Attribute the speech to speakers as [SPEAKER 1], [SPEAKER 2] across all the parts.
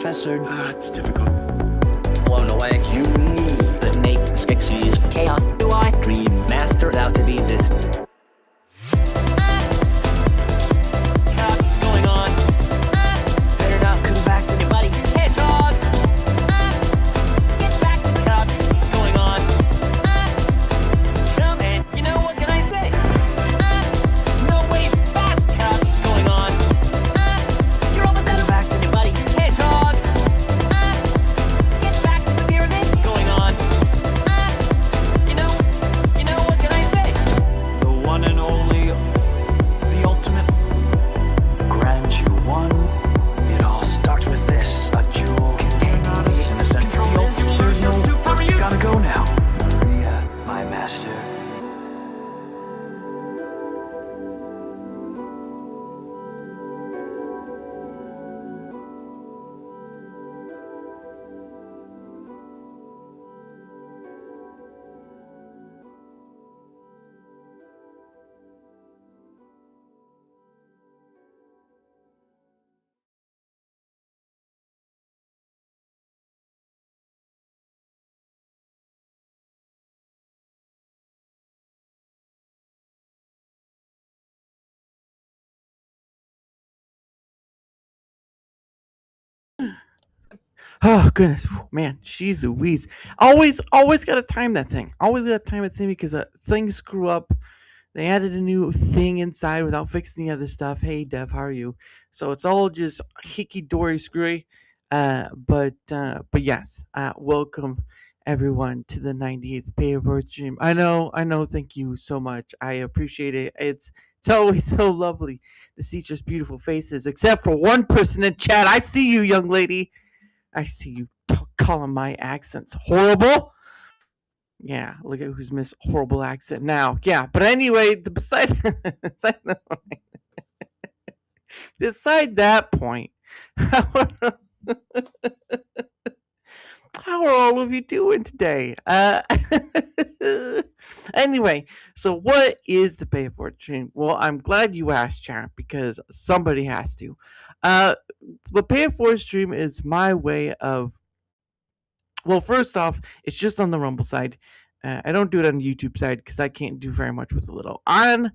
[SPEAKER 1] Professor.
[SPEAKER 2] It's difficult.
[SPEAKER 1] Blown away.
[SPEAKER 2] You need
[SPEAKER 1] The naked
[SPEAKER 2] Skeksis.
[SPEAKER 1] chaos. Do I
[SPEAKER 2] Dream
[SPEAKER 1] master out to be this? What's going on? Better not come back to anybody. Hey, dog! Get back to the cops. Going on? Come in. You know, what can I say? No way back, cops. Going on? You're almost out of back to anybody. Hey, dog! Get back to the pyramid. Going on? You know, what can I say? The one and only, the ultimate. Grant you one. It all starts with this. A jewel containing the innocent. The ultimate. There's no super. You gotta go now. Maria, my master.
[SPEAKER 3] Oh goodness, man, she's Louise. Always gotta time that thing. Always gotta time that thing because things screw up. They added a new thing inside without fixing the other stuff. Hey Dev, how are you? So it's all just hickey dory screwy. But yes, welcome everyone to the 98th Payitforward stream. I know. Thank you so much. I appreciate it. It's always so lovely to see just beautiful faces, except for one person in chat. I see you, young lady. I see you calling my accents horrible. Yeah, look at who's Miss Horrible Accent now. Yeah, but anyway, beside that point, how are all of you doing today? Anyway, so what is the Payitforward stream? Well, I'm glad you asked, chat, because somebody has to. The Payitforward stream is my way of. Well, first off, it's just on the Rumble side. I don't do it on the YouTube side because I can't do very much with a little. On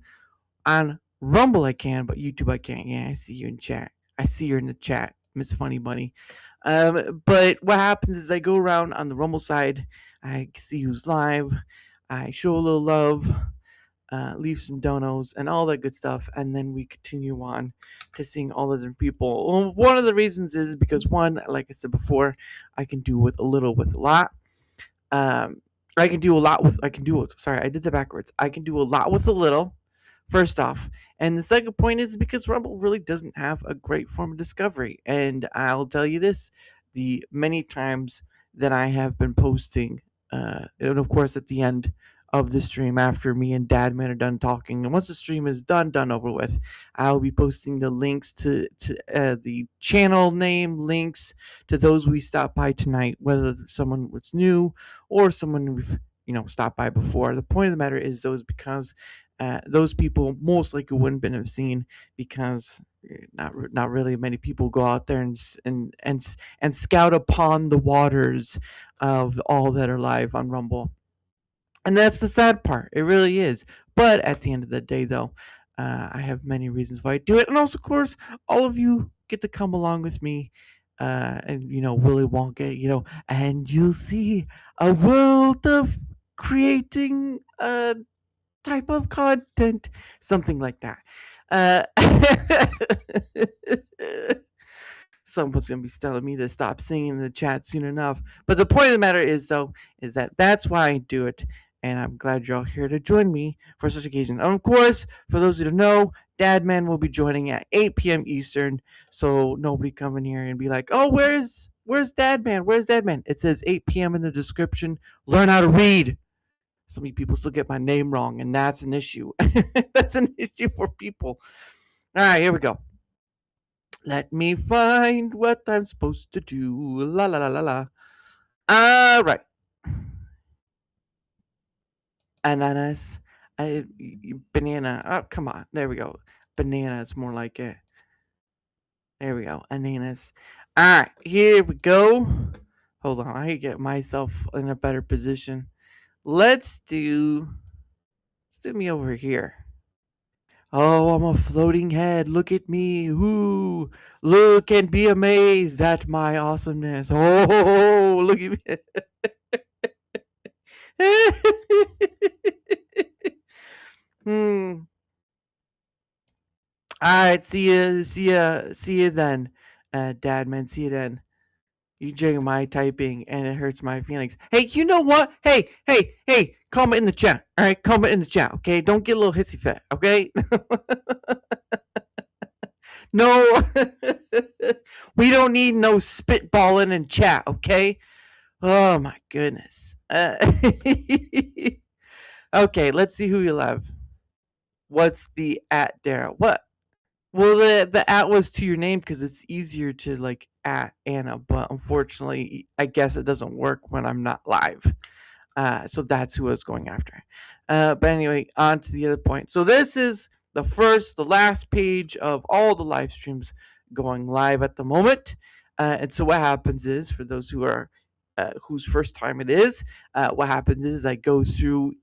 [SPEAKER 3] Rumble I can, but YouTube I can't. Yeah, I see you in chat. I see you in the chat, Miss Funny Bunny. But what happens is I go around on the Rumble side. I see who's live. I show a little love. Leave some donos and all that good stuff, and then we continue on to seeing all the different people. Well, one of the reasons is because one, like I said before, I can do with a little with a lot. I can do a lot with. Sorry, I did that backwards. I can do a lot with a little. First off, and the second point is because Rumble really doesn't have a great form of discovery, and I'll tell you this: the many times that I have been posting, and of course at the end of the stream after me and DadMan are done talking. And once the stream is done over with, I'll be posting the links to the channel name, links to those we stopped by tonight, whether someone was new or someone we've stopped by before. The point of the matter is because those people most likely wouldn't been have seen because not really many people go out there and scout upon the waters of all that are live on Rumble. And that's the sad part. It really is. But at the end of the day, though, I have many reasons why I do it. And also, of course, all of you get to come along with me. And, Willy Wonka, and you'll see a world of creating a type of content. Something like that. Someone's going to be telling me to stop singing in the chat soon enough. But the point of the matter is, though, is that that's why I do it. And I'm glad you're all here to join me for such occasion. And of course, for those who don't know, DadMan will be joining at 8 p.m. Eastern. So nobody come in here and be like, oh, where's DadMan? Where's DadMan? It says 8 p.m. in the description. Learn how to read. So many people still get my name wrong, and that's an issue. That's an issue for people. All right, here we go. Let me find what I'm supposed to do. La la la la la. All right. Ananas. Banana. Oh, come on. There we go. Banana is more like it. There we go. Ananas. All right, here we go. Hold on, I get myself in a better position. Let's do me over here. Oh, I'm a floating head. Look at me. Ooh, look and be amazed at my awesomeness. Oh, look at me. hmm. All right, see you then, DadMan. See you then. You jig my typing and it hurts my feelings. Hey, you know what? Hey, comment in the chat. All right, comment in the chat. Okay, don't get a little hissy fit. Okay. No, we don't need no spitballing in chat. Okay. Oh my goodness. Okay, let's see who you love. What's the at Dara? What? Well, the at was to your name because it's easier to like at Anna, but unfortunately, I guess it doesn't work when I'm not live. So that's who I was going after. But anyway, on to the other point. So this is the last page of all the live streams going live at the moment. And so what happens is, for those who are whose first time it is, what happens is I go through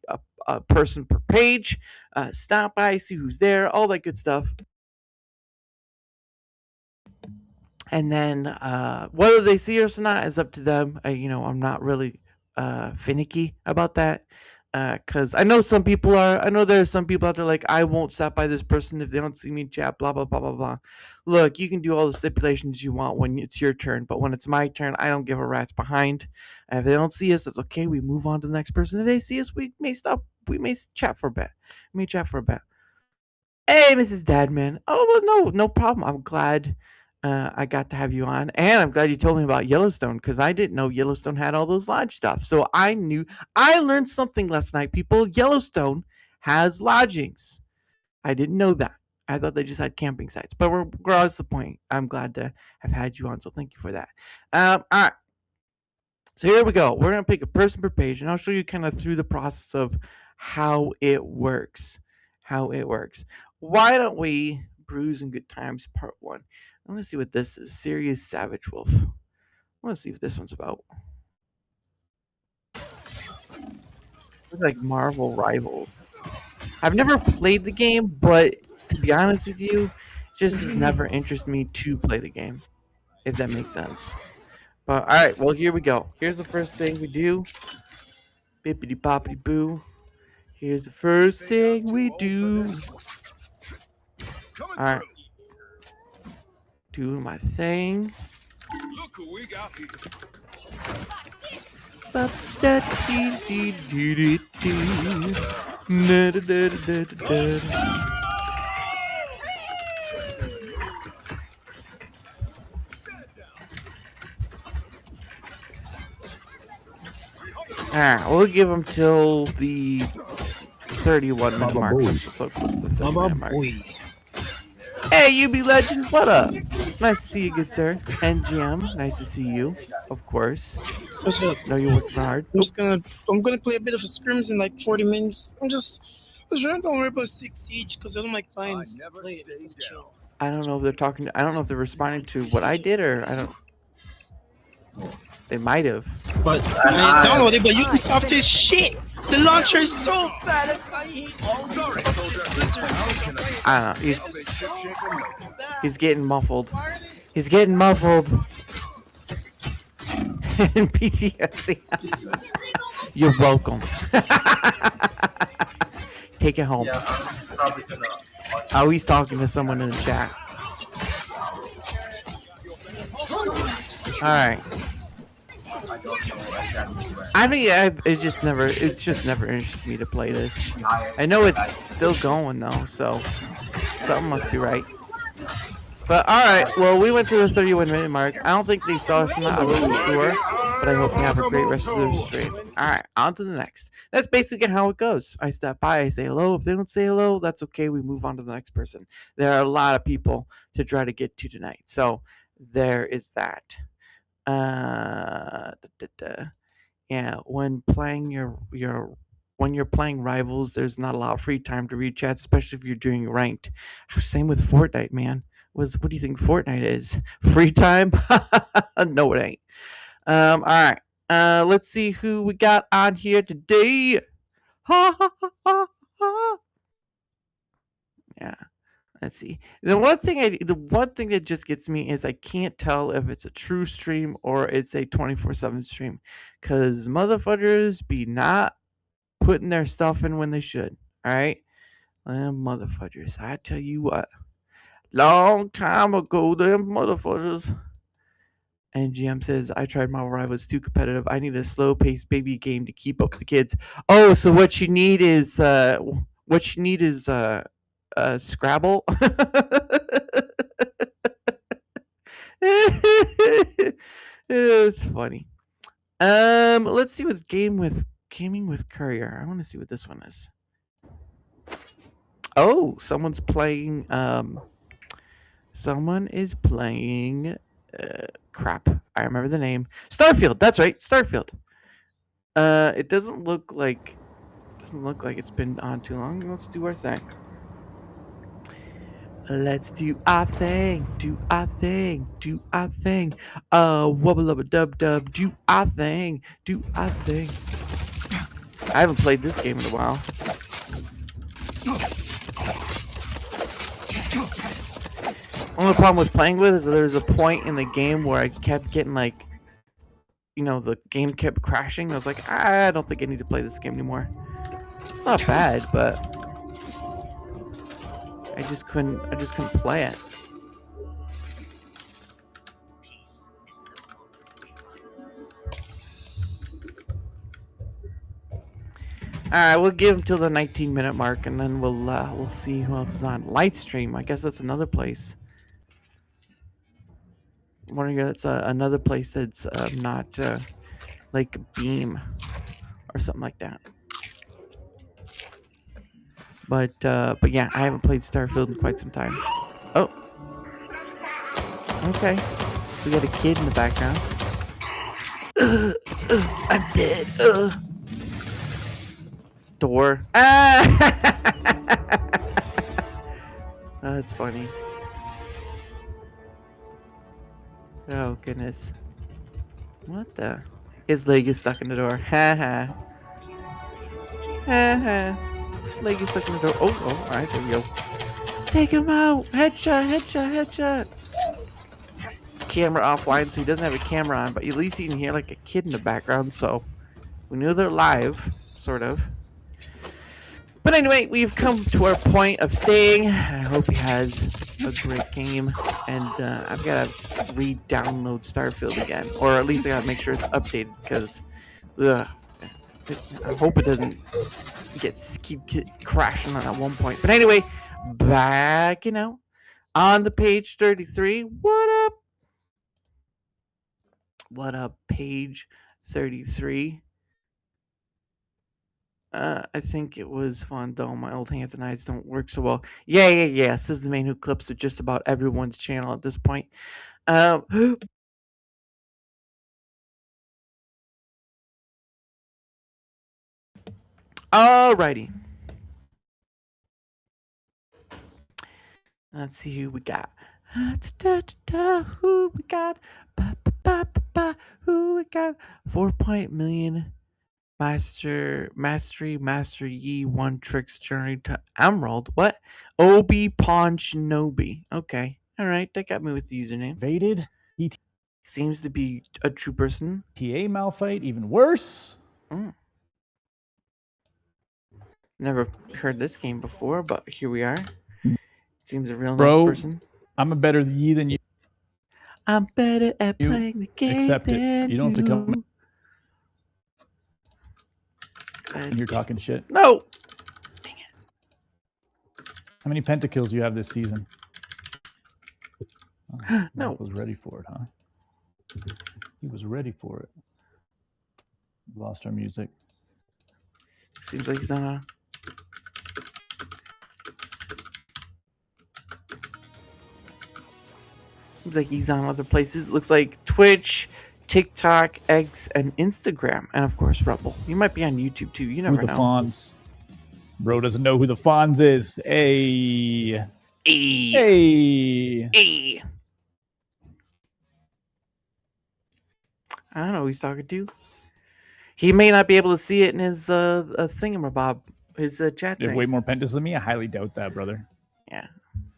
[SPEAKER 3] a person per page, stop by, see who's there, all that good stuff. And then whether they see us or not is up to them. I'm not really finicky about that because I know some people are. I know there are some people out there like, I won't stop by this person if they don't see me in chat. Blah blah blah blah blah. Look, you can do all the stipulations you want when it's your turn, but when it's my turn, I don't give a rat's behind. If they don't see us, that's okay. We move on to the next person. If they see us, we may stop. We may chat for a bit. Hey, Mrs. Dadman. Oh, well, no problem. I'm glad I got to have you on. And I'm glad you told me about Yellowstone because I didn't know Yellowstone had all those lodge stuff. So I learned something last night, people. Yellowstone has lodgings. I didn't know that. I thought they just had camping sites. But regardless of the point, I'm glad to have had you on. So thank you for that. All right. So here we go. We're going to pick a person per page, and I'll show you kind of through the process of how it works. Why don't we Brews and Good Times Part 1? I want to see what this is. Serious Savage Wolf. I want to see what this one's about. Looks like Marvel Rivals. I've never played the game, but to be honest with you, it just has never interested me to play the game, if that makes sense. But all right, well, here we go. Here's the first thing we do. Bippity boppity boo. Here's the first thing we do. All right. Do my thing.
[SPEAKER 2] Look who we got here.
[SPEAKER 3] Alright, we'll give them till the 31-minute mark. We're so close to the 30-minute mark. Hey, UB Legends, what up? Nice to see you, good sir. NGM, nice to see you, of course.
[SPEAKER 4] What's up?
[SPEAKER 3] Know you're working hard.
[SPEAKER 4] I'm gonna play a bit of a scrims in like 40 minutes. I was trying to worry about 6 Siege because I don't like clients.
[SPEAKER 3] I don't know if they're talking. I don't know if they're responding to what I did or I don't. They might have.
[SPEAKER 4] But I downloaded it. But Ubisoft is shit. The launcher is so bad. I hate all these Blizzard.
[SPEAKER 3] I don't know. He's getting muffled. He's getting muffled. And PTSD. You're welcome. Take it home. Oh, he's talking to someone in the chat. Alright. I mean, it's just never interested me to play this. I know it's still going though, so something must be right. But alright, well, we went to the 31-minute mark. I don't think they saw us, I'm not really sure, but I hope you have a great rest of the stream. Alright, on to the next. That's basically how it goes. I step by, I say hello. If they don't say hello, that's okay. We move on to the next person. There are a lot of people to try to get to tonight, so there is that. Yeah, when playing when you're playing Rivals, there's not a lot of free time to read chats, especially if you're doing ranked. Same with Fortnite, man. What do you think Fortnite is? Free time? No, it ain't. All right. Let's see who we got on here today. Ha ha ha ha ha. Yeah. Let's see. The one thing that just gets me is I can't tell if it's a true stream or it's a 24/7 stream, cause motherfuckers be not putting their stuff in when they should. All right, motherfuckers. I tell you what. Long time ago, them motherfuckers. And GM says, I tried Marvel Rivals, too competitive. I need a slow-paced baby game to keep up with the kids. Oh, so what you need is Scrabble. It's funny. Let's see what's gaming with Courier. I want to see what this one is. Oh, someone is playing crap. I remember the name. Starfield. That's right. Starfield. It doesn't look like it's been on too long. Let's do our thing. Let's do our thing. Do our thing. Do our thing. Wubba lubba dub dub. Do our thing. Do our thing. I haven't played this game in a while. Only problem with playing with is there's a point in the game where I kept getting like, the game kept crashing. I was like, I don't think I need to play this game anymore. It's not bad, but I just couldn't play it. All right, we'll give him till the 19-minute mark, and then we'll see who else is on. Lightstream, I guess that's another place. I'm wondering if that's another place that's not like Beam or something like that. But yeah, I haven't played Starfield in quite some time. Oh, okay. We got a kid in the background. I'm dead. Door. Ah! Oh, that's funny. Oh goodness. What the? His leg is stuck in the door. Ha ha. Ha ha. Leg is stuck in the door. Oh, alright, there we go. Take him out! Headshot, headshot, headshot! Camera offline, so he doesn't have a camera on, but at least you can hear like a kid in the background, so we know they're live, sort of. But anyway, we've come to our point of staying. I hope he has a great game, and I've got to re-download Starfield again, or at least I got to make sure it's updated, because I hope it doesn't keep crashing on at one point. But anyway, back on the page 33. What up? What up, page 33? I think it was fun, though. My old hands and eyes don't work so well. Yeah. This is the man who clips to just about everyone's channel at this point. Alrighty. Let's see who we got. Who we got? Who we got? 4 million. Master Yi One Tricks Journey to Emerald. What? Obi Pawn Shinobi. Okay. Alright, that got me with the username.
[SPEAKER 5] Invaded.
[SPEAKER 3] Seems to be a true person.
[SPEAKER 5] ETA Malphite, even worse.
[SPEAKER 3] Never heard this game before, but here we are. Seems a real
[SPEAKER 5] Bro,
[SPEAKER 3] nice person.
[SPEAKER 5] I'm a better Yi than you.
[SPEAKER 3] I'm better at playing the game.
[SPEAKER 5] Accept it.
[SPEAKER 3] Than
[SPEAKER 5] You don't have to come.
[SPEAKER 3] you.
[SPEAKER 5] And you're talking shit.
[SPEAKER 3] No. Dang it.
[SPEAKER 5] How many pentakills do you have this season? Oh,
[SPEAKER 3] No.
[SPEAKER 5] Mark was ready for it, huh? He was ready for it. We lost our music.
[SPEAKER 3] Seems like he's on a... Seems like he's on other places. Looks like Twitch, TikTok, X, and Instagram. And of course, Rumble. You might be on YouTube too. You never
[SPEAKER 5] Who the
[SPEAKER 3] know.
[SPEAKER 5] Fonz? Bro doesn't know who the Fonz is. Hey. Hey.
[SPEAKER 3] Hey. I don't know who he's talking to. He may not be able to see it in his thingamabob, his chat
[SPEAKER 5] You have
[SPEAKER 3] thing.
[SPEAKER 5] way more pentas than me? I highly doubt that, brother.
[SPEAKER 3] Yeah.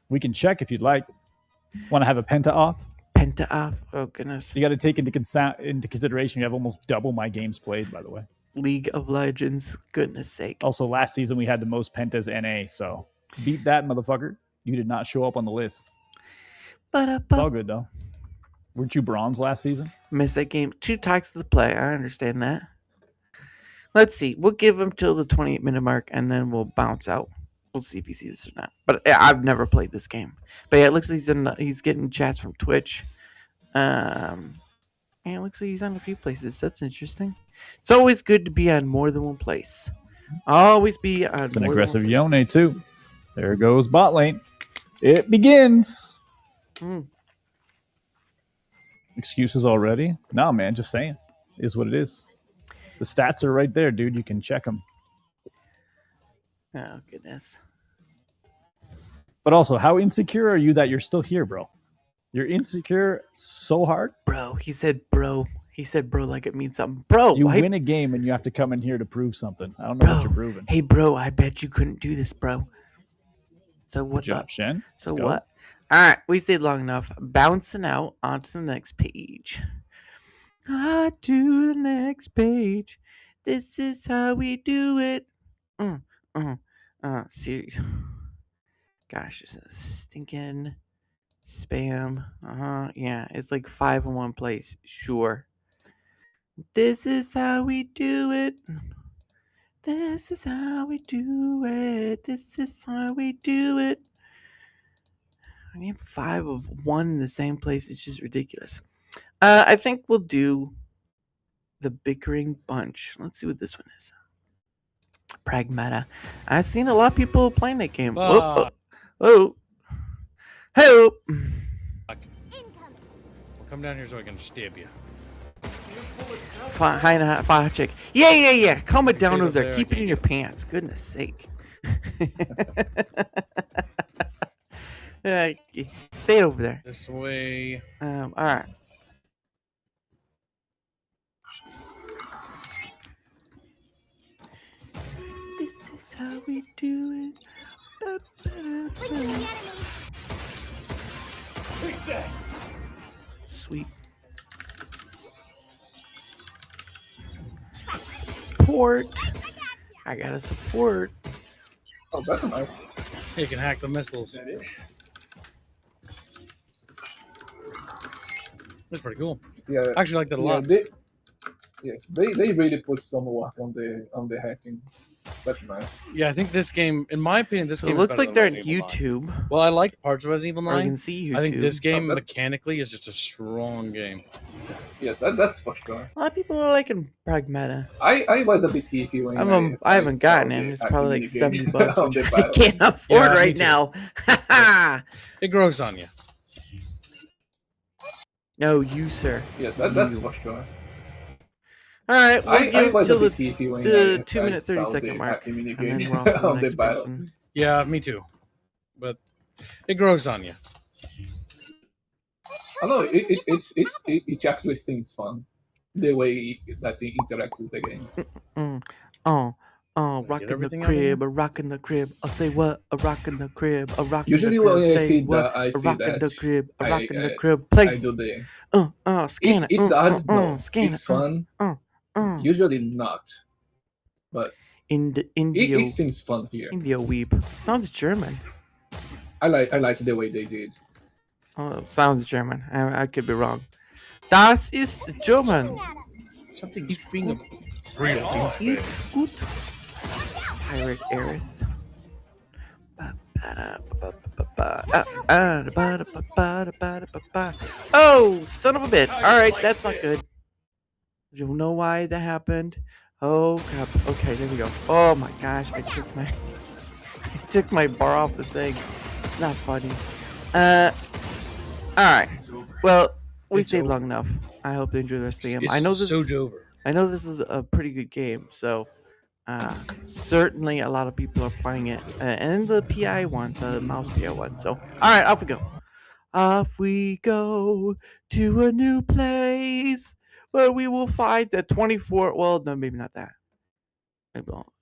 [SPEAKER 5] We can check if you'd like. Want to have a penta off?
[SPEAKER 3] Penta off. Oh, goodness.
[SPEAKER 5] You got to take into consideration you have almost double my games played, by the way.
[SPEAKER 3] League of Legends. Goodness sake.
[SPEAKER 5] Also, last season we had the most pentas NA, so beat that, motherfucker. You did not show up on the list. It's all good, though. Weren't you bronze last season?
[SPEAKER 3] Missed that game. 2 talks to play. I understand that. Let's see. We'll give him till the 28-minute mark, and then we'll bounce out. We'll see if he sees this or not. But I've never played this game. But yeah, it looks like he's getting chats from Twitch. And it looks like he's on a few places. That's interesting. It's always good to be on more than one place. Always be on
[SPEAKER 5] It's an
[SPEAKER 3] more
[SPEAKER 5] aggressive
[SPEAKER 3] than
[SPEAKER 5] Yone, too. There goes bot lane. It begins.
[SPEAKER 3] one place.
[SPEAKER 5] Excuses already? No, man, just saying. It is what it is. The stats are right there, dude. You can check them.
[SPEAKER 3] Oh, goodness.
[SPEAKER 5] But also, how insecure are you that you're still here, bro? You're insecure so hard.
[SPEAKER 3] Bro, he said bro. He said bro like it means something. Bro,
[SPEAKER 5] You
[SPEAKER 3] why-
[SPEAKER 5] win a game and you have to come in here to prove something. I don't know
[SPEAKER 3] bro.
[SPEAKER 5] what you're proving.
[SPEAKER 3] Hey, bro, I bet you couldn't do this, bro. So what
[SPEAKER 5] Good job,
[SPEAKER 3] the?
[SPEAKER 5] Shen.
[SPEAKER 3] So
[SPEAKER 5] Let's go.
[SPEAKER 3] what? All right, we stayed long enough. Bouncing out onto the next page. To the next page. This is how we do it. See. Gosh, this is stinking spam. Yeah, it's like 5 in one place. Sure. This is how we do it. This is how we do it. This is how we do it. I need 5 of one in the same place. It's just ridiculous. I think we'll do the bickering bunch. Let's see what this one is. Pragmata. I've seen a lot of people playing that game. Oh. Hey.
[SPEAKER 6] Well, come down here so I can stab you.
[SPEAKER 3] Fine, chick. Yeah. Calm it down
[SPEAKER 6] Save
[SPEAKER 3] over
[SPEAKER 6] it
[SPEAKER 3] there.
[SPEAKER 6] there, I
[SPEAKER 3] Keep it
[SPEAKER 6] can't
[SPEAKER 3] in your
[SPEAKER 6] get
[SPEAKER 3] pants. Goodness sake. Stay over there.
[SPEAKER 6] This way.
[SPEAKER 3] All right. This is how we do it. Sweet. Support. I gotta support.
[SPEAKER 4] Oh, that's nice.
[SPEAKER 6] You can hack the missiles. That's pretty cool.
[SPEAKER 4] Yeah.
[SPEAKER 6] I actually like that a
[SPEAKER 4] yeah,
[SPEAKER 6] lot.
[SPEAKER 4] they really put some work on the hacking. That's nice.
[SPEAKER 6] Yeah, I think this game, in my opinion, this
[SPEAKER 3] So
[SPEAKER 6] game
[SPEAKER 3] it
[SPEAKER 6] is
[SPEAKER 3] looks
[SPEAKER 6] better
[SPEAKER 3] like they're on
[SPEAKER 6] than Resident Evil 9.
[SPEAKER 3] YouTube.
[SPEAKER 6] Well, I liked parts of Resident Evil
[SPEAKER 3] Or you
[SPEAKER 6] 9.
[SPEAKER 3] can see YouTube.
[SPEAKER 6] I think this game
[SPEAKER 4] that-
[SPEAKER 6] mechanically is just a strong game.
[SPEAKER 4] Yeah, that's for sure.
[SPEAKER 3] A lot of people are liking Pragmata.
[SPEAKER 4] I was a bit iffy when
[SPEAKER 3] I haven't gotten
[SPEAKER 4] saw
[SPEAKER 3] it.
[SPEAKER 4] the
[SPEAKER 3] It's probably like
[SPEAKER 4] hacking
[SPEAKER 3] $70,
[SPEAKER 4] on
[SPEAKER 3] which
[SPEAKER 4] the
[SPEAKER 3] I
[SPEAKER 4] battle.
[SPEAKER 3] can't afford
[SPEAKER 6] Yeah, me
[SPEAKER 3] right
[SPEAKER 6] too.
[SPEAKER 3] now.
[SPEAKER 6] It grows on you.
[SPEAKER 3] No, you, sir.
[SPEAKER 4] Yeah, that's for sure.
[SPEAKER 3] All right, we'll
[SPEAKER 4] I
[SPEAKER 3] give
[SPEAKER 4] was a
[SPEAKER 3] till
[SPEAKER 4] bit
[SPEAKER 3] the
[SPEAKER 4] iffy when
[SPEAKER 3] the
[SPEAKER 4] I
[SPEAKER 3] 2 minute, 30
[SPEAKER 4] saw
[SPEAKER 3] second
[SPEAKER 4] the
[SPEAKER 3] mark,
[SPEAKER 4] hacking
[SPEAKER 3] and
[SPEAKER 4] minigame
[SPEAKER 3] then we're on to the
[SPEAKER 4] on the
[SPEAKER 3] next
[SPEAKER 4] battle.
[SPEAKER 3] person.
[SPEAKER 6] Yeah, me too. But it grows on you.
[SPEAKER 4] I know it actually seems fun the way that it interacts with the game.
[SPEAKER 3] Rockin' the
[SPEAKER 6] everything out of here?
[SPEAKER 3] crib, a rockin' the crib. I'll say what? A rockin' the crib, a rockin'
[SPEAKER 4] Usually
[SPEAKER 3] the crib.
[SPEAKER 4] when I
[SPEAKER 3] Say
[SPEAKER 4] see
[SPEAKER 3] what?
[SPEAKER 4] that, I
[SPEAKER 3] A
[SPEAKER 4] see
[SPEAKER 3] rockin' the
[SPEAKER 4] that
[SPEAKER 3] crib, a
[SPEAKER 4] I-
[SPEAKER 3] rockin' the
[SPEAKER 4] I-
[SPEAKER 3] crib.
[SPEAKER 4] I
[SPEAKER 3] Place.
[SPEAKER 4] do the
[SPEAKER 3] Scan it.
[SPEAKER 4] it's hard, no,
[SPEAKER 3] scan
[SPEAKER 4] it's
[SPEAKER 3] it.
[SPEAKER 4] fun. Usually not, but
[SPEAKER 3] India,
[SPEAKER 4] it seems fun here.
[SPEAKER 3] India weeb. Sounds German.
[SPEAKER 4] I like the way they did.
[SPEAKER 3] Oh, sounds German. I could be wrong. Das ist German.
[SPEAKER 6] Something
[SPEAKER 3] He's
[SPEAKER 6] being a
[SPEAKER 3] gut.
[SPEAKER 6] real
[SPEAKER 3] Ist gut. Pirate Aerith. Oh, son of a bitch. Alright, that's not good. You know why that happened? Oh crap. Okay, there we go. Oh my gosh, I took my I took my bar off the thing. Not funny. Alright. Well, we
[SPEAKER 6] It's
[SPEAKER 3] stayed
[SPEAKER 6] over.
[SPEAKER 3] long enough. I hope they enjoy the rest of the game.
[SPEAKER 6] It's
[SPEAKER 3] I know this
[SPEAKER 6] so over.
[SPEAKER 3] I know this is a pretty good game, so Certainly, a lot of people are playing it, and the PI one, the mouse PI one. So, all right, off we go. Off we go to a new place where we will find the 24. Well, no, maybe not that. Maybe not.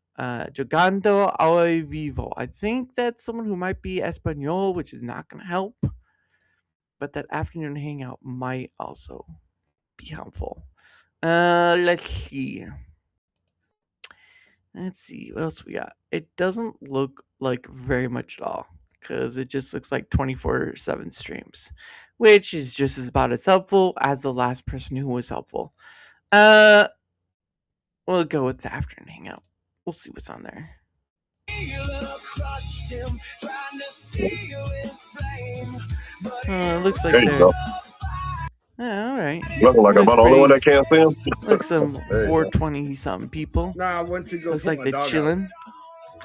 [SPEAKER 3] Jugando ao vivo. I think that's someone who might be Espanol, which is not going to help. But that afternoon hangout might also be helpful. Let's see. Let's see what else we got. It doesn't look like very much at all because it just looks like 24/7 streams, which is just about as helpful as the last person who was helpful. We'll go with the afternoon hangout. We'll see what's on there. It looks like
[SPEAKER 7] There you
[SPEAKER 3] they're.
[SPEAKER 7] go.
[SPEAKER 3] All right.
[SPEAKER 7] Looking like I'm
[SPEAKER 3] Looks
[SPEAKER 7] the only one that
[SPEAKER 3] pretty-
[SPEAKER 7] can't see him.
[SPEAKER 3] Looks some
[SPEAKER 7] There you go.
[SPEAKER 3] 420 something people.
[SPEAKER 6] Nah, I went to go.
[SPEAKER 3] Looks
[SPEAKER 6] put
[SPEAKER 3] like
[SPEAKER 6] my
[SPEAKER 3] they're
[SPEAKER 6] dog out.
[SPEAKER 3] chilling.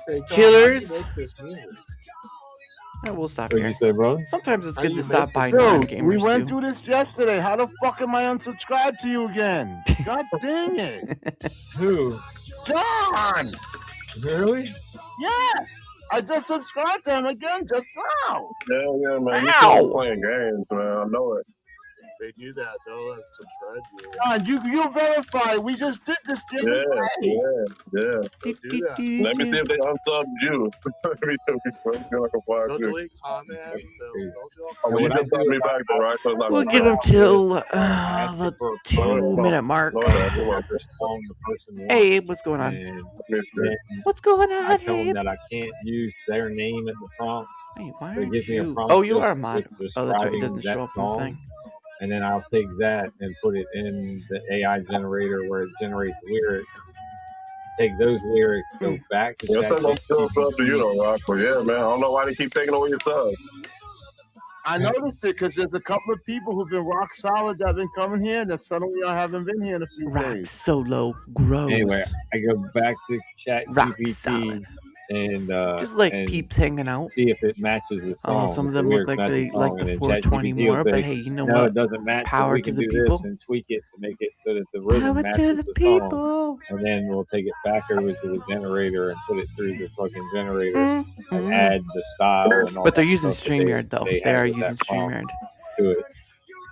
[SPEAKER 8] Hey, Tom,
[SPEAKER 3] Chillers.
[SPEAKER 8] how do you make this music?
[SPEAKER 3] We'll stop
[SPEAKER 9] What
[SPEAKER 3] here.
[SPEAKER 9] you say, bro?
[SPEAKER 3] Sometimes it's
[SPEAKER 8] How
[SPEAKER 3] good
[SPEAKER 8] you
[SPEAKER 3] to stop
[SPEAKER 8] make
[SPEAKER 3] by
[SPEAKER 8] it?
[SPEAKER 3] non-gamers
[SPEAKER 10] we went
[SPEAKER 3] too.
[SPEAKER 10] through this yesterday. How the fuck am I unsubscribed to you again? God dang it.
[SPEAKER 9] Who?
[SPEAKER 10] John!
[SPEAKER 9] Really?
[SPEAKER 10] Yes! I just subscribed to him again just now.
[SPEAKER 7] Yeah, man. You
[SPEAKER 3] Ow!
[SPEAKER 7] keep playing games, man. I know it.
[SPEAKER 8] They do that. They'll subscribe to you.
[SPEAKER 10] John, you verify. We just did this the other
[SPEAKER 7] Yeah,
[SPEAKER 10] day.
[SPEAKER 7] yeah.
[SPEAKER 8] do that.
[SPEAKER 7] Let me see if they unsubbed you. Let me see if they fire
[SPEAKER 8] They'll
[SPEAKER 7] you.
[SPEAKER 8] delete comments. They'll do all
[SPEAKER 7] Oh, well, you
[SPEAKER 9] What I
[SPEAKER 7] just sub me back, though, right? So it's not
[SPEAKER 3] We'll
[SPEAKER 7] gonna
[SPEAKER 3] give
[SPEAKER 7] count.
[SPEAKER 3] him till
[SPEAKER 9] asked
[SPEAKER 3] the
[SPEAKER 9] for a
[SPEAKER 3] 2-minute mark.
[SPEAKER 7] No, that won't.
[SPEAKER 9] whatever song the person wants.
[SPEAKER 3] Hey, what's going on?
[SPEAKER 9] And
[SPEAKER 7] Let me see.
[SPEAKER 9] then
[SPEAKER 3] What's going
[SPEAKER 9] I
[SPEAKER 3] on,
[SPEAKER 9] tell them
[SPEAKER 3] Abe?
[SPEAKER 9] that I can't use their name in the prompt.
[SPEAKER 3] Hey, why
[SPEAKER 9] So it
[SPEAKER 3] aren't
[SPEAKER 9] gives me a
[SPEAKER 3] you?
[SPEAKER 9] prompt
[SPEAKER 3] Oh, you
[SPEAKER 9] just
[SPEAKER 3] are a mod.
[SPEAKER 9] with
[SPEAKER 3] Oh, that's right. It
[SPEAKER 9] describing
[SPEAKER 3] doesn't show
[SPEAKER 9] that
[SPEAKER 3] up on the
[SPEAKER 9] song.
[SPEAKER 3] thing.
[SPEAKER 9] And then I'll take that and put it in the AI generator where it generates lyrics. Take those lyrics, go back to
[SPEAKER 7] Yeah, I think I'm still sub to you,
[SPEAKER 9] ChatGPT.
[SPEAKER 7] though, Rock. But yeah, man, I don't know why they keep taking away your subs.
[SPEAKER 10] I noticed it because there's a couple of people who've been rock solid that have been coming here that suddenly I haven't been here in a few
[SPEAKER 3] Rock
[SPEAKER 10] days.
[SPEAKER 3] solo gross.
[SPEAKER 9] Anyway, I go back to
[SPEAKER 3] Rock
[SPEAKER 9] ChatGPT
[SPEAKER 3] solid.
[SPEAKER 9] and
[SPEAKER 3] Just like
[SPEAKER 9] and
[SPEAKER 3] peeps hanging out.
[SPEAKER 9] see if it matches the song.
[SPEAKER 3] Oh, some of
[SPEAKER 9] if the
[SPEAKER 3] them look
[SPEAKER 9] lyrics
[SPEAKER 3] like
[SPEAKER 9] match
[SPEAKER 3] they
[SPEAKER 9] the
[SPEAKER 3] like
[SPEAKER 9] song,
[SPEAKER 3] the
[SPEAKER 9] and then
[SPEAKER 3] 420
[SPEAKER 9] ChatGPT will
[SPEAKER 3] more, but
[SPEAKER 9] say,
[SPEAKER 3] hey, you know
[SPEAKER 9] no,
[SPEAKER 3] what?
[SPEAKER 9] it doesn't match. but
[SPEAKER 3] Power
[SPEAKER 9] we
[SPEAKER 3] to
[SPEAKER 9] can
[SPEAKER 3] the
[SPEAKER 9] do
[SPEAKER 3] people.
[SPEAKER 9] this and tweak it to make it so that the
[SPEAKER 3] Power
[SPEAKER 9] rhythm
[SPEAKER 3] to
[SPEAKER 9] matches
[SPEAKER 3] the
[SPEAKER 9] the song.
[SPEAKER 3] people.
[SPEAKER 9] And then we'll take it back over to the generator and put it through the fucking generator
[SPEAKER 3] Mm,
[SPEAKER 9] and
[SPEAKER 3] mm.
[SPEAKER 9] add the style and all
[SPEAKER 3] But they're
[SPEAKER 9] that
[SPEAKER 3] using
[SPEAKER 9] stuff that
[SPEAKER 3] StreamYard though. They
[SPEAKER 9] have
[SPEAKER 3] are
[SPEAKER 9] with
[SPEAKER 3] using
[SPEAKER 9] that prompt
[SPEAKER 3] StreamYard.
[SPEAKER 9] to it.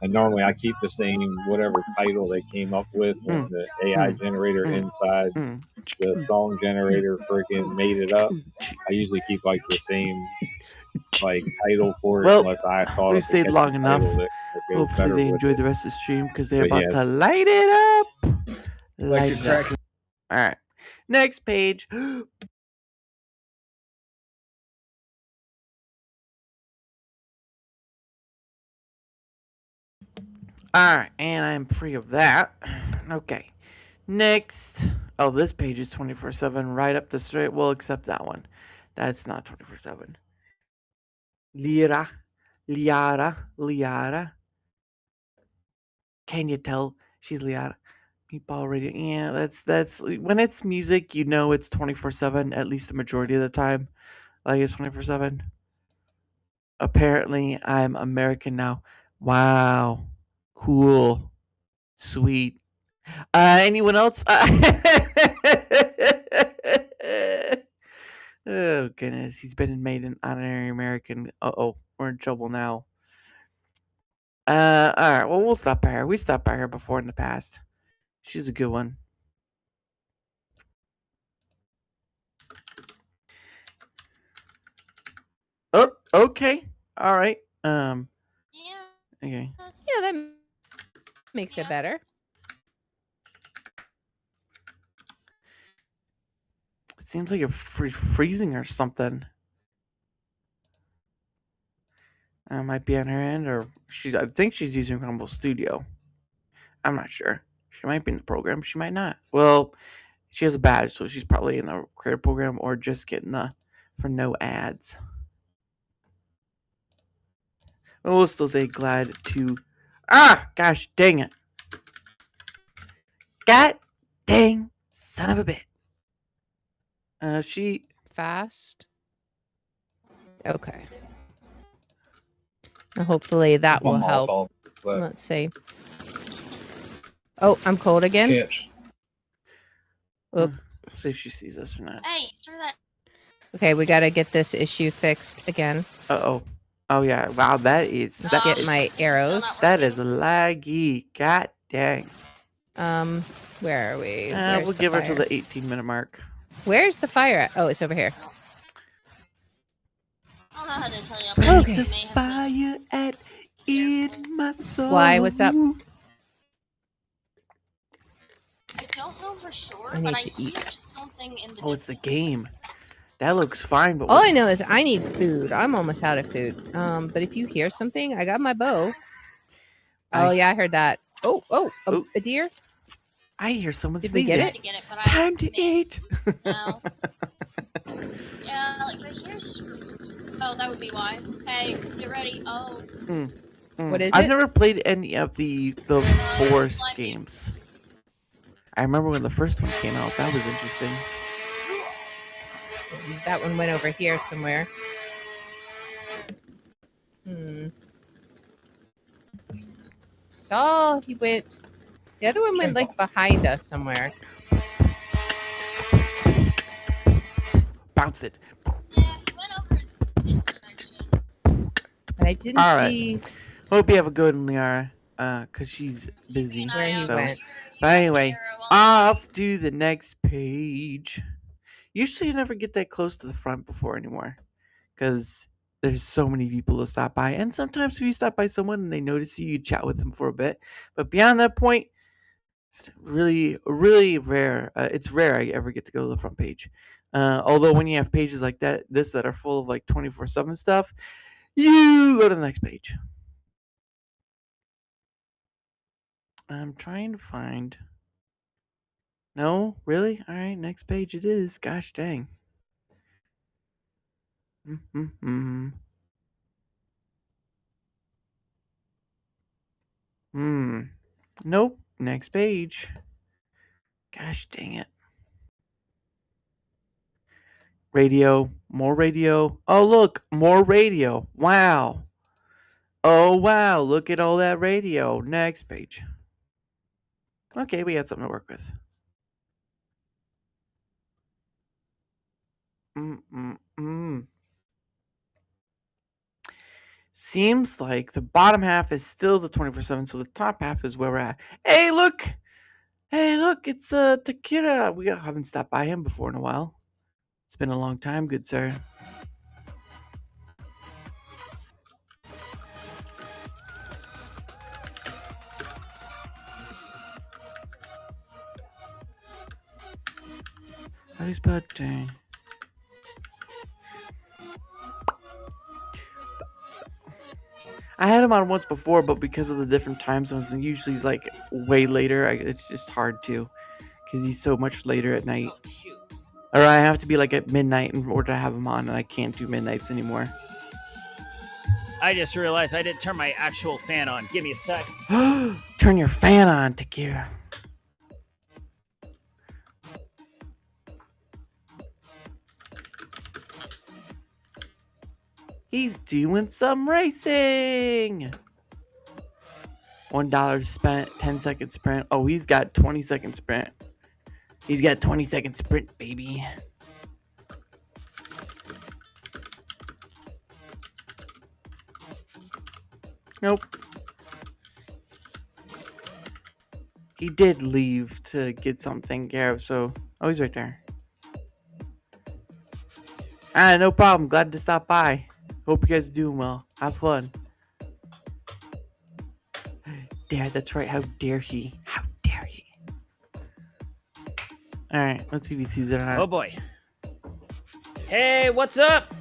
[SPEAKER 9] And normally I keep the same whatever title they came up with when the AI generator inside the song generator freaking made it up. I usually keep like the same like title for it
[SPEAKER 3] Well,
[SPEAKER 9] unless I thought
[SPEAKER 3] we've
[SPEAKER 9] of a
[SPEAKER 3] stayed
[SPEAKER 9] catchy
[SPEAKER 3] long enough.
[SPEAKER 9] title that goes
[SPEAKER 3] Hopefully
[SPEAKER 9] better
[SPEAKER 3] they
[SPEAKER 9] with
[SPEAKER 3] enjoy
[SPEAKER 9] it.
[SPEAKER 3] the rest of the stream because they're
[SPEAKER 9] But
[SPEAKER 3] about
[SPEAKER 9] yeah.
[SPEAKER 3] to light it up.
[SPEAKER 6] Like
[SPEAKER 3] Light
[SPEAKER 6] you're
[SPEAKER 3] it up.
[SPEAKER 6] cracking.
[SPEAKER 3] All right. Next page. All right, and I'm free of that. Okay. Next. Oh, this page is 24/7 right up the straight. Well, except that one. That's not 24/7. Liara. Can you tell she's Liara? Meatball radio. Yeah, that's when it's music, you know it's 24/7 at least the majority of the time. Like it's 24/7. Apparently, I'm American now. Wow. Cool. Sweet. Anyone else? Oh goodness, he's been made an honorary American. Uh-oh, we're in trouble now. All right. Well, we'll stop by her. We stopped by her before in the past. She's a good one. Oh, okay. All right. Okay.
[SPEAKER 11] Yeah, that makes it better.
[SPEAKER 3] It seems like you're freezing or something. Might be on her end, or I think she's using Rumble Studio. I'm not sure. She might be in the program. She might not. Well, she has a badge, so she's probably in the creator program or just getting the for no ads. We'll still say glad to. Gosh dang it! God dang son of a bit. She
[SPEAKER 11] fast. Okay. Now hopefully that will help. Let's see. Oh, I'm cold again.
[SPEAKER 6] Catch.
[SPEAKER 11] Oop.
[SPEAKER 3] See if she sees us or not.
[SPEAKER 12] Hey, through that.
[SPEAKER 11] Okay, we gotta get this issue fixed again.
[SPEAKER 3] Uh-oh. Oh, yeah. Wow, that is...
[SPEAKER 11] Let's get my arrows.
[SPEAKER 3] That is laggy. God dang.
[SPEAKER 11] Where are we?
[SPEAKER 3] We'll give her to the 18-minute mark.
[SPEAKER 11] Where's the fire at? Oh, it's over here.
[SPEAKER 12] I don't know how to tell you.
[SPEAKER 3] Where's the fire at in my soul?
[SPEAKER 11] Why? What's up?
[SPEAKER 12] I don't know for sure,
[SPEAKER 11] I need
[SPEAKER 12] but I
[SPEAKER 11] to
[SPEAKER 12] hear
[SPEAKER 11] eat.
[SPEAKER 12] something in the
[SPEAKER 3] Oh, it's the game. That looks fine, but...
[SPEAKER 11] All I know is I need food. I'm almost out of food. But if you hear something, I got my bow. Oh, yeah, I heard that. Oh, a deer?
[SPEAKER 3] I hear someone
[SPEAKER 11] Did we
[SPEAKER 3] sneezing.
[SPEAKER 11] get it?
[SPEAKER 3] Time to eat.
[SPEAKER 12] No. Yeah, like I hear. Oh, that would be why. Hey, get ready. Oh.
[SPEAKER 11] What is
[SPEAKER 3] I've
[SPEAKER 11] it?
[SPEAKER 3] never played any of the forest games. I remember when the first one came out. That was interesting.
[SPEAKER 11] That one went over here somewhere. Saw he went. The other one went like behind us somewhere.
[SPEAKER 3] Bounce it.
[SPEAKER 11] But I didn't
[SPEAKER 3] All right.
[SPEAKER 11] see.
[SPEAKER 3] Hope you have a good one, Liara. Cause she's busy.
[SPEAKER 11] Where he went.
[SPEAKER 3] But anyway, off to the next page. Usually, you never get that close to the front before anymore, because there's so many people to stop by. And sometimes if you stop by someone and they notice you, you chat with them for a bit. But beyond that point, it's really, really rare. It's rare I ever get to go to the front page. Although when you have pages like that are full of like 24/7 stuff, you go to the next page. I'm trying to find. No, really? All right, next page it is. Gosh dang. Nope. Next page. Gosh dang it. Radio. More radio. Oh, look. More radio. Wow. Oh, wow. Look at all that radio. Next page. Okay, we got something to work with. Seems like the bottom half is still the 24/7, so the top half is where we're at. Hey, look! Hey, look! It's Takira. We haven't stopped by him before in a while. It's been a long time, good sir. What is birthday? I had him on once before, but because of the different time zones, and usually he's like way later, it's just hard to, because he's so much later at night. Or I have to be like at midnight in order to have him on, and I can't do midnights anymore.
[SPEAKER 13] I just realized I didn't turn my actual fan on. Give me a sec.
[SPEAKER 3] Turn your fan on, Takira. He's doing some racing. $1 spent, 10-second sprint. Oh, he's got 20-second sprint. He's got 20-second sprint, baby. Nope. He did leave to get something, Gareth, so... Oh, he's right there. No problem. Glad to stop by. Hope you guys are doing well. Have fun. Dad, that's right. How dare he? How dare he? Alright, let's see if he sees it or not.
[SPEAKER 13] Oh boy. Hey, what's up?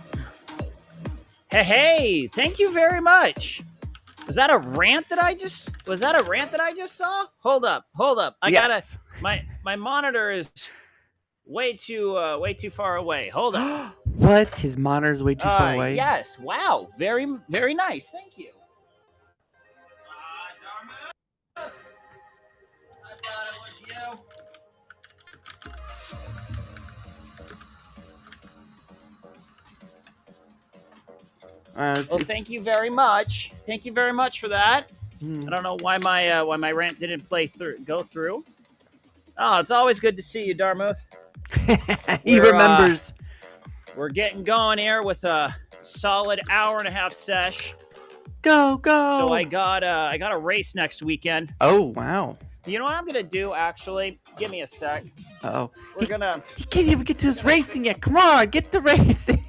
[SPEAKER 13] Hey, thank you very much. Was that a rant that I just saw? Hold up. I gotta my monitor is way too far away. Hold up.
[SPEAKER 3] What? His monitor's way too far away?
[SPEAKER 13] Yes. Wow. Very, very nice. Thank you. I thought it was you. Thank you very much. Thank you very much for that. I don't know why my rant didn't go through. Oh, it's always good to see you, Darmuth.
[SPEAKER 3] He remembers.
[SPEAKER 13] We're getting going here with a solid hour and a half sesh.
[SPEAKER 3] Go, go.
[SPEAKER 13] So I got a race next weekend.
[SPEAKER 3] Oh, wow.
[SPEAKER 13] You know what I'm gonna do? Actually, give me a sec.
[SPEAKER 3] Uh-oh.
[SPEAKER 13] We're gonna.
[SPEAKER 3] He can't even get to his racing yet. Come on, get to racing.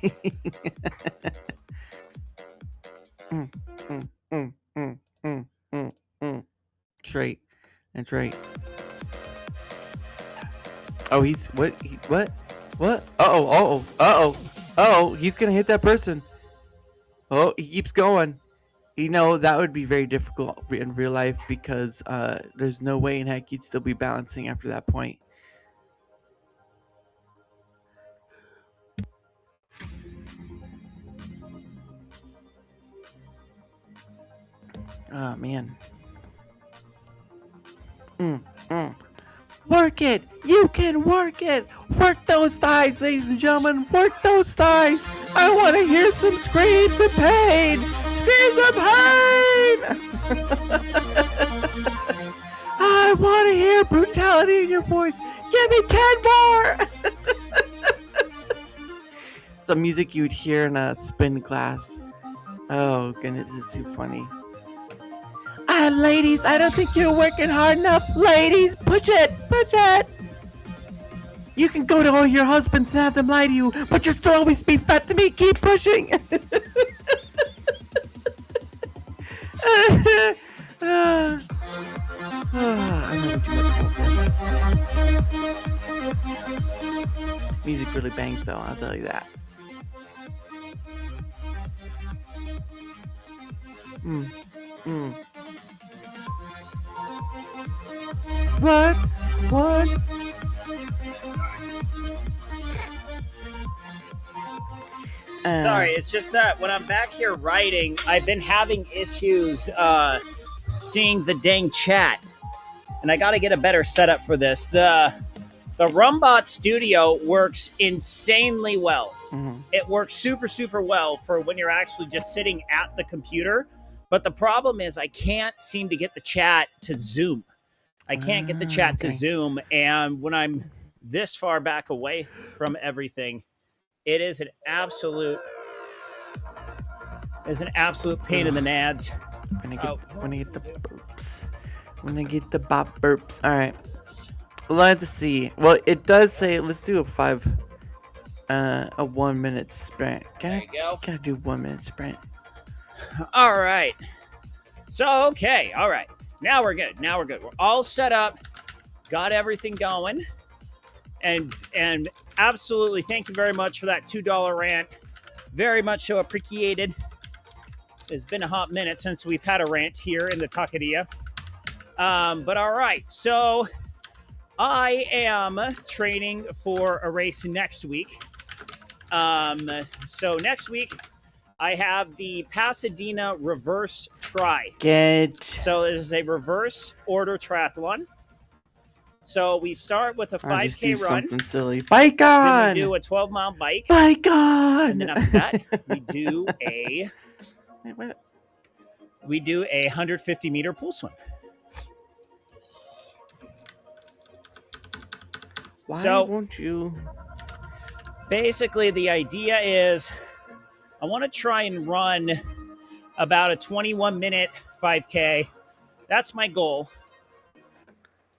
[SPEAKER 3] Straight. That's right. Oh, he's what? What? What? Uh-oh. He's gonna hit that person. Oh, he keeps going. You know, that would be very difficult in real life because there's no way in heck you'd still be balancing after that point. Oh, man. Work it! You can work it! Work those thighs, ladies and gentlemen! Work those thighs! I want to hear some screams of pain! Screams of pain! I want to hear brutality in your voice! Give me 10 more! Some music you'd hear in a spin class. Oh, goodness, it's too funny. Ladies, I don't think you're working hard enough. Ladies, push it, push it. You can go to all your husbands and have them lie to you, but you'll still always be fat to me. Keep pushing. Music really bangs, though. I'll tell you that. What?
[SPEAKER 13] Sorry, it's just that when I'm back here writing, I've been having issues seeing the dang chat, and I got to get a better setup for this. The Rumbot Studio works insanely well. It works super, super well for when you're actually just sitting at the computer. But the problem is I can't seem to get the chat to zoom. I can't get the chat to zoom. And when I'm this far back away from everything, it is an absolute pain in the nads.
[SPEAKER 3] When I get the burps. When I get the bop burps. All right. Let's see. Well, it does say let's do a 1 minute sprint. Can I do 1 minute sprint?
[SPEAKER 13] All right. So, okay. All right. Now we're good. We're all set up. Got everything going. And absolutely thank you very much for that $2 rant. Very much so appreciated. It's been a hot minute since we've had a rant here in the Taqueria. But all right. So I am training for a race next week. So next week, I have the Pasadena Reverse Tri. So it is a reverse order triathlon. So we start with a 5K run.
[SPEAKER 3] Something silly. Bike on.
[SPEAKER 13] Then we do a 12-mile bike.
[SPEAKER 3] Bike on.
[SPEAKER 13] And then after that, we do a 150-meter pool swim.
[SPEAKER 3] Why won't you?
[SPEAKER 13] Basically, the idea is I want to try and run about a 21-minute 5K. That's my goal.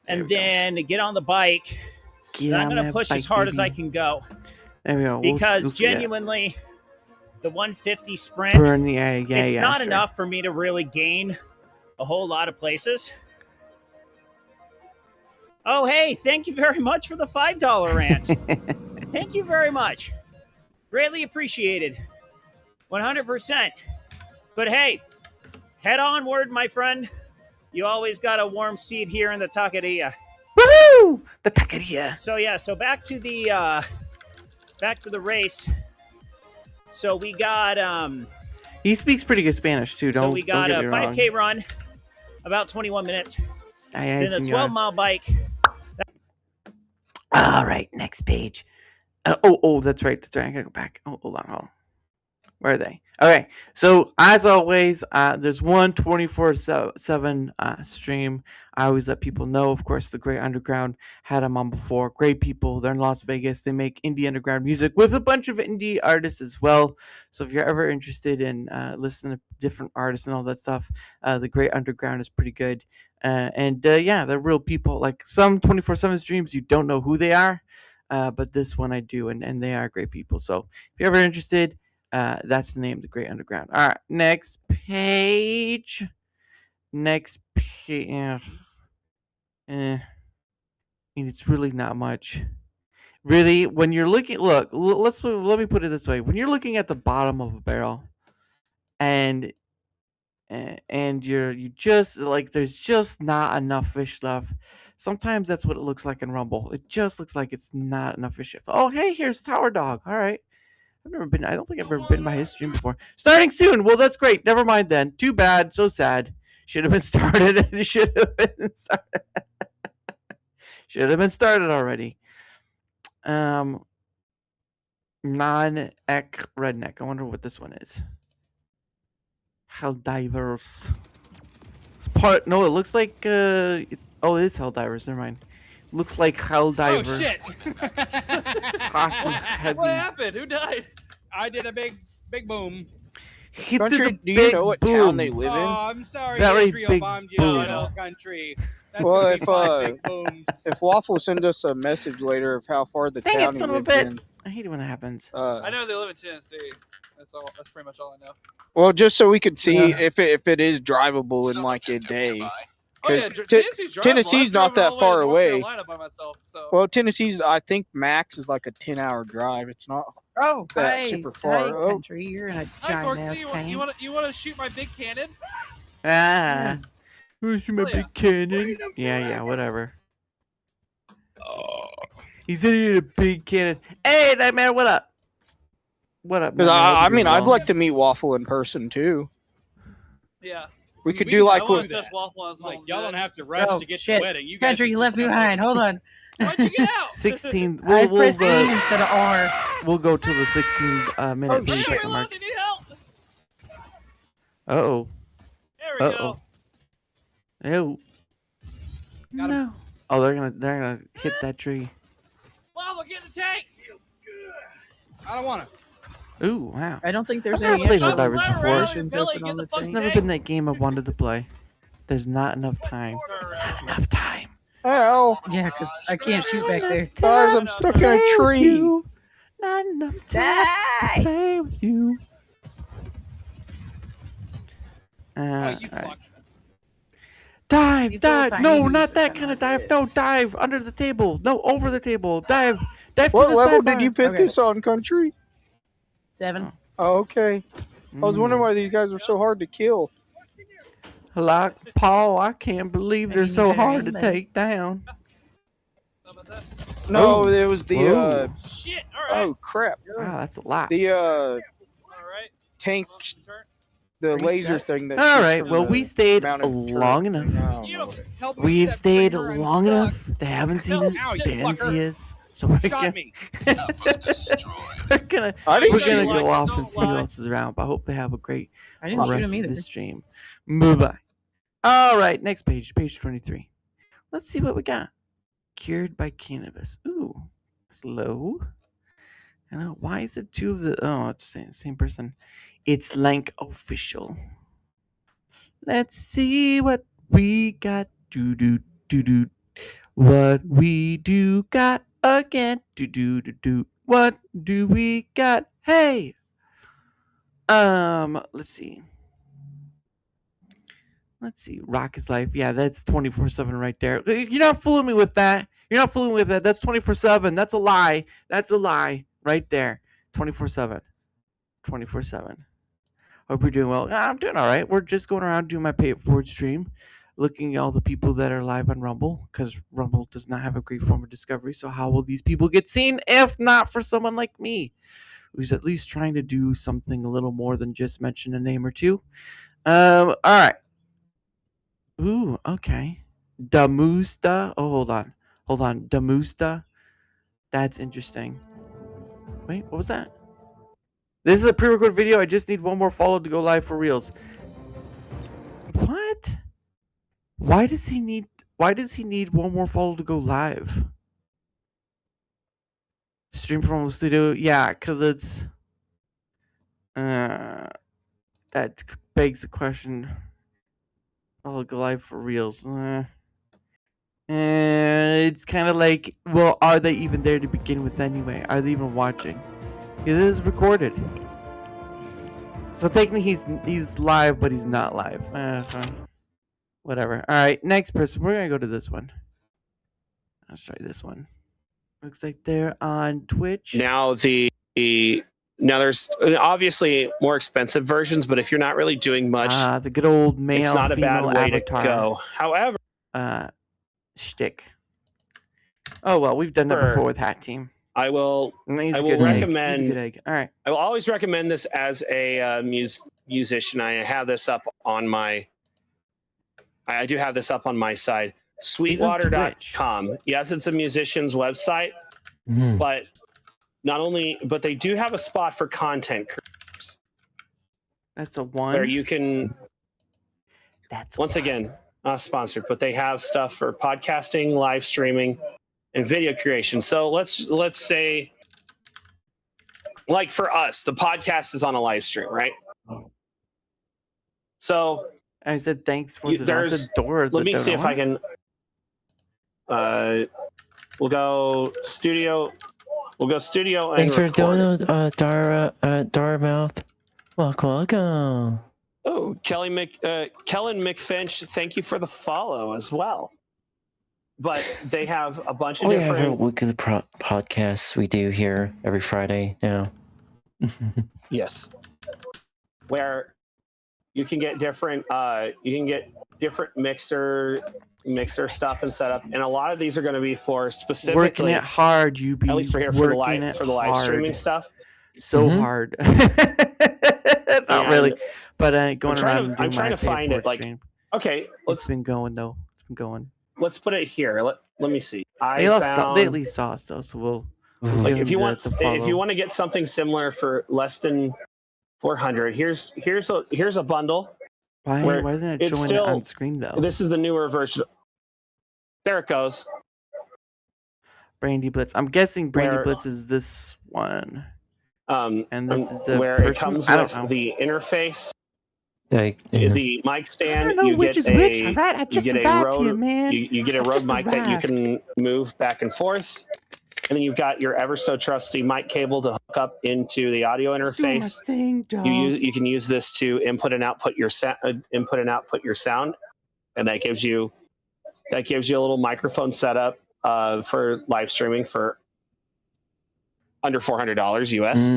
[SPEAKER 13] And then get on the bike. And I'm going to push as hard as I can go.
[SPEAKER 3] There we go.
[SPEAKER 13] Because genuinely, the 150 sprint, it's not enough for me to really gain a whole lot of places. Oh, hey, thank you very much for the $5 rant. Thank you very much. Greatly appreciated. 100%. But hey, head onward, my friend. You always got a warm seat here in the Taqueria.
[SPEAKER 3] Woohoo! The Taqueria.
[SPEAKER 13] So yeah, so back to the race. So we got
[SPEAKER 3] he speaks pretty good Spanish too.
[SPEAKER 13] So we got a 5K run, about 21 minutes. Then a 12-mile bike.
[SPEAKER 3] All right, next page. Oh, that's right. I gotta go back. Oh, hold on. Where are they? Okay, so as always, there's one 24/7 stream. I always let people know. Of course, the Great Underground had them on before. Great people. They're in Las Vegas. They make indie underground music with a bunch of indie artists as well. So if you're ever interested in listening to different artists and all that stuff, the Great Underground is pretty good. Yeah, they're real people. Like some 24/7 streams, you don't know who they are, but this one I do, and they are great people. So if you're ever interested, that's the name, the Great Underground. All right, next page. Next page. I mean, it's really not much. Really, when you're looking, look, let me put it this way: when you're looking at the bottom of a barrel, and you just like there's just not enough fish left. Sometimes that's what it looks like in Rumble. It just looks like it's not enough fish. Oh, hey, here's Tower Dog. All right. I don't think I've ever been by his stream before. Starting soon. Well, that's great. Never mind then. Too bad. So sad. Should have been started. It should have been started. Should have been started already. Non-ek redneck. I wonder what this one is. Helldivers. It's part. No, it looks like. It is Helldivers. Never mind. Looks like Helldiver.
[SPEAKER 14] Oh shit!
[SPEAKER 15] What happened? Who died?
[SPEAKER 14] I did a big boom.
[SPEAKER 3] He
[SPEAKER 4] Country,
[SPEAKER 3] did a
[SPEAKER 4] do you
[SPEAKER 3] big
[SPEAKER 4] know what
[SPEAKER 3] boom.
[SPEAKER 4] town they live in?
[SPEAKER 14] Oh, I'm sorry,
[SPEAKER 3] Very
[SPEAKER 14] Israel
[SPEAKER 3] big
[SPEAKER 14] bombed you
[SPEAKER 3] boom.
[SPEAKER 14] in the country. That's
[SPEAKER 4] Well,
[SPEAKER 14] gonna be 5 big booms.
[SPEAKER 4] if Waffle send us a message later of how far the
[SPEAKER 3] Dang
[SPEAKER 4] town
[SPEAKER 3] it,
[SPEAKER 4] he
[SPEAKER 3] son of a
[SPEAKER 4] lives
[SPEAKER 3] bitch.
[SPEAKER 4] in,
[SPEAKER 3] I hate it when that happens.
[SPEAKER 15] I know they live in Tennessee. That's all. That's pretty much all I know.
[SPEAKER 4] well, just so we could see
[SPEAKER 15] Yeah.
[SPEAKER 4] if it is drivable in like a day.
[SPEAKER 15] Oh yeah,
[SPEAKER 4] Because
[SPEAKER 15] Tennessee's drivable.
[SPEAKER 4] Tennessee's
[SPEAKER 15] I've
[SPEAKER 4] not
[SPEAKER 15] driven
[SPEAKER 4] that
[SPEAKER 15] all the way to
[SPEAKER 4] far
[SPEAKER 15] North
[SPEAKER 4] away.
[SPEAKER 15] Carolina by myself, so.
[SPEAKER 4] Well, Tennessee's, I think max is like a 10-hour drive. It's not
[SPEAKER 16] Oh,
[SPEAKER 4] that
[SPEAKER 16] hey,
[SPEAKER 4] super far.
[SPEAKER 16] hey,
[SPEAKER 4] Oh.
[SPEAKER 16] country, you're in a
[SPEAKER 15] Hi,
[SPEAKER 16] giant
[SPEAKER 15] Corksy,
[SPEAKER 16] ass tank.
[SPEAKER 15] you want to shoot my big cannon?
[SPEAKER 3] Who's my big cannon? Yeah, whatever. He said he had a big cannon. Hey, Nightmare, what up? What up, man?
[SPEAKER 4] I mean, I'd like to meet Waffle in person too.
[SPEAKER 15] Yeah.
[SPEAKER 4] We could do like
[SPEAKER 15] what?
[SPEAKER 4] what?
[SPEAKER 14] Like, y'all don't have to rush
[SPEAKER 16] Oh,
[SPEAKER 14] to get
[SPEAKER 16] shit.
[SPEAKER 14] to the wedding. You guys
[SPEAKER 16] Country,
[SPEAKER 14] should
[SPEAKER 16] you
[SPEAKER 14] just
[SPEAKER 16] left me
[SPEAKER 14] come
[SPEAKER 16] behind. Hold on.
[SPEAKER 15] Why'd you get out?
[SPEAKER 3] 16.
[SPEAKER 16] I pressed E instead of R.
[SPEAKER 3] We'll go to the 16 minute 30 second mark.
[SPEAKER 15] You need help.
[SPEAKER 3] Uh-oh.
[SPEAKER 15] There we go.
[SPEAKER 3] Ew. No. Oh, they're gonna hit that tree.
[SPEAKER 15] Mama, get in the tank.
[SPEAKER 14] I don't want to.
[SPEAKER 3] Ooh, wow.
[SPEAKER 16] I don't think there's
[SPEAKER 3] I've
[SPEAKER 16] any
[SPEAKER 3] never played
[SPEAKER 16] extra
[SPEAKER 3] Helldivers before.
[SPEAKER 16] missions open on the
[SPEAKER 3] There's
[SPEAKER 16] thing.
[SPEAKER 3] never been that game I wanted to play. There's not enough time. Not enough time.
[SPEAKER 4] Ow.
[SPEAKER 16] Yeah, because I can't shoot back there.
[SPEAKER 4] Guys, I'm stuck in a tree.
[SPEAKER 3] Not enough time to play with you. Alright. Dive,
[SPEAKER 16] These little
[SPEAKER 3] dive.
[SPEAKER 16] tiny
[SPEAKER 3] No,
[SPEAKER 16] dudes
[SPEAKER 3] not
[SPEAKER 16] are
[SPEAKER 3] that
[SPEAKER 16] kinda
[SPEAKER 3] kind of
[SPEAKER 16] like
[SPEAKER 3] dive. No, dive under the table. No, over the table. Dive. Dive to
[SPEAKER 4] What
[SPEAKER 3] the
[SPEAKER 4] level
[SPEAKER 3] sidebar.
[SPEAKER 4] did you put
[SPEAKER 16] Okay.
[SPEAKER 4] this on, Country?
[SPEAKER 16] 7.
[SPEAKER 4] Oh, okay. I was wondering why these guys are so hard to kill.
[SPEAKER 3] Like Paul, I can't believe they're so hard to take down.
[SPEAKER 4] No,
[SPEAKER 3] Oh.
[SPEAKER 4] it was the
[SPEAKER 3] Whoa.
[SPEAKER 15] Shit. All right.
[SPEAKER 4] oh crap.
[SPEAKER 3] Wow, that's a lot.
[SPEAKER 4] The
[SPEAKER 15] All right.
[SPEAKER 4] tank, the laser thing that.
[SPEAKER 3] All
[SPEAKER 4] shoots
[SPEAKER 3] right.
[SPEAKER 4] from
[SPEAKER 3] Well,
[SPEAKER 4] the
[SPEAKER 3] we stayed
[SPEAKER 4] mounted
[SPEAKER 3] long
[SPEAKER 4] turret.
[SPEAKER 3] enough.
[SPEAKER 15] You know,
[SPEAKER 14] Help me
[SPEAKER 3] We've
[SPEAKER 14] set
[SPEAKER 3] stayed
[SPEAKER 14] free her, I'm
[SPEAKER 3] long
[SPEAKER 14] stuck.
[SPEAKER 3] enough. They haven't seen us.
[SPEAKER 14] Ow, you
[SPEAKER 3] They didn't
[SPEAKER 14] fucker.
[SPEAKER 3] see us. So we're
[SPEAKER 14] Shot
[SPEAKER 3] gonna,
[SPEAKER 14] me.
[SPEAKER 3] we're gonna,
[SPEAKER 4] I didn't
[SPEAKER 3] we're
[SPEAKER 4] shoot
[SPEAKER 3] gonna
[SPEAKER 4] him.
[SPEAKER 3] go off and
[SPEAKER 15] Don't
[SPEAKER 3] see who
[SPEAKER 15] lie.
[SPEAKER 3] else is around. But I hope they have a great
[SPEAKER 16] I didn't shoot
[SPEAKER 3] rest
[SPEAKER 16] him
[SPEAKER 3] of
[SPEAKER 16] either.
[SPEAKER 3] this stream. Bye bye. All right, next page, page 23. Let's see what we got. Cured by cannabis. Ooh, slow. I know. Why is it two of the? Oh, it's the same person. It's Lank official. Let's see what we got. Do do do do. What we do got again. Do do do do. What do we got? Hey. Let's see. Let's see. Rock is life. Yeah, that's 24/7 right there. You're not fooling me with that. You're not fooling me with that. That's 24/7. That's a lie. That's a lie right there. 24/7. 24/7. Hope you're doing well. I'm doing all right. We're just going around doing my payitforward stream, looking at all the people that are live on Rumble, because Rumble does not have a great form of discovery. So how will these people get seen if not for someone like me, who's at least trying to do something a little more than just mention a name or two? All right. Ooh, okay. Damusta. Oh, hold on. Hold on. Damusta. That's interesting. Wait, what was that? This is a pre-recorded video. I just need one more follow to go live for reals. What? Why does he need one more follow to go live? Stream from home studio? Yeah, because it's that begs the question. I'll go live for reals. It's kind of like, well, are they even there to begin with anyway? Are they even watching? Because this is recorded. So technically he's live, but he's not live. Whatever. All right, next person. We're gonna go to this one. Let's try this one. Looks like they're on Twitch.
[SPEAKER 17] Now there's obviously more expensive versions, but if you're not really doing much,
[SPEAKER 3] the good old male,
[SPEAKER 17] it's not a bad way
[SPEAKER 3] avatar.
[SPEAKER 17] to go. However,
[SPEAKER 3] shtick. Oh well, we've done that before with Hat Team.
[SPEAKER 17] I will recommend. He's a good egg.
[SPEAKER 3] All right.
[SPEAKER 17] I will always recommend this as a musician. I have this up on my. I do have this up on my side. Sweetwater.com. Yes, it's a musician's website, but but they do have a spot for content creators.
[SPEAKER 3] That's a one.
[SPEAKER 17] Where you can. That's once again not sponsored, but they have stuff for podcasting, live streaming, and video creation. So let's say, like for us, the podcast is on a live stream, right? So
[SPEAKER 3] I said thanks for the door.
[SPEAKER 17] Let me see if I can. We'll go studio. We'll go studio.
[SPEAKER 18] Thanks
[SPEAKER 17] and
[SPEAKER 18] for
[SPEAKER 17] record.
[SPEAKER 18] doing Darmouth. Welcome.
[SPEAKER 17] Oh, Kellen McFinch, thank you for the follow as well. But they have a bunch of
[SPEAKER 18] We have a
[SPEAKER 17] different.
[SPEAKER 18] weekly podcasts we do here every Friday now.
[SPEAKER 17] Yes, where you can get different. Mixer stuff and setup, and a lot of these are going to be for specifically
[SPEAKER 3] working it hard. You be
[SPEAKER 17] at least for here for the live streaming stuff.
[SPEAKER 3] So hard. Not really, but going around.
[SPEAKER 17] I'm trying to find it. Like,
[SPEAKER 3] stream.
[SPEAKER 17] Okay,
[SPEAKER 3] it's been going though. It's been going.
[SPEAKER 17] Let's put it here. Let me see.
[SPEAKER 3] They at least saw us though, so we'll
[SPEAKER 17] like if you want to get something similar for less than 400, here's a bundle.
[SPEAKER 3] Why isn't it showing it on screen though?
[SPEAKER 17] This is the newer version. There it goes.
[SPEAKER 3] Brandy Blitz. I'm guessing Brandy Blitz is this one. And this is the
[SPEAKER 17] where it comes with the interface, the mic stand. You get a Rode mic that you can move back and forth, and then you've got your ever so trusty mic cable to hook up into the audio interface. You can use this to input and output your sound, and that gives you a little microphone setup for live streaming for under $400 US.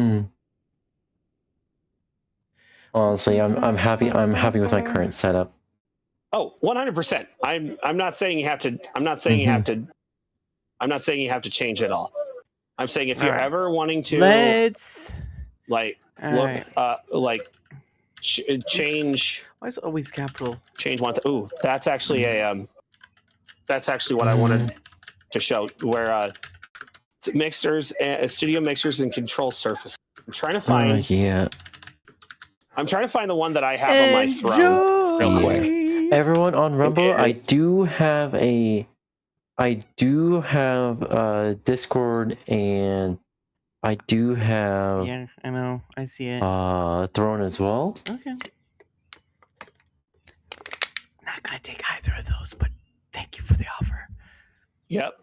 [SPEAKER 18] Honestly, I'm happy. I'm happy with my current setup.
[SPEAKER 17] Oh, 100%. I'm not saying you have to. I'm not saying you have to. I'm not saying you have to change it all. I'm saying if you're ever wanting to, change.
[SPEAKER 3] Why is it always capital?
[SPEAKER 17] Change one. Ooh, that's actually that's actually what I wanted to show. Where mixers, studio mixers, and control surface. I'm trying to find. I'm trying to find the one that I have on my throne real quick.
[SPEAKER 18] Everyone on Rumble, I do have Discord, and I do have.
[SPEAKER 3] Yeah, I know. I see it.
[SPEAKER 18] Throne as well.
[SPEAKER 3] Okay. Not gonna take either of those, but thank you for the offer.
[SPEAKER 17] Yep.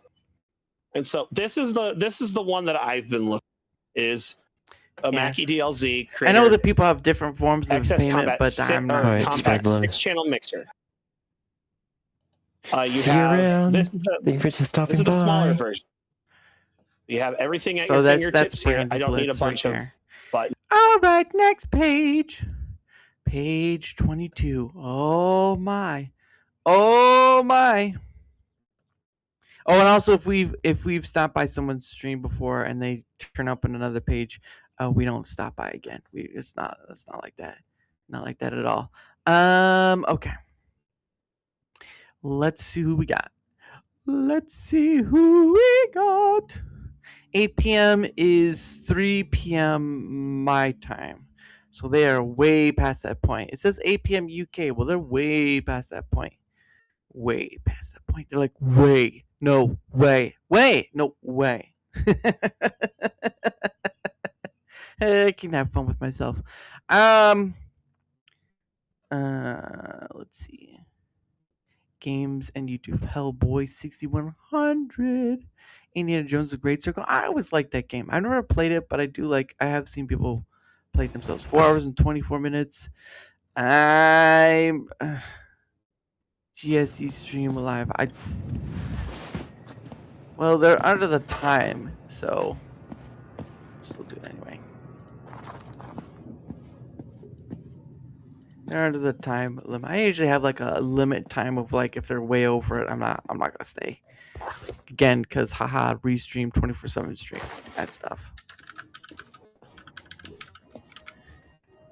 [SPEAKER 17] And so this is the one that I've been looking is a Mackie DLZ.
[SPEAKER 3] I know that people have different forms of payment, but I'm not.
[SPEAKER 17] Compact 6-channel mixer. You
[SPEAKER 18] See
[SPEAKER 17] have
[SPEAKER 18] you around.
[SPEAKER 17] this is the smaller version. You have everything at your fingertips here. I don't need a bunch of buttons.
[SPEAKER 3] All right, next page. Page 22. Oh my. Oh my. Oh, and also if we've stopped by someone's stream before and they turn up on another page, we don't stop by again. It's not like that. Not like that at all. Okay. Let's see who we got. 8 p.m. is 3 p.m. my time. So they are way past that point. It says 8 p.m. UK. Well, they're way past that point. Way past that point. They're like, way. No way. Way. No way. I can have fun with myself. Let's see. Games and YouTube. Hellboy 6100. Indiana Jones: The Great Circle. I always liked that game. I've never played it, but I do like. I have seen people play it themselves. 4 hours and 24 minutes. I'm GSC stream live. Well, they're under the time, so still do it anyway. They're under the time limit. I usually have like a limit time of like if they're way over it, I'm not gonna stay. Again, because haha, restream 24/7 stream. That stuff.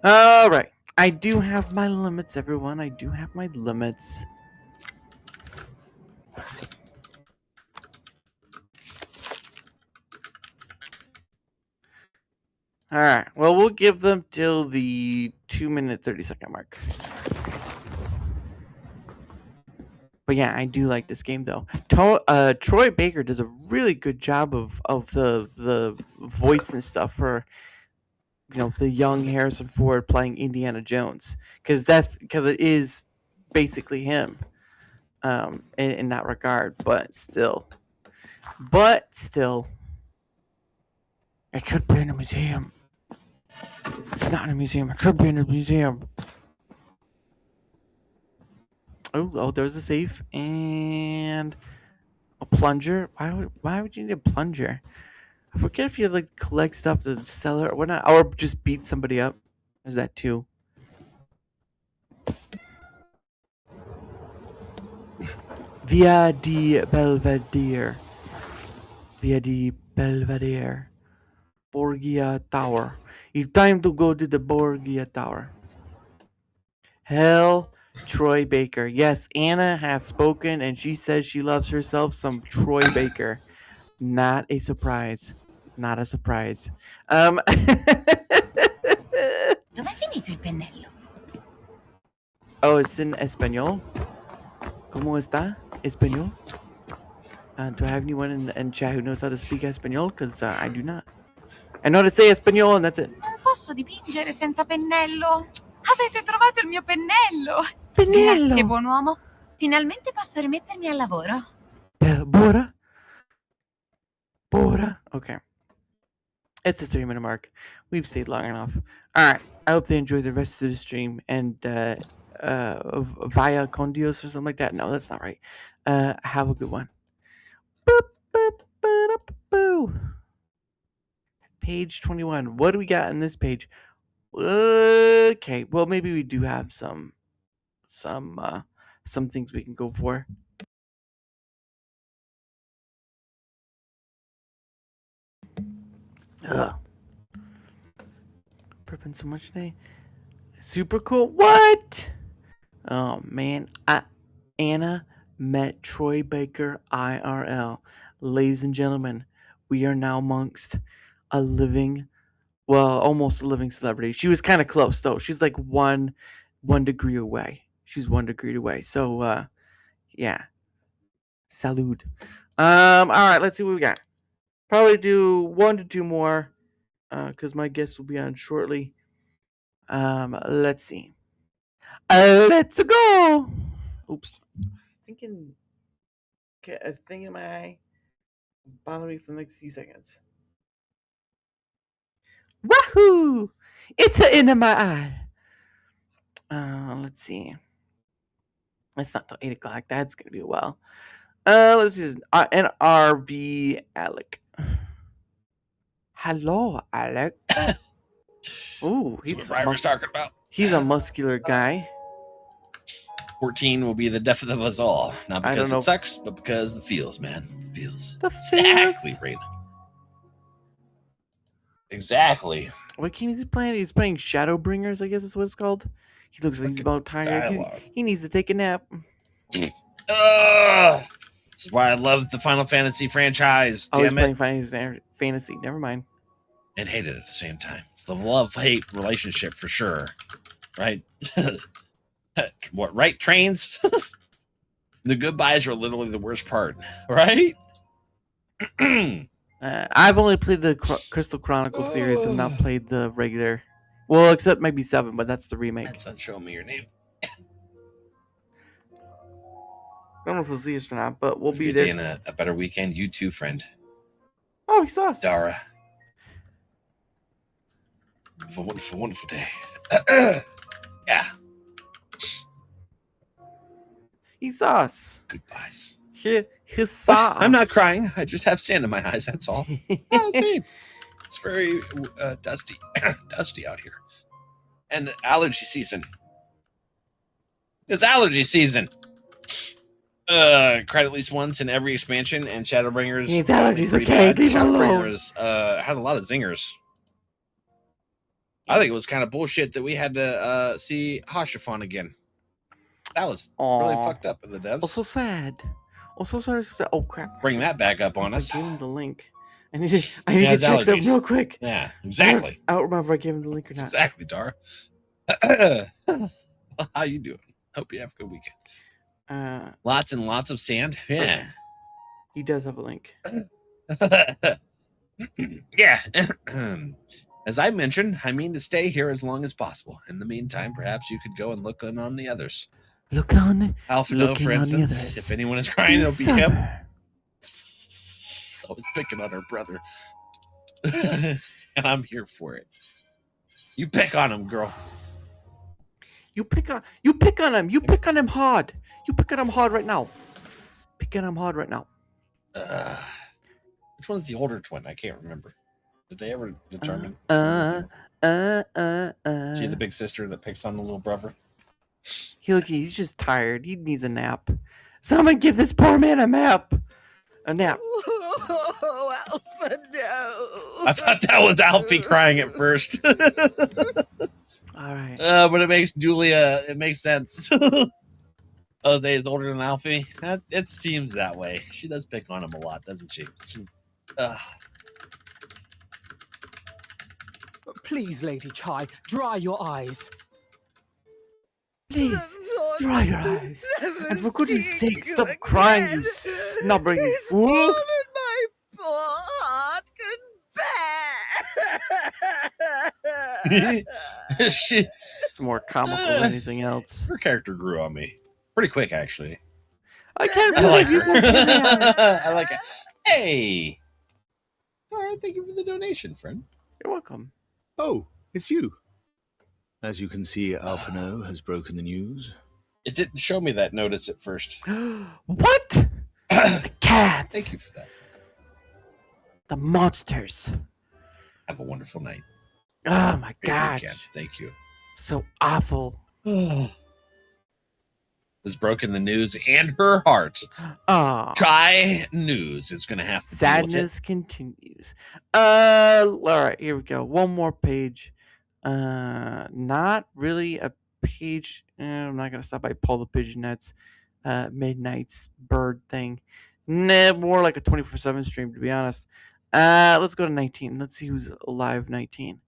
[SPEAKER 3] Alright. I do have my limits, everyone. I do have my limits. Alright, well, we'll give them till the 2-minute 30-second mark. But yeah, I do like this game though. Troy Baker does a really good job of the voice and stuff for, you know, the young Harrison Ford playing Indiana Jones, because it is basically him, in that regard. But still, it should be in a museum. It's not in a museum. It should be in a museum. Oh, there's a safe and a plunger. Why would you need a plunger? I forget if you like collect stuff to sell it or whatnot, or just beat somebody up. There's that too. Via di Belvedere. Via di Belvedere. Borgia Tower. It's time to go to the Borgia Tower. Hell, Troy Baker. Yes, Anna has spoken and she says she loves herself some Troy Baker. Not a surprise. Not a surprise.
[SPEAKER 19] Dov'è finito il pennello?
[SPEAKER 3] Oh, it's in Espanol. ¿Cómo está? Espanol? Do I have anyone in chat who knows how to speak Espanol? Because I do not. I know how to say Espanol and that's it.
[SPEAKER 19] Non posso dipingere senza pennello. Avete trovato il mio pennello.
[SPEAKER 3] Pennello.
[SPEAKER 19] Grazie, buon uomo. Finalmente posso rimettermi al lavoro.
[SPEAKER 3] Bora? Okay. It's a 3-minute mark. We've stayed long enough. Alright. I hope they enjoy the rest of the stream. And via Condios or something like that. No, that's not right. Have a good one. Boop, boop, boop, boop. Page 21. What do we got on this page? Okay. Well, maybe we do have some things we can go for. Prepping so much today. Super cool. What? Oh man, Anna met Troy Baker IRL. Ladies and gentlemen, we are now amongst a living, well, almost a living celebrity. She was kind of close though. She's like one degree away. She's 1 degree away. So yeah. Salud. All right, let's see what we got. Probably do 1 to 2 more, because my guest will be on shortly. Let's see. Let's go. Oops. I was thinking. Okay, a thing in my eye bothered me for the next few seconds. Wahoo! It's a in my eye. Let's see. It's not till 8 o'clock. That's gonna be a while. Let's see. NRV Alec. Hello, Alec. Ooh,
[SPEAKER 20] That's what Ryder's talking about.
[SPEAKER 3] He's a muscular guy.
[SPEAKER 20] 14 will be the death of us all. Not
[SPEAKER 3] I
[SPEAKER 20] because
[SPEAKER 3] don't know.
[SPEAKER 20] it sucks, but because the feels, man. The feels.
[SPEAKER 3] The
[SPEAKER 20] Exactly, Brayden. Exactly.
[SPEAKER 3] What game is he playing? He's playing Shadowbringers, I guess is what it's called. He looks like he's about tired. He needs to take a nap.
[SPEAKER 20] This is why I love the Final Fantasy franchise.
[SPEAKER 3] I was
[SPEAKER 20] Damn it.
[SPEAKER 3] playing fantasy. Never mind.
[SPEAKER 20] And hate it at the same time. It's the love-hate relationship for sure. Right? What, right, trains? The goodbyes are literally the worst part. Right?
[SPEAKER 3] I've only played the Crystal Chronicles series and not played the regular. Well, except maybe 7, but that's the remake.
[SPEAKER 20] That's not showing me your name.
[SPEAKER 3] I don't know if we'll see us or not, but we'll be
[SPEAKER 20] Good
[SPEAKER 3] there.
[SPEAKER 20] day and a better weekend. You too, friend.
[SPEAKER 3] Oh, he saw us.
[SPEAKER 20] Dara. Have a wonderful, wonderful day. Yeah.
[SPEAKER 3] He saw us.
[SPEAKER 20] Goodbyes.
[SPEAKER 3] He saw us.
[SPEAKER 20] I'm not crying. I just have sand in my eyes. That's all. It's very dusty. Dusty out here. And allergy season. It's allergy season. Cried at least once in every expansion, and Shadowbringers.
[SPEAKER 3] His allergies,
[SPEAKER 20] pretty
[SPEAKER 3] okay?
[SPEAKER 20] bad.
[SPEAKER 3] Leave him alone.
[SPEAKER 20] Shadowbringers had a lot of zingers. I think it was kind of bullshit that we had to see Hashafon again. That was really fucked up in the devs.
[SPEAKER 3] Also sad. Also sorry. So sad. Oh crap!
[SPEAKER 20] Bring that back up on us.
[SPEAKER 3] I gave him the link. I need to check something real quick.
[SPEAKER 20] Yeah, exactly.
[SPEAKER 3] I don't remember if I gave him the link or not.
[SPEAKER 20] Exactly, Dara. How you doing? Hope you have a good weekend. Lots and lots of sand. Yeah.
[SPEAKER 3] He does have a link.
[SPEAKER 20] Yeah. As I mentioned, I mean to stay here as long as possible. In the meantime, perhaps you could go and look in on the others.
[SPEAKER 3] Look on.
[SPEAKER 20] Alphino, for instance. If anyone is crying, it'll be him. Always picking on her brother. And I'm here for it. You pick on him, girl.
[SPEAKER 3] You pick on him. You pick on him hard. You pick on him hard right now. Pick on him hard right now.
[SPEAKER 20] Which one's the older twin? I can't remember. Did they ever determine? She the big sister that picks on the little brother?
[SPEAKER 3] He's just tired. He needs a nap. Someone give this poor man a nap. A nap.
[SPEAKER 4] Oh, Alpha, no.
[SPEAKER 20] I thought that was Alfie crying at first.
[SPEAKER 3] All right.
[SPEAKER 20] But it makes Julia, it makes sense. Oh, they is older than Alfie? It seems that way. She does pick on him a lot, doesn't she?
[SPEAKER 1] Please, Lady Chai, dry your eyes.
[SPEAKER 3] Please, dry your eyes. And for goodness sake, stop crying, you snubbering fool.
[SPEAKER 4] My poor heart could bear.
[SPEAKER 3] It's more comical than anything else.
[SPEAKER 20] Her character grew on me. Pretty quick, actually.
[SPEAKER 3] I can't
[SPEAKER 20] I like
[SPEAKER 3] believe you.
[SPEAKER 20] I like it. Hey! All right, thank you for the donation, friend.
[SPEAKER 3] You're welcome.
[SPEAKER 21] Oh, it's you. As you can see, Alphino has broken the news.
[SPEAKER 20] It didn't show me that notice at first.
[SPEAKER 3] What? The cats.
[SPEAKER 20] Thank you for that.
[SPEAKER 3] The monsters.
[SPEAKER 20] Have a wonderful night.
[SPEAKER 3] Oh my
[SPEAKER 20] Great
[SPEAKER 3] gosh.
[SPEAKER 20] weekend. Thank you.
[SPEAKER 3] So awful.
[SPEAKER 20] Has broken the news and her heart.
[SPEAKER 3] Oh.
[SPEAKER 20] Chai News is going to have to
[SPEAKER 3] Sadness continues. All right, here we go. One more page. Not really a page. I'm not gonna stop by Paul the Pigeonette's Midnight's bird thing. Nah, more like a 24/7 stream, to be honest. Let's go to 19. Let's see who's alive. 19.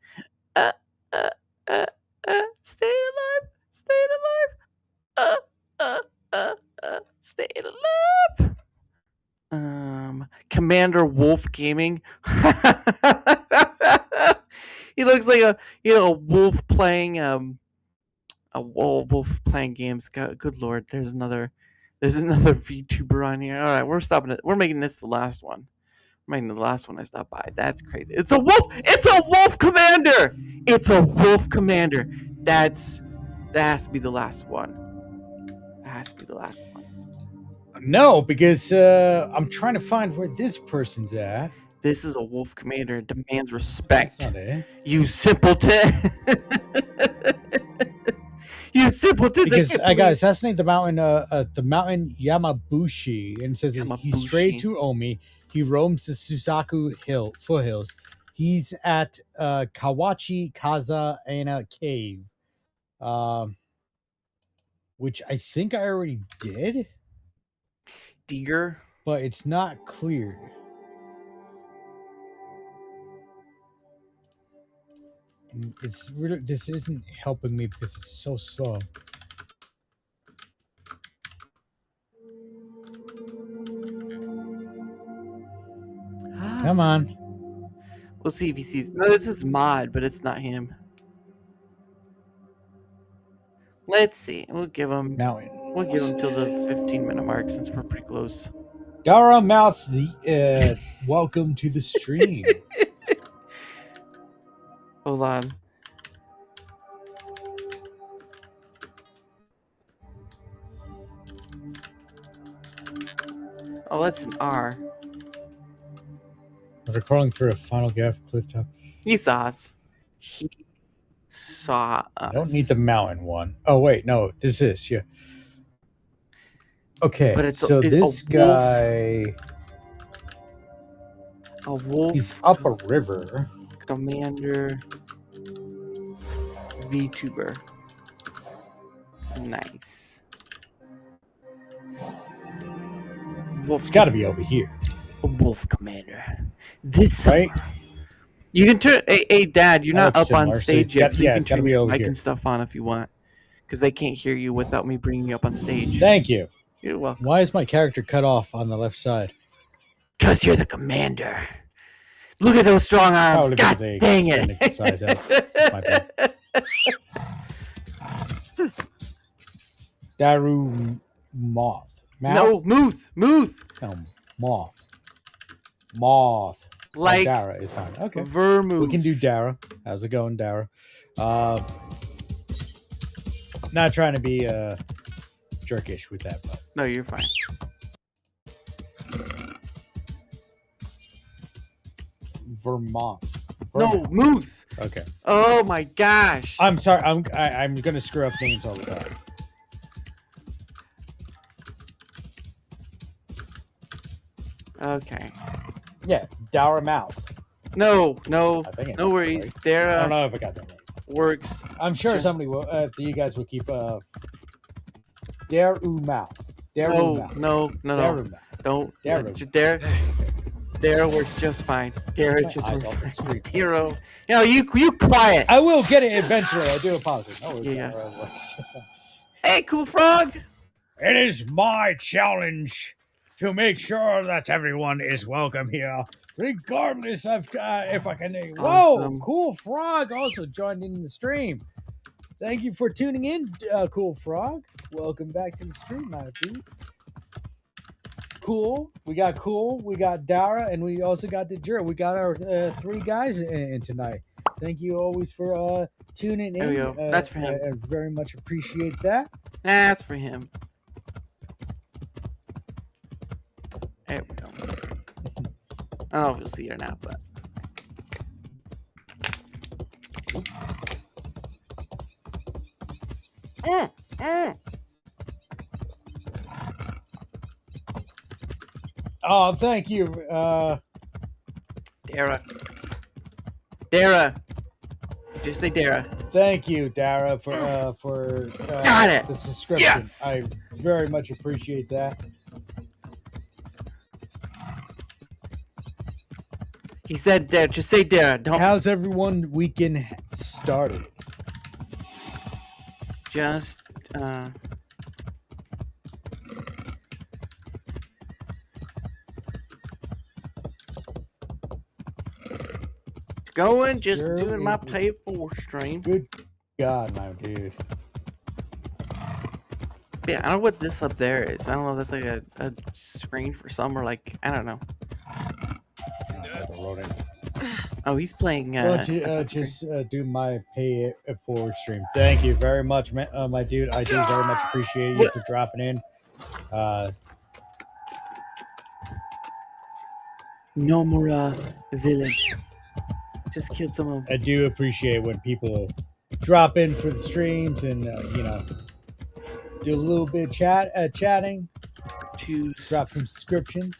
[SPEAKER 3] Stay alive. Stay alive. Stay alive. Commander Wolf Gaming. He looks like a wolf playing wolf playing games. God, good lord, there's another VTuber on here. All right, we're stopping it. We're making this the last one. We're making the last one I stopped by. That's crazy. It's a wolf. It's a wolf commander. It's a wolf commander. That has to be the last one. That has to be the last one.
[SPEAKER 22] No, because I'm trying to find where this person's at.
[SPEAKER 3] This is a wolf commander. It demands respect.
[SPEAKER 22] That's not it.
[SPEAKER 3] You simpleton. You simpleton.
[SPEAKER 22] Because I got assassinated the mountain Yamabushi, and it says he strayed to Omi. He roams the Suzaku foothills. He's at Kawachi Kaza Ana Cave, which I think I already did.
[SPEAKER 3] Deeger.
[SPEAKER 22] but it's not cleared. And it's really, this isn't helping me because it's so slow. Come on.
[SPEAKER 3] We'll see if he sees. No, this is mod, but it's not him. Let's see. We'll give him.
[SPEAKER 22] Mountain.
[SPEAKER 3] We'll give him till the 15-minute mark since we're pretty close.
[SPEAKER 22] DaraMouth, welcome to the stream.
[SPEAKER 3] Hold on. Oh, that's an R.
[SPEAKER 22] We're crawling through a final gap cliff top.
[SPEAKER 3] He saw us. He saw us.
[SPEAKER 22] I don't need the mountain one. Oh wait, no, this is yeah. Okay,
[SPEAKER 3] But it's
[SPEAKER 22] so this guy,
[SPEAKER 3] a wolf.
[SPEAKER 22] he's up a river.
[SPEAKER 3] Commander. VTuber. Nice. Wolf.
[SPEAKER 22] It's got to be over here.
[SPEAKER 3] A wolf commander. This
[SPEAKER 22] Right?
[SPEAKER 3] summer. You can turn. Hey, Dad, you're
[SPEAKER 22] That
[SPEAKER 3] not
[SPEAKER 22] looks
[SPEAKER 3] up on
[SPEAKER 22] similar, so
[SPEAKER 3] stage
[SPEAKER 22] it's
[SPEAKER 3] yet,
[SPEAKER 22] got-
[SPEAKER 3] so you
[SPEAKER 22] yeah,
[SPEAKER 3] can
[SPEAKER 22] it's gotta
[SPEAKER 3] turn
[SPEAKER 22] be
[SPEAKER 3] your
[SPEAKER 22] over
[SPEAKER 3] mic
[SPEAKER 22] here.
[SPEAKER 3] and stuff on if you want, because they can't hear you without me bringing you up on stage.
[SPEAKER 22] Thank you.
[SPEAKER 3] You're welcome.
[SPEAKER 22] Why is my character cut off on the left side?
[SPEAKER 3] Because you're the commander. Look at those strong arms.
[SPEAKER 22] Probably
[SPEAKER 3] God
[SPEAKER 22] because they
[SPEAKER 3] dang
[SPEAKER 22] extended the size out. My
[SPEAKER 3] it.
[SPEAKER 22] bad. Daru Moth.
[SPEAKER 3] No, Muth.
[SPEAKER 22] No, Moth. Moth.
[SPEAKER 3] Like
[SPEAKER 22] Dara is fine. Okay.
[SPEAKER 3] Vermouth.
[SPEAKER 22] We can do Dara. How's it going, Dara? Not trying to be jerkish with that, but
[SPEAKER 3] No, you're fine.
[SPEAKER 22] Vermont.
[SPEAKER 3] No, Muth.
[SPEAKER 22] Okay.
[SPEAKER 3] Oh my gosh.
[SPEAKER 22] I'm sorry. I'm gonna screw up names all the time.
[SPEAKER 3] Okay.
[SPEAKER 22] Yeah, Dara Mouth.
[SPEAKER 3] No, no
[SPEAKER 22] think I
[SPEAKER 3] no
[SPEAKER 22] got
[SPEAKER 3] worries.
[SPEAKER 22] that right. I don't
[SPEAKER 3] Dara
[SPEAKER 22] know if I got that right.
[SPEAKER 3] works.
[SPEAKER 22] I'm sure
[SPEAKER 3] Sure.
[SPEAKER 22] somebody will. You guys will keep. Daru Mouth. Daru
[SPEAKER 3] No,
[SPEAKER 22] Mouth.
[SPEAKER 3] no, no,
[SPEAKER 22] Daru
[SPEAKER 3] no.
[SPEAKER 22] Mouth.
[SPEAKER 3] Don't.
[SPEAKER 22] Daru.
[SPEAKER 3] Dara works just fine. Dara
[SPEAKER 22] My
[SPEAKER 3] just
[SPEAKER 22] eyes
[SPEAKER 3] works
[SPEAKER 22] off the
[SPEAKER 3] fine.
[SPEAKER 22] screen.
[SPEAKER 3] Dara. No, you quiet.
[SPEAKER 22] I will get it eventually. I do apologize. No worries,
[SPEAKER 3] Yeah.
[SPEAKER 22] Dara.
[SPEAKER 3] Hey, cool frog.
[SPEAKER 22] It is my challenge to make sure that everyone is welcome here, regardless of if I can. Whoa,
[SPEAKER 3] Awesome.
[SPEAKER 22] Cool Frog also joined in the stream. Thank you for tuning in, Cool Frog. Welcome back to the stream, my dude. Cool. We got Dara, and we also got the Jura. We got our 3 guys in tonight. Thank you always for tuning in.
[SPEAKER 3] There we go. That's for him.
[SPEAKER 22] I very much appreciate that.
[SPEAKER 3] That's for him. There we go. I don't know if you'll see it or not, but.
[SPEAKER 22] Oh, thank you.
[SPEAKER 3] Dara. Just say Dara.
[SPEAKER 22] Thank you, Dara, for
[SPEAKER 3] Got it.
[SPEAKER 22] the subscription.
[SPEAKER 3] Yes.
[SPEAKER 22] I very much appreciate that.
[SPEAKER 3] He said Dara. Just say Dara. Don't.
[SPEAKER 22] How's everyone weekend started?
[SPEAKER 3] Just. Going, just
[SPEAKER 22] Sure
[SPEAKER 3] doing my
[SPEAKER 22] is.
[SPEAKER 3] pay-it-forward stream.
[SPEAKER 22] Good God, my dude.
[SPEAKER 3] Yeah, I don't know what this up there is. I don't know if that's like a screen for some or like, I don't know. Oh, he's playing.
[SPEAKER 22] Why don't you just do my pay it forward stream? Thank you very much, my dude. I do very much appreciate you for dropping in.
[SPEAKER 3] Nomura Village. Just killed some of.
[SPEAKER 22] I do appreciate when people drop in for the streams and do a little bit of chatting. Drop some subscriptions.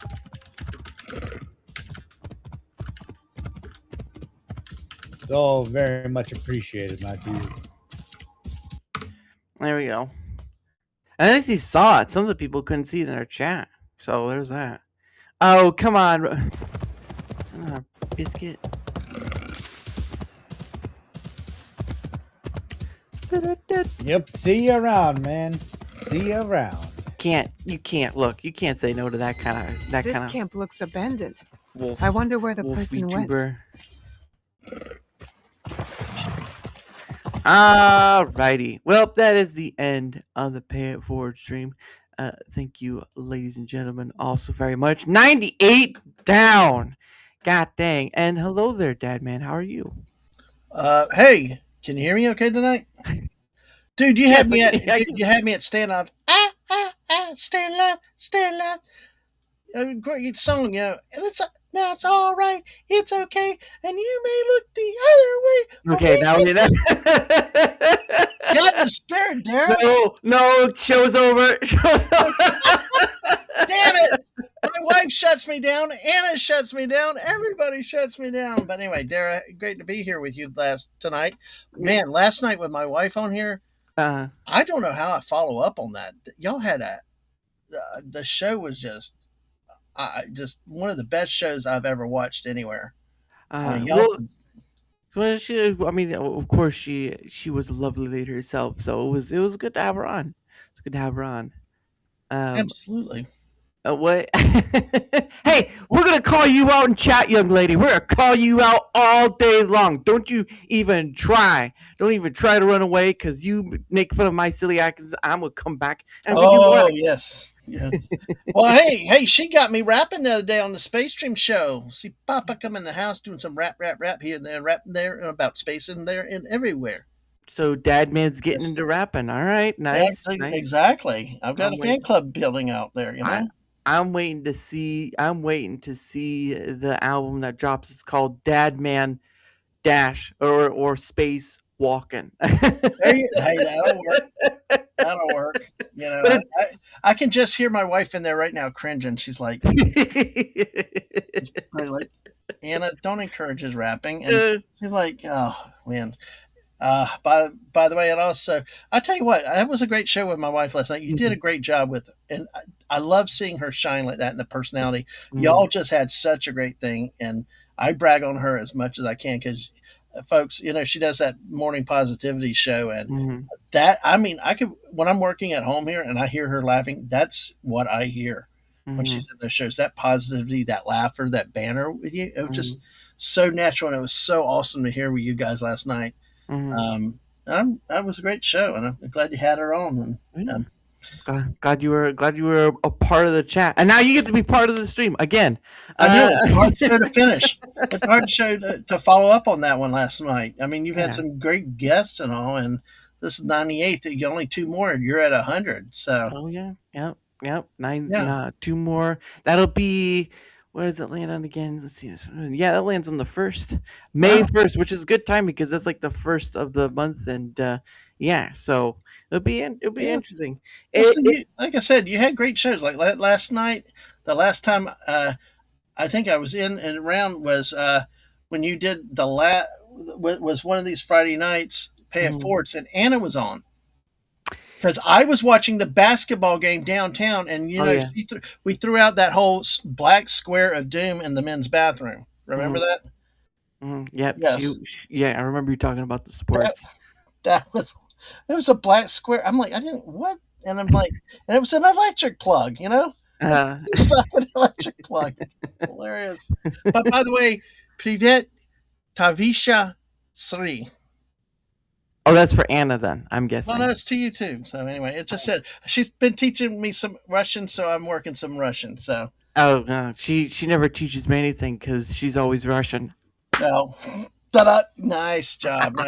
[SPEAKER 22] It's all very much appreciated, my dude.
[SPEAKER 3] There we go. I actually saw it. Some of the people couldn't see it in our chat. So there's that. Oh, come on. It's not a biscuit.
[SPEAKER 22] Yep. See you around, man. See you around.
[SPEAKER 3] You can't look. You can't say no to that kind of
[SPEAKER 2] This camp looks abandoned.
[SPEAKER 3] wolf.
[SPEAKER 2] I wonder where the
[SPEAKER 3] wolf
[SPEAKER 2] person went.
[SPEAKER 3] VTuber. Alrighty. Well, that is the end of the Pay It Forward stream. Thank you, ladies and gentlemen, also very much. 98 down. God dang. And hello there, DadMan. How are you?
[SPEAKER 5] Hey, can you hear me okay tonight? Dude, you had me at Stand Alive. Stand alive, stand alive. Great song, you know. And now it's all right. It's okay. And you may look the other way.
[SPEAKER 3] Okay, now we know.
[SPEAKER 5] Got the spirit, Daryl.
[SPEAKER 3] No, show's over.
[SPEAKER 5] Damn it. My wife shuts me down. Anna shuts me down. Everybody shuts me down. But anyway, Dara, great to be here with you tonight. Man, last night with my wife on here, I don't know how I follow up on that. Y'all had the show was just one of the best shows I've ever watched anywhere.
[SPEAKER 3] Well, of course, she was a lovely lady herself, so it was good to have her on. It's good to have her on.
[SPEAKER 5] Absolutely.
[SPEAKER 3] What? Hey, we're gonna call you out in chat, young lady. We're gonna call you out all day long. Don't you even try. Don't even try to run away, because you make fun of my silly actions. I'm gonna come back. And
[SPEAKER 5] Yes. Yeah. Well, hey, she got me rapping the other day on the Space Stream show. See Papa come in the house doing some rap here and there, rapping there and about space in there and everywhere.
[SPEAKER 3] So DadMan's getting into rapping. All right, nice.
[SPEAKER 5] Exactly. I've got a fan club building out there, you know.
[SPEAKER 3] I'm waiting to see the album that drops. It's called DadMan Dash or Space Walking.
[SPEAKER 5] Hey, that'll work. That'll work. You know, I can just hear my wife in there right now cringing. She's like, Anna, don't encourage his rapping. And she's like, oh man. By the way, and also, I tell you what, that was a great show with my wife last night. You did a great job with it, and I love seeing her shine like that in the personality. Y'all just had such a great thing, and I brag on her as much as I can because, folks, you know, she does that morning positivity show, and that, I mean, when I'm working at home here and I hear her laughing, that's what I hear when she's in those shows. That positivity, that laughter, that banner with you, it was just so natural, and it was so awesome to hear with you guys last night. That was a great show, and I'm glad you had her on. And
[SPEAKER 3] glad you were a part of the chat, and now you get to be part of the stream again.
[SPEAKER 5] I know it's a hard show to finish. It's a hard show to follow up on that one last night. I mean, you've had some great guests and all, and this is 98. You only 2 more, and you're at 100. So
[SPEAKER 3] yep. 2 more. That'll be. Where does it land on again? Let's see. Yeah, that lands on the 1st, May 1st, which is a good time because that's like the 1st of the month, and so it'll be interesting.
[SPEAKER 5] Like I said, you had great shows. Like last night, the last time I think I was in and around was when you did was one of these Friday nights, Pay It Forwards, and Anna was on. Because I was watching the basketball game downtown, and we threw out that whole black square of doom in the men's bathroom. Remember that?
[SPEAKER 3] Yep.
[SPEAKER 5] Yes.
[SPEAKER 3] I remember you talking about the sports.
[SPEAKER 5] It was a black square. I'm like, what? And I'm like, and it was an electric plug, you know? It's like an electric plug. Hilarious. But by the way, Privet Tavisha Sri.
[SPEAKER 3] Oh, that's for Anna then, I'm guessing.
[SPEAKER 5] No, it's to you too. So anyway, it just said she's been teaching me some Russian, so I'm working some Russian. So
[SPEAKER 3] she never teaches me anything because she's always Russian.
[SPEAKER 5] No, nice job.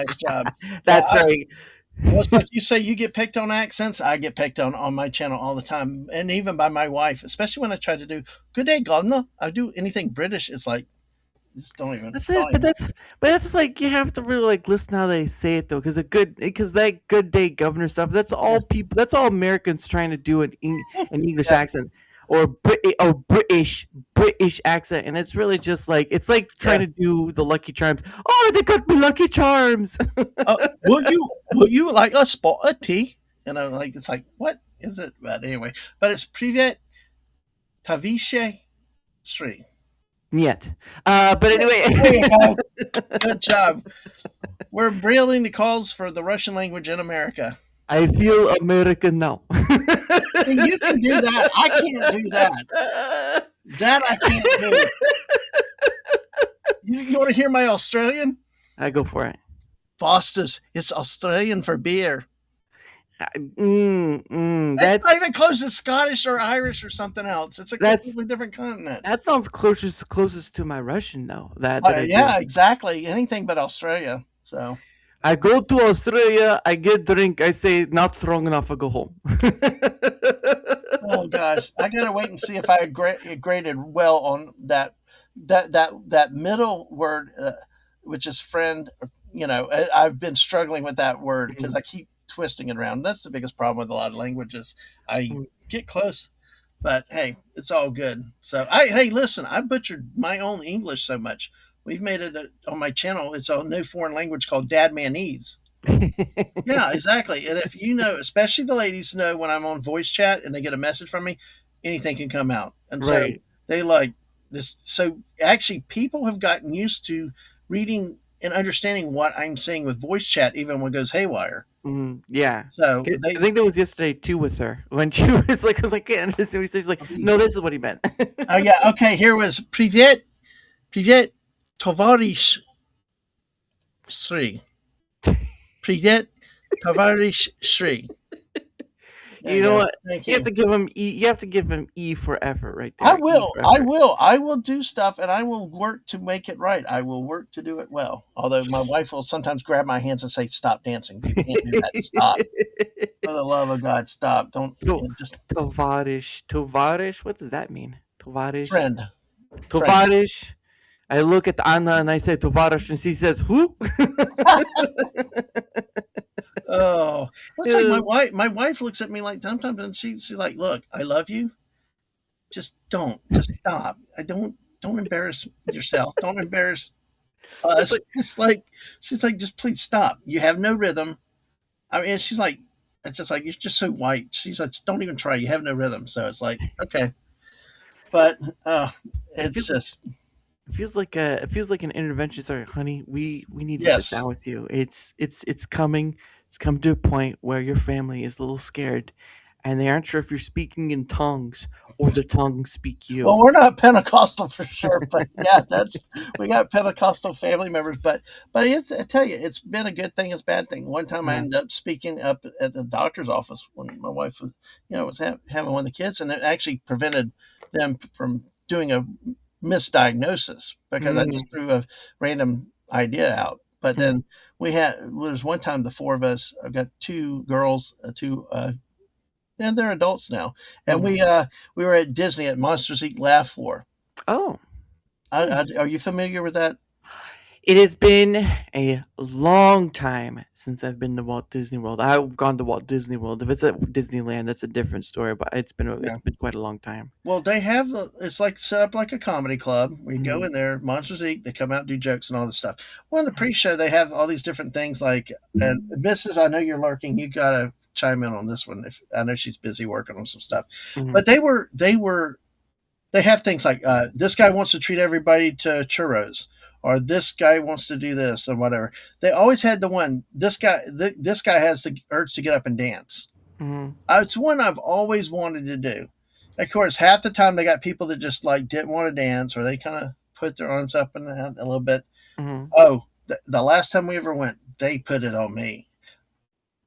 [SPEAKER 3] That's right.
[SPEAKER 5] Well, it's like you say, you get picked on accents. I get picked on my channel all the time, and even by my wife, especially when I try to do "Good day, governor." I do anything British. It's like. Just don't even.
[SPEAKER 3] That's it, but that's like you have to really like listen how they say it though, because that good day governor stuff. That's all people. That's all Americans trying to do an English accent or British accent, and it's really just like it's like trying to do the Lucky Charms. Oh, they got me Lucky Charms.
[SPEAKER 5] Will you like a spot of tea? You know, like it's like what is it? But anyway, but it's Privet Tavisha Sri.
[SPEAKER 3] Yet. But anyway.
[SPEAKER 5] There you go. Good job. We're reeling the calls for the Russian language in America.
[SPEAKER 3] I feel American now.
[SPEAKER 5] You can do that. I can't do that. That I can't do. You want to hear my Australian?
[SPEAKER 3] I go for it.
[SPEAKER 5] Foster's. It's Australian for beer.
[SPEAKER 3] That's
[SPEAKER 5] not even close to Scottish or Irish or something else. It's a completely different continent.
[SPEAKER 3] That sounds closest to my Russian though.
[SPEAKER 5] Yeah, exactly. Anything but Australia. So
[SPEAKER 3] I go to Australia, I get drink, I say not strong enough, I go home.
[SPEAKER 5] Oh gosh, I gotta wait and see if I graded well on that middle word, which is friend. You know, I've been struggling with that word because I keep twisting it around. That's the biggest problem with a lot of languages. I get close, but hey, it's all good. So hey, listen, I butchered my own English so much. We've made it on my channel. It's a new foreign language called DadManese. Yeah, exactly. And if you know, especially the ladies know when I'm on voice chat and they get a message from me, anything can come out. And so they like this. So actually people have gotten used to reading and understanding what I'm saying with voice chat, even when it goes haywire.
[SPEAKER 3] Yeah.
[SPEAKER 5] So
[SPEAKER 3] I think that was yesterday too with her when she was like, I was like, I can't understand what he said. She's like, no, this is what he meant.
[SPEAKER 5] Oh yeah. Okay. Here was Privet, Tovarish Sri. Privet, Tovarish Sri.
[SPEAKER 3] You know what? You have to give him E. You have to give him E for effort, right there.
[SPEAKER 5] I will. I will do stuff, and I will work to make it right. I will work to do it well. Although my wife will sometimes grab my hands and say, "Stop dancing! You can't do that. Stop! For the love of God, stop! Don't just."
[SPEAKER 3] Tovarish. What does that mean? Tovarish.
[SPEAKER 5] Friend.
[SPEAKER 3] Tovarish. I look at Anna and I say Tovarish, and she says, "Who?"
[SPEAKER 5] Oh, it's like my wife looks at me like sometimes and she's like, look, I love you. Just stop. Don't embarrass yourself. Don't embarrass us. She's like, just please stop. You have no rhythm. I mean, she's like, it's just like, you're just so white. She's like, don't even try. You have no rhythm. So it's like, okay. But it's just.
[SPEAKER 3] It feels like an intervention. Sorry, honey. We need to sit down with you. It's coming. It's come to a point where your family is a little scared, and they aren't sure if you're speaking in tongues or the tongues speak you.
[SPEAKER 5] Well, we're not Pentecostal for sure, but yeah, we got Pentecostal family members. But I tell you, it's been a good thing, it's a bad thing. One time I ended up speaking up at the doctor's office when my wife was having one of the kids, and it actually prevented them from doing a misdiagnosis because I just threw a random idea out. But then there's one time the four of us, I've got two girls, and they're adults now. And we were at Disney at Monsters Inc. Laugh Floor.
[SPEAKER 3] Oh.
[SPEAKER 5] Are you familiar with that?
[SPEAKER 3] It has been a long time since I've been to Walt Disney World. I've gone to Walt Disney World. If it's at Disneyland, that's a different story, but it's been quite a long time.
[SPEAKER 5] Well, they have it's like set up like a comedy club. We go in there, Monsters Inc. They come out and do jokes and all this stuff. Well, in the pre-show, they have all these different things like, and Mrs. I know you're lurking. You gotta chime in on this one. If I know she's busy working on some stuff, but they have things like this guy wants to treat everybody to churros. Or this guy wants to do this or whatever. They always had the one. This guy has the urge to get up and dance. It's one I've always wanted to do. Of course, half the time they got people that just like didn't want to dance, or they kind of put their arms up and a little bit. Oh, the last time we ever went, they put it on me.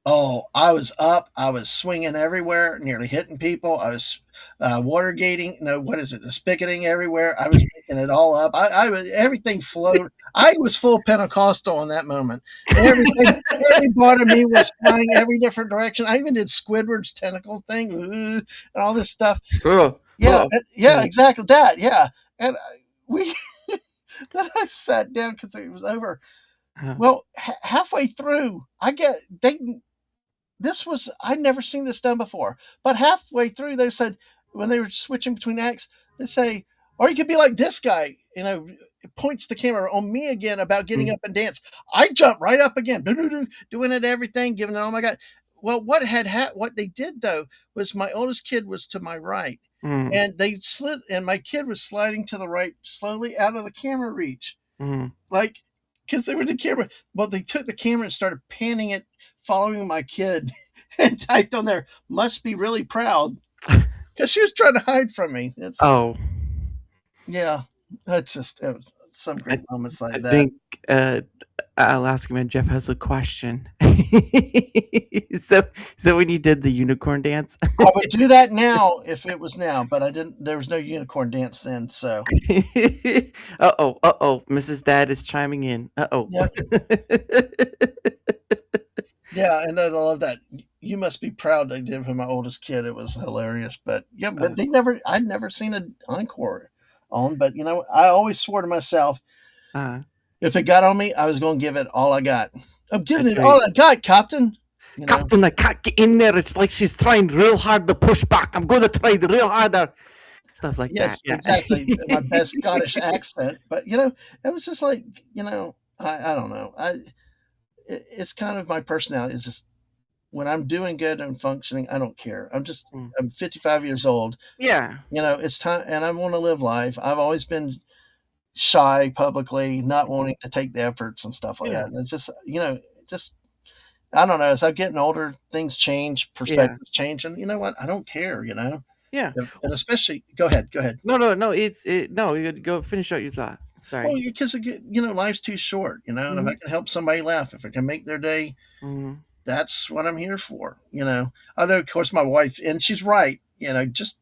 [SPEAKER 5] Oh, I was up. I was swinging everywhere, nearly hitting people. I was water gating. No, what is it? The spicketing everywhere. I was picking it all up. I was everything flowed. I was full Pentecostal in that moment. Everything, every part of me was flying every different direction. I even did Squidward's tentacle thing and all this stuff. Yeah, exactly that. Yeah, and then I sat down because it was over. Well, halfway through, I'd never seen this done before, but halfway through they said, when they were switching between acts, they say, or you could be like this guy, it points the camera on me again about getting up and dance. I jump right up again, doing it, everything, giving it, oh my God. Well, what they did though, was my oldest kid was to my right
[SPEAKER 3] Mm.
[SPEAKER 5] and they slid, and my kid was sliding to the right slowly out of the camera reach,
[SPEAKER 3] Mm.
[SPEAKER 5] like because they were the camera. Well, they took the camera and started panning it, following my kid, and typed on there, "Must be really proud," because she was trying to hide from me.
[SPEAKER 3] Oh.
[SPEAKER 5] Yeah, that's just it was some great moments like
[SPEAKER 3] I
[SPEAKER 5] that.
[SPEAKER 3] think Alaska Man Jeff has a question. So when you did the unicorn dance,
[SPEAKER 5] I would do that now if it was now, but I didn't. There was no unicorn dance then, so.
[SPEAKER 3] Mrs. Dad is chiming in.
[SPEAKER 5] Yeah. Yeah, and I love that. You must be proud I did for my oldest kid. It was hilarious, but yeah, but I'd never seen an encore on, but I always swore to myself, if it got on me, I was going to give it all I got. I'm giving it all I got, Captain.
[SPEAKER 3] Captain, I can't get in there. It's like she's trying real hard to push back. I'm going to try real harder. Stuff like
[SPEAKER 5] Yes,
[SPEAKER 3] that. Yeah.
[SPEAKER 5] exactly. My best Scottish accent, but it was just like I don't know. It's kind of my personality. It's just when I'm doing good and functioning, I don't care. I'm 55 years old.
[SPEAKER 3] Yeah.
[SPEAKER 5] It's time, and I want to live life. I've always been shy publicly, not wanting to take the efforts and stuff like that. And it's just I don't know. As I'm getting older, things change, perspectives change, and you know what? I don't care.
[SPEAKER 3] Yeah.
[SPEAKER 5] And especially, go ahead.
[SPEAKER 3] No. No, you go finish out your thought. Sorry.
[SPEAKER 5] Well, because life's too short, and if I can help somebody laugh, if I can make their day, that's what I'm here for, Although, of course, my wife, and she's right, just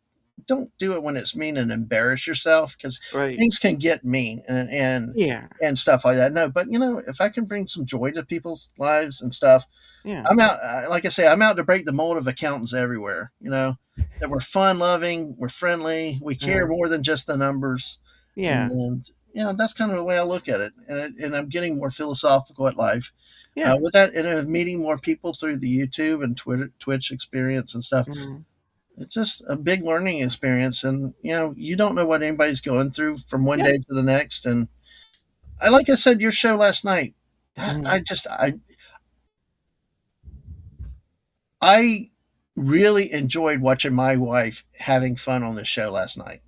[SPEAKER 5] don't do it when it's mean and embarrass yourself, because things can get mean and stuff like that. No, but if I can bring some joy to people's lives and stuff, I'm out. Like I say, I'm out to break the mold of accountants everywhere. That we're fun loving, we're friendly, we care more than just the numbers.
[SPEAKER 3] Yeah.
[SPEAKER 5] And that's kind of the way I look at it, and I'm getting more philosophical at life.
[SPEAKER 3] Yeah.
[SPEAKER 5] With that, and meeting more people through the YouTube and Twitch experience and stuff. It's just a big learning experience, and you don't know what anybody's going through from one day to the next. And like I said, your show last night, I really enjoyed watching my wife having fun on the show last night.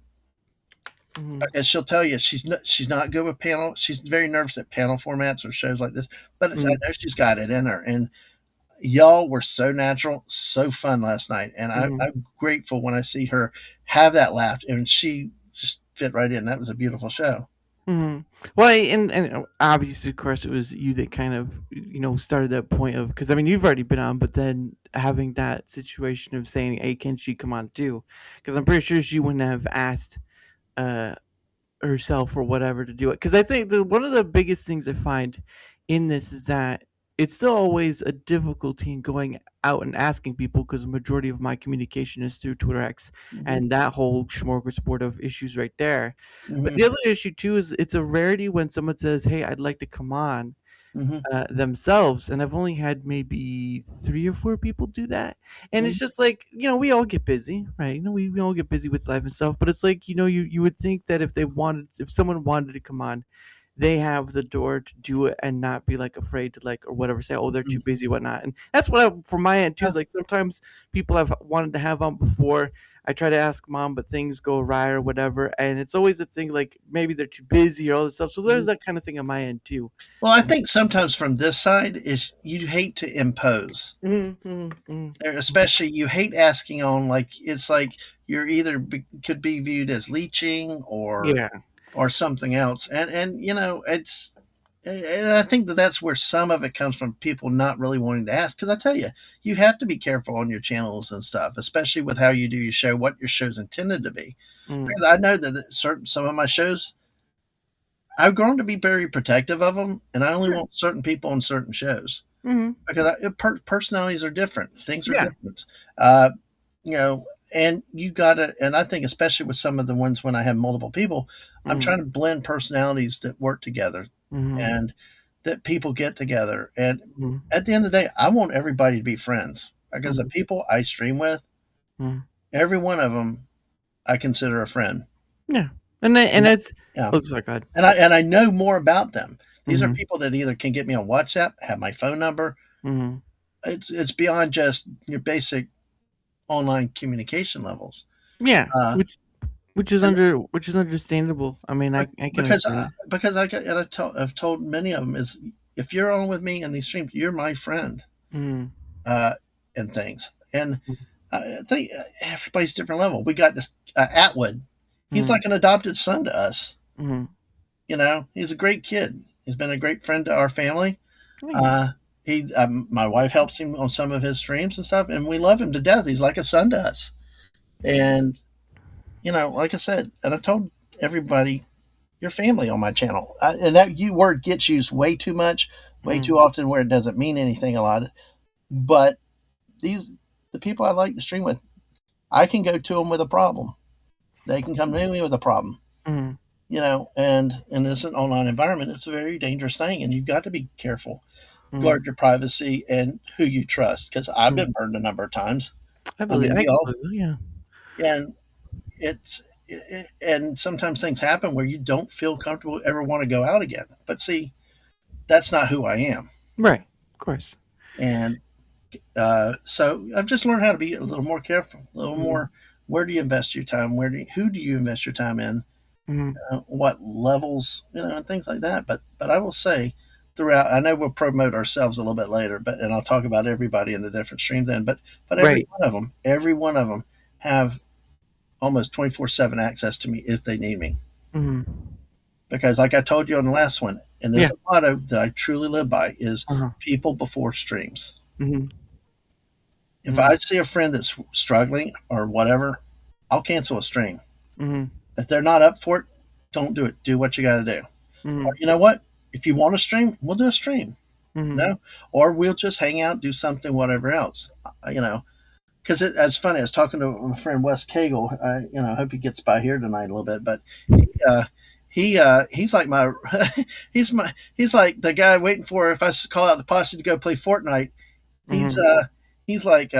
[SPEAKER 5] As she'll tell you, she's not good with panel. She's very nervous at panel formats or shows like this, but I know she's got it in her. And y'all were so natural, so fun last night, and I'm grateful when I see her have that laugh, and she just fit right in. That was a beautiful show.
[SPEAKER 3] Well, and obviously, of course, it was you that kind of started that point of, because I mean you've already been on, but then having that situation of saying, "Hey, can she come on too?" Because I'm pretty sure she wouldn't have asked herself or whatever to do it. Because I think one of the biggest things I find in this is that it's still always a difficulty in going out and asking people, because the majority of my communication is through Twitter X and that whole smorgasbord of issues right there. But the other issue too is it's a rarity when someone says, "Hey, I'd like to come on," themselves, and I've only had maybe 3 or 4 people do that, and it's just like we all get busy, right? We all get busy with life and stuff, but it's like you would think that if someone wanted to come on, they have the door to do it and not be like afraid to or whatever, say, "Oh, they're too busy," whatnot. And that's what from my end too is like sometimes people have wanted to have on before. I try to ask Mom, but things go awry or whatever, and it's always a thing like maybe they're too busy or all this stuff. So there's that kind of thing on my end too.
[SPEAKER 5] Well, I think sometimes from this side is you hate to impose, especially you hate asking on it's like you're either could be viewed as leeching or something else, and it's. And I think that's where some of it comes from, people not really wanting to ask. Because I tell you have to be careful on your channels and stuff, especially with how you do your show, what your show's intended to be. Because I know that some of my shows, I've grown to be very protective of them, and I only want certain people on certain shows. Because personalities are different. Things are different. And you got to, and I think especially with some of the ones when I have multiple people, I'm trying to blend personalities that work together. And that people get together, and at the end of the day, I want everybody to be friends, because the people I stream with, every one of them, I consider a friend.
[SPEAKER 3] Yeah, and it's looks like God,
[SPEAKER 5] and I know more about them. These are people that either can get me on WhatsApp, have my phone number. It's beyond just your basic online communication levels.
[SPEAKER 3] Yeah, which is understandable. I mean, I can
[SPEAKER 5] because
[SPEAKER 3] understand
[SPEAKER 5] I've told many of them is if you're on with me in these streams, you're my friend,
[SPEAKER 3] Mm.
[SPEAKER 5] and things. And I think everybody's different level. We got this Atwood. He's
[SPEAKER 3] Mhm.
[SPEAKER 5] like an adopted son to us.
[SPEAKER 3] Mhm.
[SPEAKER 5] You know, he's a great kid. He's been a great friend to our family.
[SPEAKER 3] Nice.
[SPEAKER 5] My wife helps him on some of his streams and stuff, and we love him to death. He's like a son to us. And you know, like I said, and I told everybody, your family on my channel, and that word gets used way too much, way too often, where it doesn't mean anything a lot. But the people I like to stream with, I can go to them with a problem. They can come to me with a problem.
[SPEAKER 3] Mhm.
[SPEAKER 5] You know, and in this online environment, it's a very dangerous thing, and you've got to be careful.
[SPEAKER 3] Mhm.
[SPEAKER 5] Guard your privacy and who you trust, because I've been burned a number of times.
[SPEAKER 3] I believe. Yeah.
[SPEAKER 5] And and sometimes things happen where you don't feel comfortable ever want to go out again. But see, that's not who I am.
[SPEAKER 3] Right. Of course.
[SPEAKER 5] And so I've just learned how to be a little more careful, a little more. Where do you invest your time? Who do you invest your time in?
[SPEAKER 3] Mhm.
[SPEAKER 5] What levels, and things like that. But I will say, throughout, I know we'll promote ourselves a little bit later, and I'll talk about everybody in the different streams then. But every one of them have almost 24/7 access to me if they need me.
[SPEAKER 3] Mhm.
[SPEAKER 5] Because, like I told you on the last one, and there's a motto that I truly live by is people before streams.
[SPEAKER 3] Mhm.
[SPEAKER 5] If I see a friend that's struggling or whatever, I'll cancel a stream.
[SPEAKER 3] Mhm.
[SPEAKER 5] If they're not up for it, don't do it. Do what you got to do.
[SPEAKER 3] Mhm.
[SPEAKER 5] Or you know what? If you want to stream, we'll do a stream.
[SPEAKER 3] Mhm.
[SPEAKER 5] You know, or we'll just hang out, do something, whatever else. You know, because it's funny. I was talking to my friend Wes Cagle. I hope he gets by here tonight a little bit. But he's like my he's like the guy waiting for if I call out the posse to go play Fortnite. He's like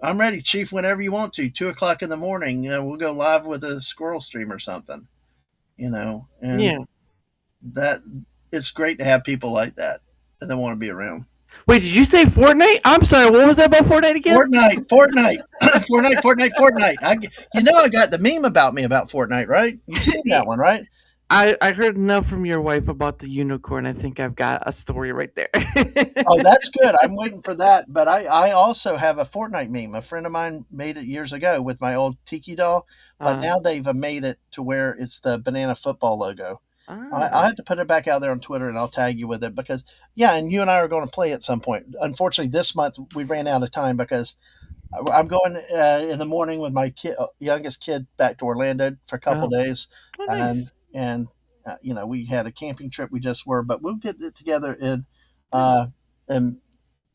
[SPEAKER 5] I'm ready, Chief. Whenever you want to, 2:00 in the morning. We'll go live with a squirrel stream or something. And that it's great to have people like that and they want to be around.
[SPEAKER 3] Wait, did you say Fortnite? I'm sorry. What was that about Fortnite again?
[SPEAKER 5] Fortnite, Fortnite. I got the meme about me about Fortnite, right? You've seen that one, right?
[SPEAKER 3] I heard enough from your wife about the unicorn. I think I've got a story right there.
[SPEAKER 5] Oh, that's good. I'm waiting for that. But I also have a Fortnite meme. A friend of mine made it years ago with my old Tiki doll, but now they've made it to where it's the banana football logo. I have to put it back out there on Twitter, and I'll tag you with it because, and you and I are going to play at some point. Unfortunately, this month we ran out of time because I'm going in the morning with my youngest kid back to Orlando for a couple days.
[SPEAKER 3] Oh, nice.
[SPEAKER 5] And we had a camping trip we just were, but we'll get it together in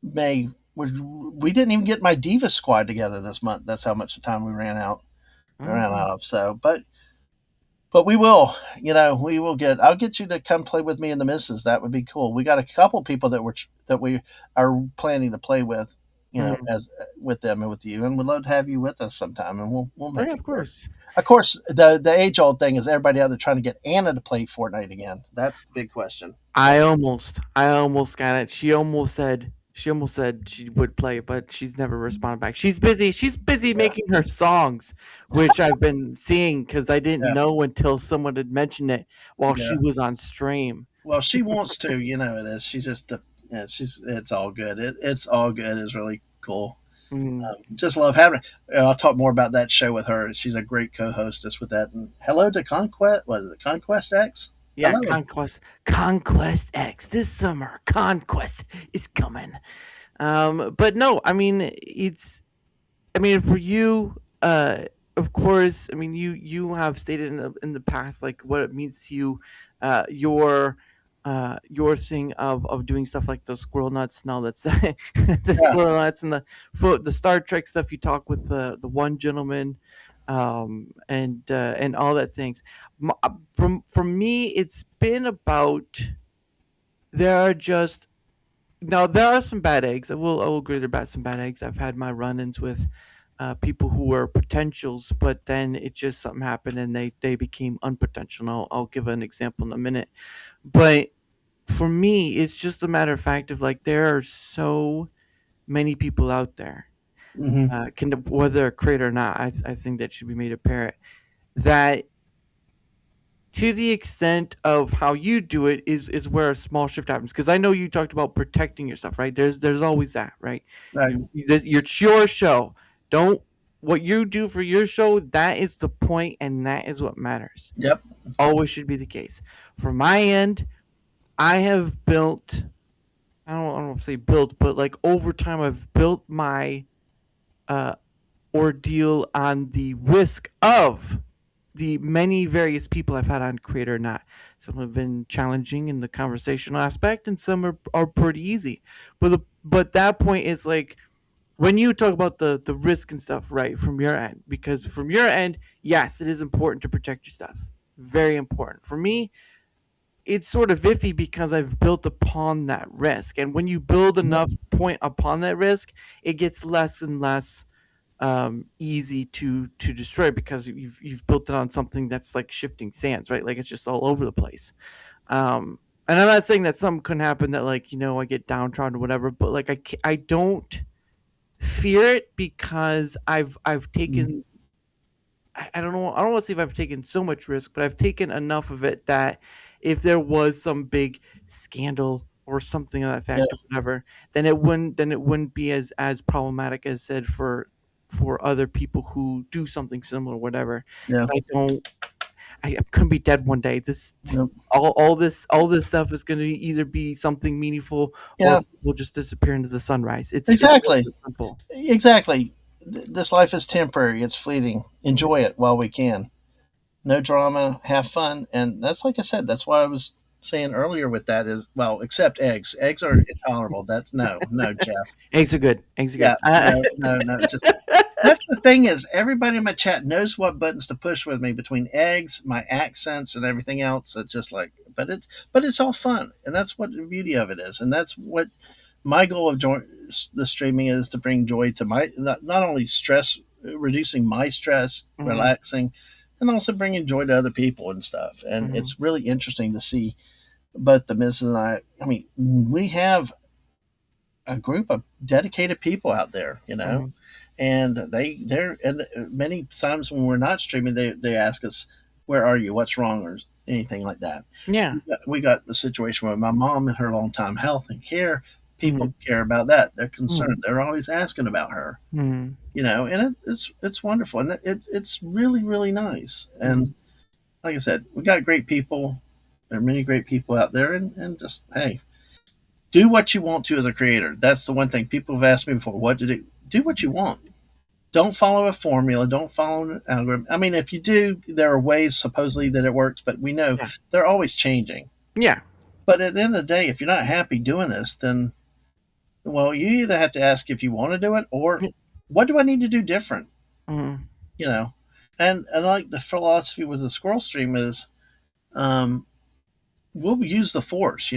[SPEAKER 5] May. We didn't even get my Diva squad together this month. That's how much time we ran out of. So, but we will, I'll get you to come play with me and the missus. That would be cool. We got a couple people that we are planning to play with, as with them and with you, and we'd love to have you with us sometime. And we'll make it
[SPEAKER 3] of course.
[SPEAKER 5] Of course, the age old thing is everybody out there trying to get Anna to play Fortnite again. That's the big question.
[SPEAKER 3] I almost got it. She almost said she would play, but she's never responded back. She's busy. She's busy making her songs, which I've been seeing because I didn't know until someone had mentioned it while she was on stream.
[SPEAKER 5] Well, she wants to, it is. She's just, it's all good. It's all good. It's really cool. Just love having her. I'll talk more about that show with her. She's a great co-hostess with that. And hello to Conquest. What is it? Conquest X?
[SPEAKER 3] Yeah,
[SPEAKER 5] hello.
[SPEAKER 3] Conquest X this summer. Conquest is coming. But no, I mean for you, of course, you have stated in the past like what it means to you, your thing of doing stuff like the squirrel nuts and all that stuff, squirrel nuts and the Star Trek stuff. You talk with the one gentleman, and all that things. For me, it's been about there are some bad eggs. I will agree there are some bad eggs. I've had my run-ins with people who were potentials, but then it just something happened and they became unpotential. And I'll give an example in a minute. But for me, it's just a matter of fact of like there are so many people out there,
[SPEAKER 5] Mhm.
[SPEAKER 3] whether they're a creator or not. I think that should be made apparent that to the extent of how you do it is where a small shift happens. Because I know you talked about protecting yourself, right? There's always that, right?
[SPEAKER 5] Right.
[SPEAKER 3] It's your show. Don't what you do for your show. That is the point, and that is what matters.
[SPEAKER 5] Yep.
[SPEAKER 3] Always should be the case. From my end, I have built. I don't want to say built, but like over time, I've built my ordeal on the risk of the many various people I've had on Creator or Not. Some have been challenging in the conversational aspect, and some are pretty easy. But that point is like when you talk about the risk and stuff, right, from your end, because from your end, yes, it is important to protect your stuff. Very important. For me, it's sort of iffy because I've built upon that risk. And when you build enough point upon that risk, it gets less and less easy to destroy because you've built it on something that's like shifting sands, right? Like it's just all over the place. And I'm not saying that something couldn't happen that like, I get downtrodden or whatever, but like I don't fear it because I've taken I don't know. I don't want to say if I've taken so much risk, but I've taken enough of it that if there was some big scandal or something of that fact or whatever, then it wouldn't be as problematic as said for other people who do something similar or whatever.
[SPEAKER 5] Yeah.
[SPEAKER 3] I couldn't be dead one day. All this stuff is going to either be something meaningful or we'll just disappear into the sunrise. It's
[SPEAKER 5] Exactly.
[SPEAKER 3] simple.
[SPEAKER 5] Exactly. This life is temporary. It's fleeting. Enjoy it while we can. No drama. Have fun. And that's like I said. That's why I was saying earlier with that is, well, except eggs. Eggs are intolerable. That's no, Jeff.
[SPEAKER 3] Eggs are good. Eggs are good.
[SPEAKER 5] Yeah, no. Just that's the thing is everybody in my chat knows what buttons to push with me between eggs, my accents, and everything else. It's just like, but it's all fun, and that's what the beauty of it is, and that's what my goal of the streaming is to bring joy to my not only stress, reducing my stress, relaxing, and also bringing joy to other people and stuff. And it's really interesting to see. But the missus and I mean, we have a group of dedicated people out there, and they're and many times when we're not streaming, they ask us, "Where are you? What's wrong?" or anything like that.
[SPEAKER 3] Yeah,
[SPEAKER 5] we got the situation with my mom and her long time health and care. People care about that. They're concerned. They're always asking about her. And it's wonderful, and it's really really nice. And like I said, we got great people. There are many great people out there, and just hey, do what you want to as a creator. That's the one thing people have asked me before. Do what you want. Don't follow a formula. Don't follow an algorithm. I mean, if you do, there are ways supposedly that it works, but we know they're always changing.
[SPEAKER 3] Yeah.
[SPEAKER 5] But at the end of the day, if you're not happy doing this, then well, you either have to ask if you want to do it or what do I need to do different? And like the philosophy with the squirrel stream is, we'll use the force,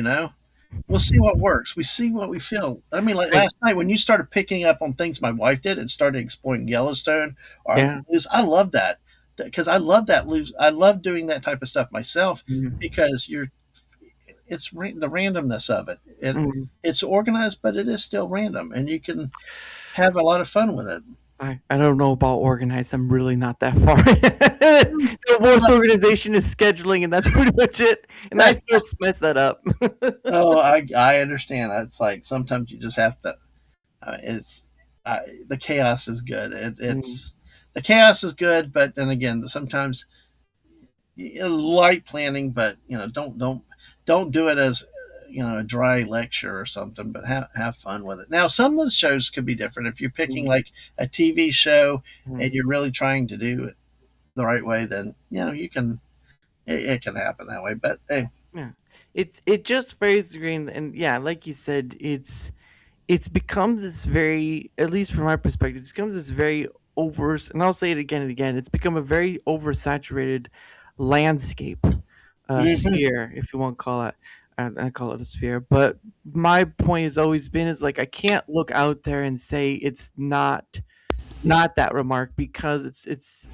[SPEAKER 5] we'll see what works. We see what we feel. I mean, like last night when you started picking up on things my wife did and started exploring Yellowstone or I love that because I love that I love doing that type of stuff myself because it's the randomness of it. It's organized, but it is still random, and you can have a lot of fun with it.
[SPEAKER 3] I don't know about organized. I'm really not that far. The worst organization is scheduling, and that's pretty much it. And I still mess that up.
[SPEAKER 5] Oh, I understand. It's like sometimes you just have to. The chaos is good. The chaos is good, but then again, sometimes light planning, but don't do it as a dry lecture or something, but have fun with it. Now, some of the shows could be different. If you're picking like a TV show and you're really trying to do it the right way, then you can. It can happen that way. But hey,
[SPEAKER 3] it just varies the grain, and like you said, it's become this very, at least from my perspective, it's become this very and I'll say it again and again. It's become a very oversaturated landscape. Sphere, if you want to call it. I call it a sphere, but my point has always been is like I can't look out there and say it's not that remark because it's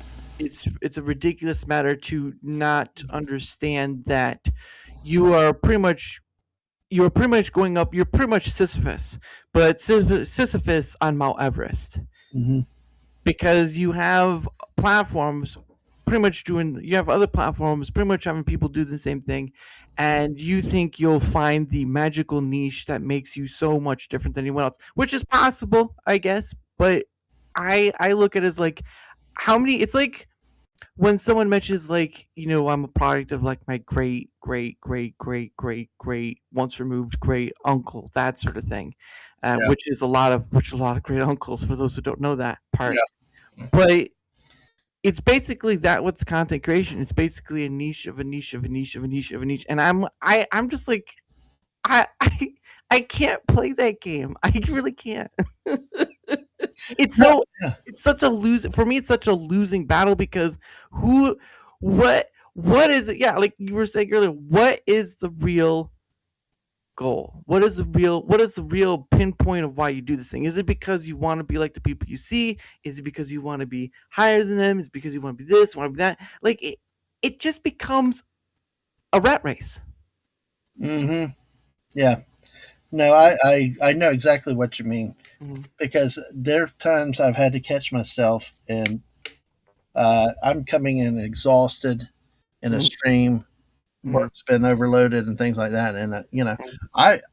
[SPEAKER 3] a ridiculous matter to not understand that you are pretty much going up. You're pretty much Sisyphus, but Sisyphus on Mount Everest. because you have platforms pretty much you have other platforms pretty much having people do the same thing, and you think you'll find the magical niche that makes you so much different than anyone else, which is possible, I guess. But I look at it as like, how many? It's like when someone mentions, like, I'm a product of like my great once removed great uncle, that sort of thing, which is a lot of great uncles for those who don't know that part. But it's basically that with content creation. It's basically a niche of a niche of a niche of a niche of a niche, and I'm just like, I can't play that game. I really can't. It's such a losing for me. It's such a losing battle because what is it? Yeah, like you were saying earlier, what is the real goal? What is the real pinpoint of why you do this thing? Is it because you want to be like the people you see? Is it because you want to be higher than them? Is it because you want to be this, want to be that? Like it just becomes a rat race.
[SPEAKER 5] Yeah. No, I know exactly what you mean, because there are times I've had to catch myself, and I'm coming in exhausted in a stream. Work's been overloaded and things like that, and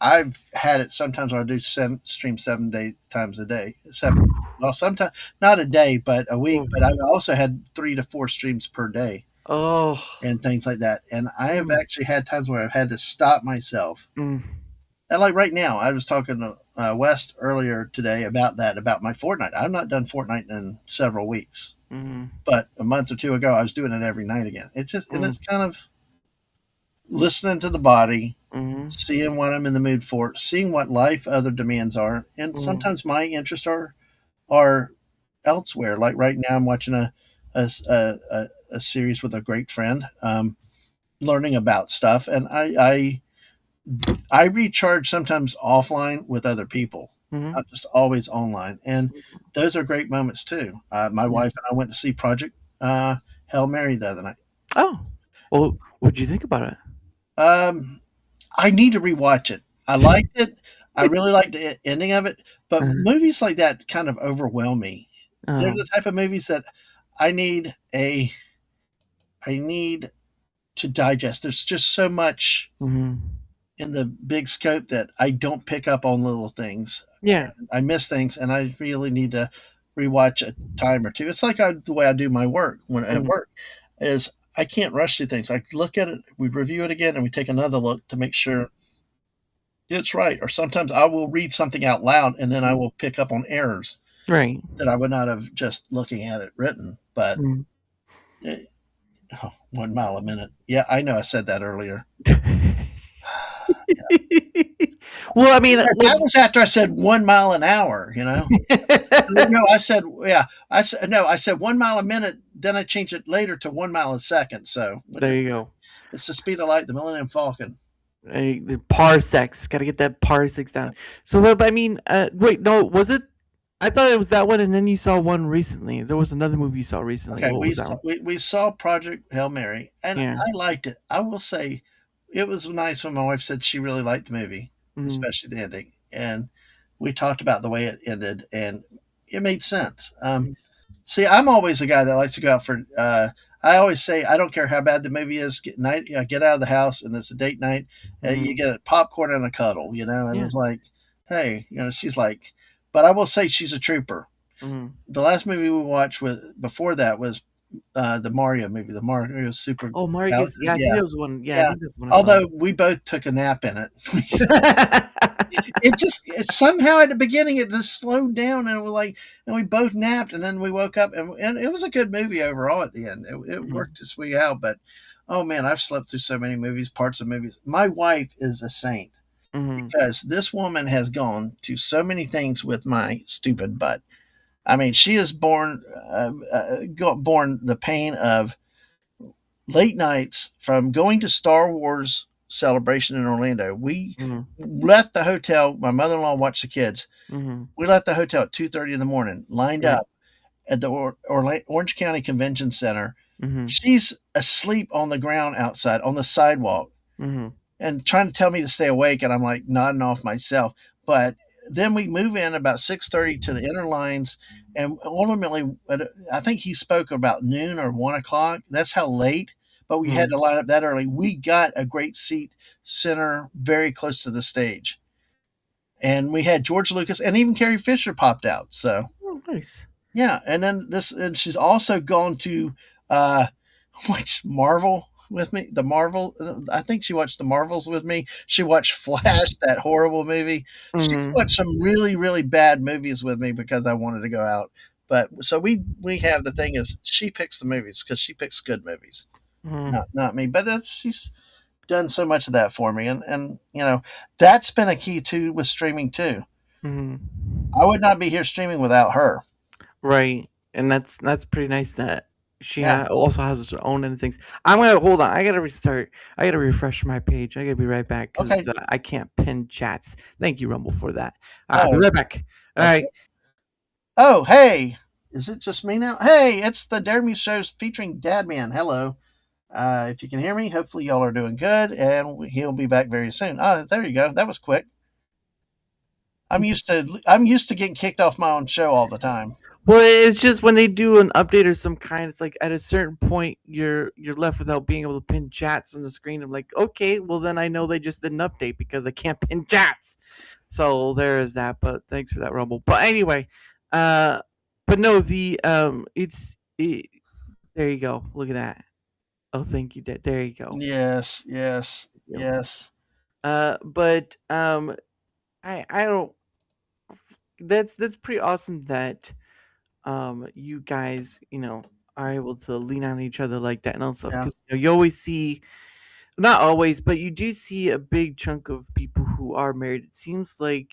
[SPEAKER 5] I've had it sometimes where I do stream 7 times a day. Well, sometimes not a day, but a week. But I've also had 3 to 4 streams per day. And things like that. And I have actually had times where I've had to stop myself. And like right now, I was talking to West earlier today about my Fortnite. I've not done Fortnite in several weeks, but a month or 2 ago, I was doing it every night again. It just and it's kind of listening to the body, seeing what I'm in the mood for, seeing what life other demands are, and sometimes my interests are elsewhere. Like right now, I'm watching a series with a great friend, learning about stuff, and I recharge sometimes offline with other people, not just always online, and those are great moments too. My wife and I went to see Project Hail Mary the other night.
[SPEAKER 3] Oh, well, what'd you think about it?
[SPEAKER 5] I need to rewatch it. I liked it. I really liked the ending of it, but movies like that kind of overwhelm me. They're the type of movies that I need to digest. There's just so much in the big scope that I don't pick up on little things.
[SPEAKER 3] Yeah.
[SPEAKER 5] I miss things, and I really need to rewatch a time or two. It's like the way I do my work at work is I can't rush through things. I look at it, we review it again, and we take another look to make sure it's right. Or sometimes I will read something out loud, and then I will pick up on errors that I would not have just looking at it written. But 1 mile a minute. Yeah, I know I said that earlier.
[SPEAKER 3] Well, I mean,
[SPEAKER 5] that was after I said 1 mile an hour, No, I said 1 mile a minute. Then I changed it later to 1 mile a second. So
[SPEAKER 3] there you go.
[SPEAKER 5] It's the speed of light, the Millennium Falcon.
[SPEAKER 3] The parsecs, got to get that parsecs down. So, I mean, wait, no, was it? I thought it was that one, and then you saw one recently. There was another movie you saw recently.
[SPEAKER 5] Okay, we saw Project Hail Mary, and I liked it. I will say, it was nice when my wife said she really liked the movie, especially the ending. And we talked about the way it ended, and it made sense. See, I'm always a guy that likes to go out for. I always say I don't care how bad the movie is. Get out of the house, and it's a date night, and you get a popcorn and a cuddle, And it's like, hey, she's like. But I will say she's a trooper. The last movie we watched before that was the Mario movie, the Mario Super.
[SPEAKER 3] Oh, Mario! I think that was one. Yeah. I think that's one.
[SPEAKER 5] Although we both took a nap in it, it somehow at the beginning it just slowed down, and we both napped, and then we woke up, and it was a good movie overall at the end. It worked its way out, but oh man, I've slept through so many parts of movies. My wife is a saint. Because this woman has gone to so many things with my stupid butt. I mean, she is born the pain of late nights from going to Star Wars celebration in Orlando. We left the hotel. My mother-in-law watched the kids. We left the hotel at 2:30 in the morning, lined up at the Orange County Convention Center. She's asleep on the ground outside on the sidewalk. And trying to tell me to stay awake, and I'm like nodding off myself. But then we move in about 6:30 to the inner lines, and ultimately, I think he spoke about noon or 1 o'clock. That's how late. But we had to line up that early. We got a great seat center, very close to the stage, and we had George Lucas and even Carrie Fisher popped out. So
[SPEAKER 3] nice.
[SPEAKER 5] Yeah, and then and she's also gone to watch Marvel with me. The Marvel, I think she watched the Marvels with me. She watched Flash, that horrible movie. She's watched some really, really bad movies with me because I wanted to go out. But so we have the thing is she picks the movies because she picks good movies, not me. But she's done so much of that for me, and that's been a key too with streaming too. I would not be here streaming without her.
[SPEAKER 3] Right, and that's pretty nice that she also has her own and things. I'm gonna hold on. I gotta restart. I gotta refresh my page. I gotta be right back because I can't pin chats. Thank you, Rumble, for that. I'll be right back. All right.
[SPEAKER 5] Oh, hey, is it just me now? Hey, it's the Dare Me shows featuring DadMan. Hello. If you can hear me, hopefully y'all are doing good, and he'll be back very soon. Oh, there you go. That was quick. I'm used to getting kicked off my own show all the time.
[SPEAKER 3] Well, it's just when they do an update or some kind, it's like at a certain point you're left without being able to pin chats on the screen. I'm like, okay, well then I know they just did an update because I can't pin chats. So there is that. But thanks for that, Rumble. But anyway, but no, there you go. Look at that. Oh, thank you, Dad. There you go.
[SPEAKER 5] Yes.
[SPEAKER 3] But I don't. That's pretty awesome that you guys are able to lean on each other like that and all stuff because you always see, not always, but you do see a big chunk of people who are married. It seems like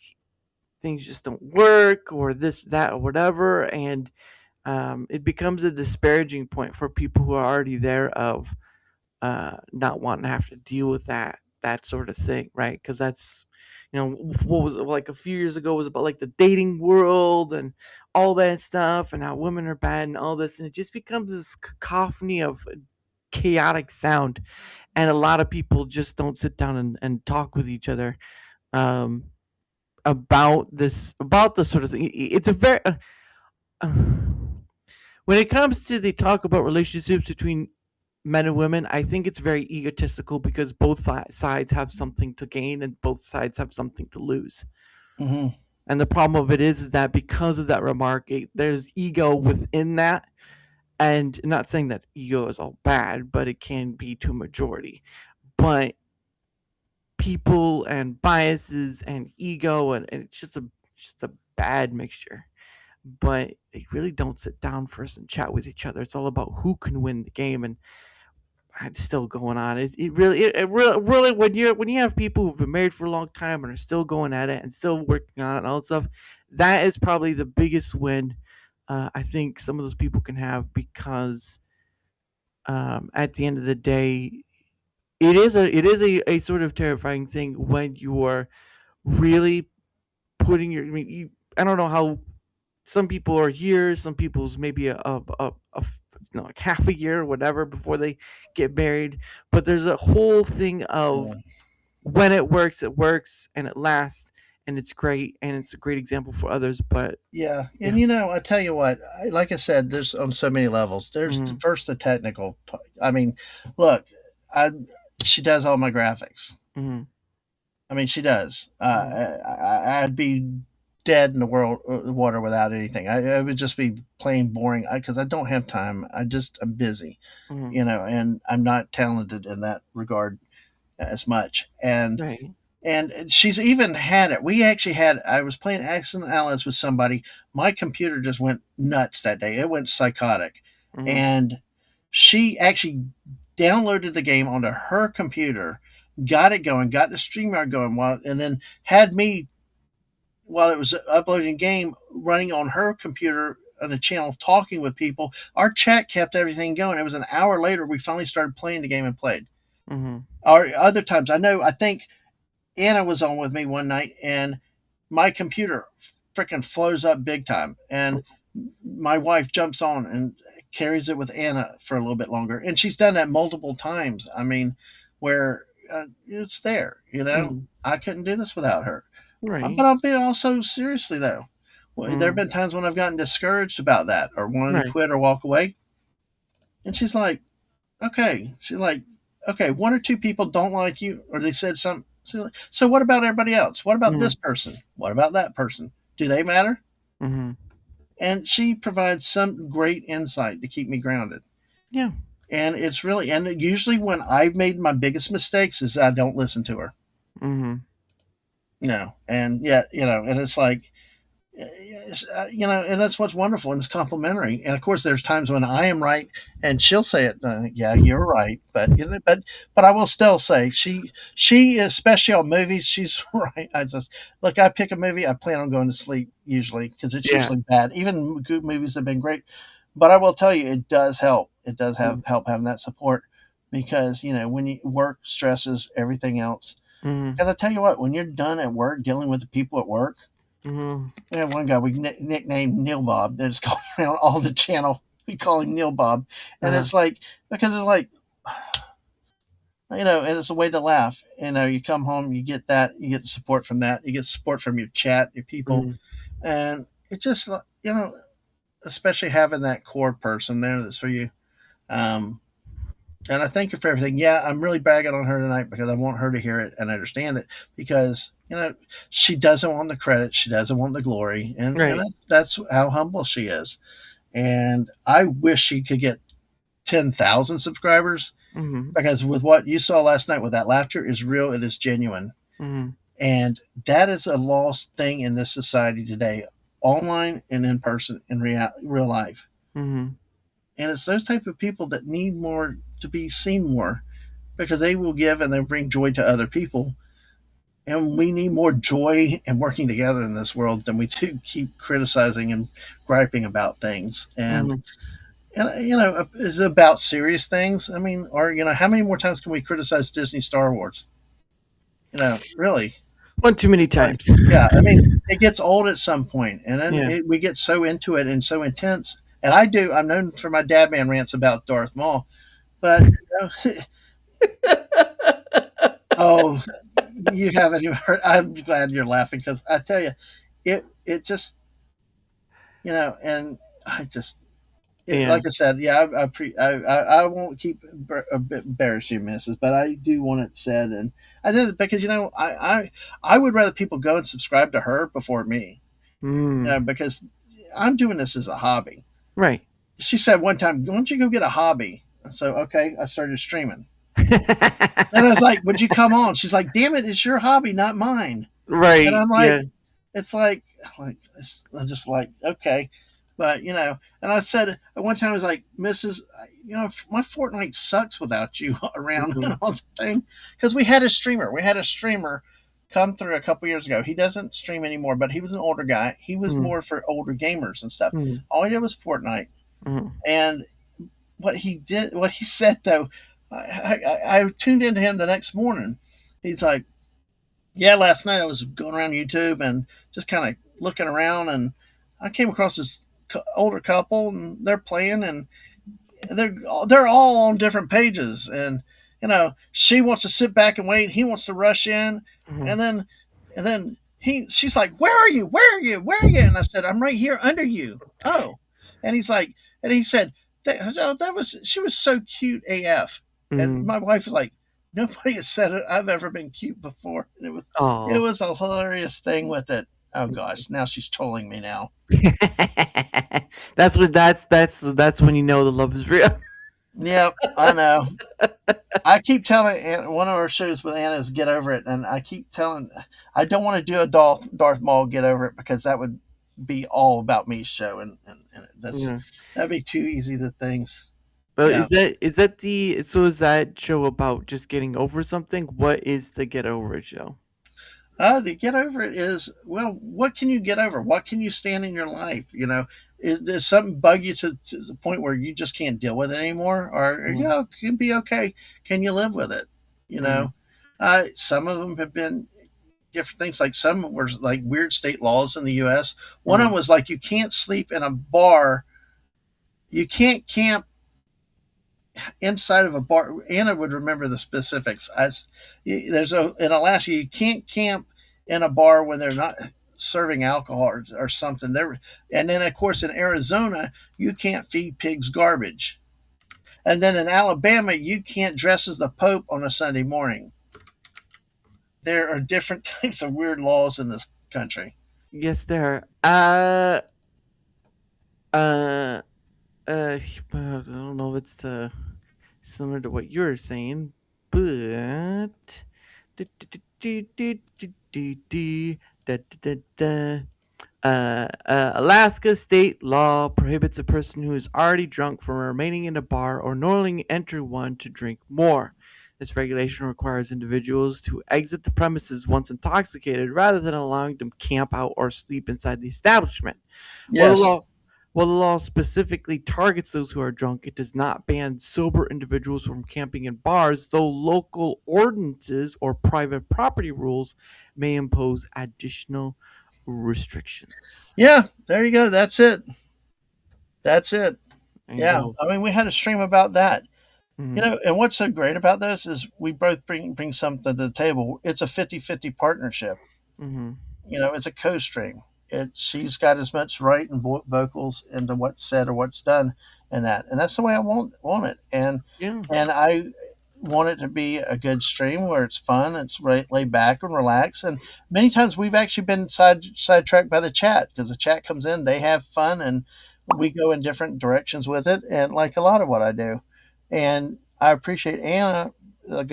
[SPEAKER 3] things just don't work or this, that, or whatever, and it becomes a disparaging point for people who are already there of not wanting to have to deal with that sort of thing, right? Because that's what was it, like a few years ago was about like the dating world and all that stuff and how women are bad and all this, and it just becomes this cacophony of chaotic sound, and a lot of people just don't sit down and talk with each other about this sort of thing. It's a very when it comes to the talk about relationships between men and women, I think it's very egotistical because both sides have something to gain and both sides have something to lose.
[SPEAKER 5] Mm-hmm.
[SPEAKER 3] And the problem of it is that because of that remark, there's ego within that. And not saying that ego is all bad, but it can be to a majority. But people and biases and ego, and it's just a bad mixture. But they really don't sit down first and chat with each other. It's all about who can win the game, and it's still going on. It really when you have people who've been married for a long time and are still going at it and still working on it and all that stuff, that is probably the biggest win I think some of those people can have, because at the end of the day, it is a sort of terrifying thing when you are really putting your. I mean, I don't know how. Some people are years, some people's maybe like half a year or whatever before they get married. But there's a whole thing of when it works, and it lasts, and it's great, and it's a great example for others. But
[SPEAKER 5] and I tell you what, like I said, there's on so many levels. There's first the technical. I mean, look, she does all my graphics. I mean, she does. I'd be dead in the water without anything. I would just be plain boring because I don't have time. I'm busy, and I'm not talented in that regard as much. And she's even had it. I was playing Accident Allies with somebody. My computer just went nuts that day. It went psychotic. And she actually downloaded the game onto her computer, got it going, got the StreamYard going, and then had me, while it was uploading game, running on her computer on the channel, talking with people. Our chat kept everything going. It was an hour later we finally started playing the game and played. Or other times, I think Anna was on with me one night, and my computer freaking flows up big time, and my wife jumps on and carries it with Anna for a little bit longer, and she's done that multiple times. I mean, where it's there, I couldn't do this without her.
[SPEAKER 3] Right.
[SPEAKER 5] But I'm being also seriously though. Well, there have
[SPEAKER 3] Mm.
[SPEAKER 5] been times when I've gotten discouraged about that or wanted
[SPEAKER 3] Right.
[SPEAKER 5] to quit or walk away. And she's like, okay. She's like, okay, one or two people don't like you or they said something. So what about everybody else? What about this person? What about that person? Do they matter?
[SPEAKER 3] Mm-hmm.
[SPEAKER 5] And she provides some great insight to keep me grounded.
[SPEAKER 3] Yeah.
[SPEAKER 5] And it's really, and usually when I've made my biggest mistakes is I don't listen to her.
[SPEAKER 3] Mm-hmm.
[SPEAKER 5] And yet, and it's like, and that's what's wonderful and it's complimentary. And of course, there's times when I am right and she'll say it. Yeah, you're right. But I will still say she especially on movies, she's right. I pick a movie, I plan on going to sleep usually because it's usually bad. Even good movies have been great, but I will tell you, it does help. It does help having that support because when you work stresses everything else. Because I tell you what, when you're done at work dealing with the people at work. We have one guy we nicknamed Neil Bob that's going around all the channel. We call him Neil Bob. And it's like, because it's like, and it's a way to laugh. You come home, you get that, you get the support from that, you get support from your chat, your people. And it just, especially having that core person there that's for you. And I thank her for everything. Yeah, I'm really bragging on her tonight because I want her to hear it and understand it because, she doesn't want the credit. She doesn't want the glory. And that's how humble she is. And I wish she could get 10,000 subscribers because with what you saw last night with that laughter is real. It is genuine. And that is a lost thing in this society today, online and in person, in real life. And it's those type of people that need more to be seen more because they will give and they bring joy to other people. And we need more joy and working together in this world than we do keep criticizing and griping about things. And it's about serious things. I mean, or, how many more times can we criticize Disney Star Wars? Really.
[SPEAKER 3] One too many times.
[SPEAKER 5] Yeah. I mean, it gets old at some point and then we get so into it and so intense. And I'm known for my DadMan rants about Darth Maul, but oh, you haven't even heard. I'm glad you're laughing because I tell you, it just, and I just, like I said, I won't keep embarrassing misses, but I do want it said, and I did it because I would rather people go and subscribe to her before me, because I'm doing this as a hobby.
[SPEAKER 3] Right.
[SPEAKER 5] She said one time, why don't you go get a hobby? So, okay, I started streaming. And I was like, would you come on? She's like, damn it, it's your hobby, not mine.
[SPEAKER 3] Right.
[SPEAKER 5] And I'm like, it's like, I'm just like, okay. But, and I said, at one time I was like, Mrs., my Fortnite sucks without you around and all the thing. Because we had a streamer come through a couple years ago. He doesn't stream anymore, but he was an older guy. He was more for older gamers and stuff. All he did was Fortnite. And what he said though, I tuned into him the next morning. He's like, yeah, last night I was going around YouTube and just kind of looking around and I came across this older couple and they're playing and they're all on different pages and she wants to sit back and wait. He wants to rush in, and then she's like, "Where are you? Where are you? Where are you?" And I said, "I'm right here under you." Oh, and he said, she was so cute AF, and my wife was like, "Nobody has said it. I've ever been cute before." And it was a hilarious thing with it. Oh gosh, now she's trolling me now.
[SPEAKER 3] That's when you know the love is real.
[SPEAKER 5] Yep, I know. I keep telling Anna, one of our shows with Anna is Get Over It, and I keep telling, I don't want to do a Darth Maul Get Over It because that would be all about me show, and that'd be too easy to things.
[SPEAKER 3] But is that show about just getting over something? What is the Get Over It show?
[SPEAKER 5] The Get Over It is, well, what can you get over? What can you stand in your life? Does something bug you to the point where you just can't deal with it anymore? Or, it can be okay. Can you live with it? Some of them have been different things. Like some were like weird state laws in the U.S. One of them was like, you can't sleep in a bar. You can't camp inside of a bar. Anna would remember the specifics. In Alaska, you can't camp in a bar when they're not serving alcohol or something. And then, of course, in Arizona, you can't feed pigs garbage. And then in Alabama, you can't dress as the Pope on a Sunday morning. There are different types of weird laws in this country.
[SPEAKER 3] Yes, there are. I don't know if it's similar to what you're saying, but Alaska state law prohibits a person who is already drunk from remaining in a bar or knowingly enter one to drink more. This regulation requires individuals to exit the premises once intoxicated rather than allowing them camp out or sleep inside the establishment.
[SPEAKER 5] Yes.
[SPEAKER 3] While the law specifically targets those who are drunk, it does not ban sober individuals from camping in bars, though local ordinances or private property rules may impose additional restrictions.
[SPEAKER 5] Yeah, there you go. That's it. That's it.
[SPEAKER 3] There you
[SPEAKER 5] Yeah,
[SPEAKER 3] go.
[SPEAKER 5] I mean, we had a stream about that.
[SPEAKER 3] Mhm.
[SPEAKER 5] You know, and what's so great about this is we both bring something to the table. It's a 50-50 partnership.
[SPEAKER 3] Mhm.
[SPEAKER 5] You know, it's a co-stream. She's got as much right and vocals into what's said or what's done and that's the way I want it. And
[SPEAKER 3] Yeah.
[SPEAKER 5] and I want it to be a good stream where it's fun, it's laid back and relaxed. And many times we've actually been sidetracked by the chat because the chat comes in, they have fun, and we go in different directions with it. And like a lot of what I do, and I appreciate Anna, the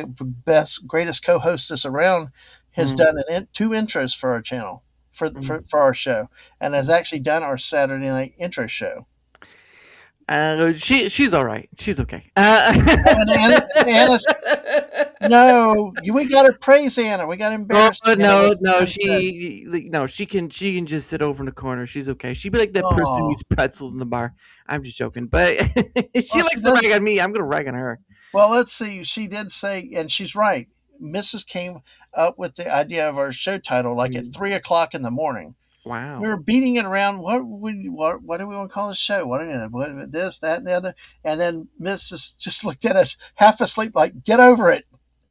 [SPEAKER 5] greatest co-hostess around, has done 2 intros for our channel for our show, and has actually done our Saturday night intro show.
[SPEAKER 3] She's all right. She's okay.
[SPEAKER 5] Anna's, no, we got to praise Anna. We got to embarrass.
[SPEAKER 3] She can just sit over in the corner. She's okay. She'd be like that person who eats pretzels in the bar. I'm just joking, but she likes to rag on me. I'm gonna rag on her.
[SPEAKER 5] Well, let's see. She did say, and she's right. Mrs. came up with the idea of our show title like at 3:00 in the morning.
[SPEAKER 3] Wow.
[SPEAKER 5] We were beating it around. What do we want to call the show? What this, that, and the other? And then Mrs. just looked at us half asleep, like, get over it.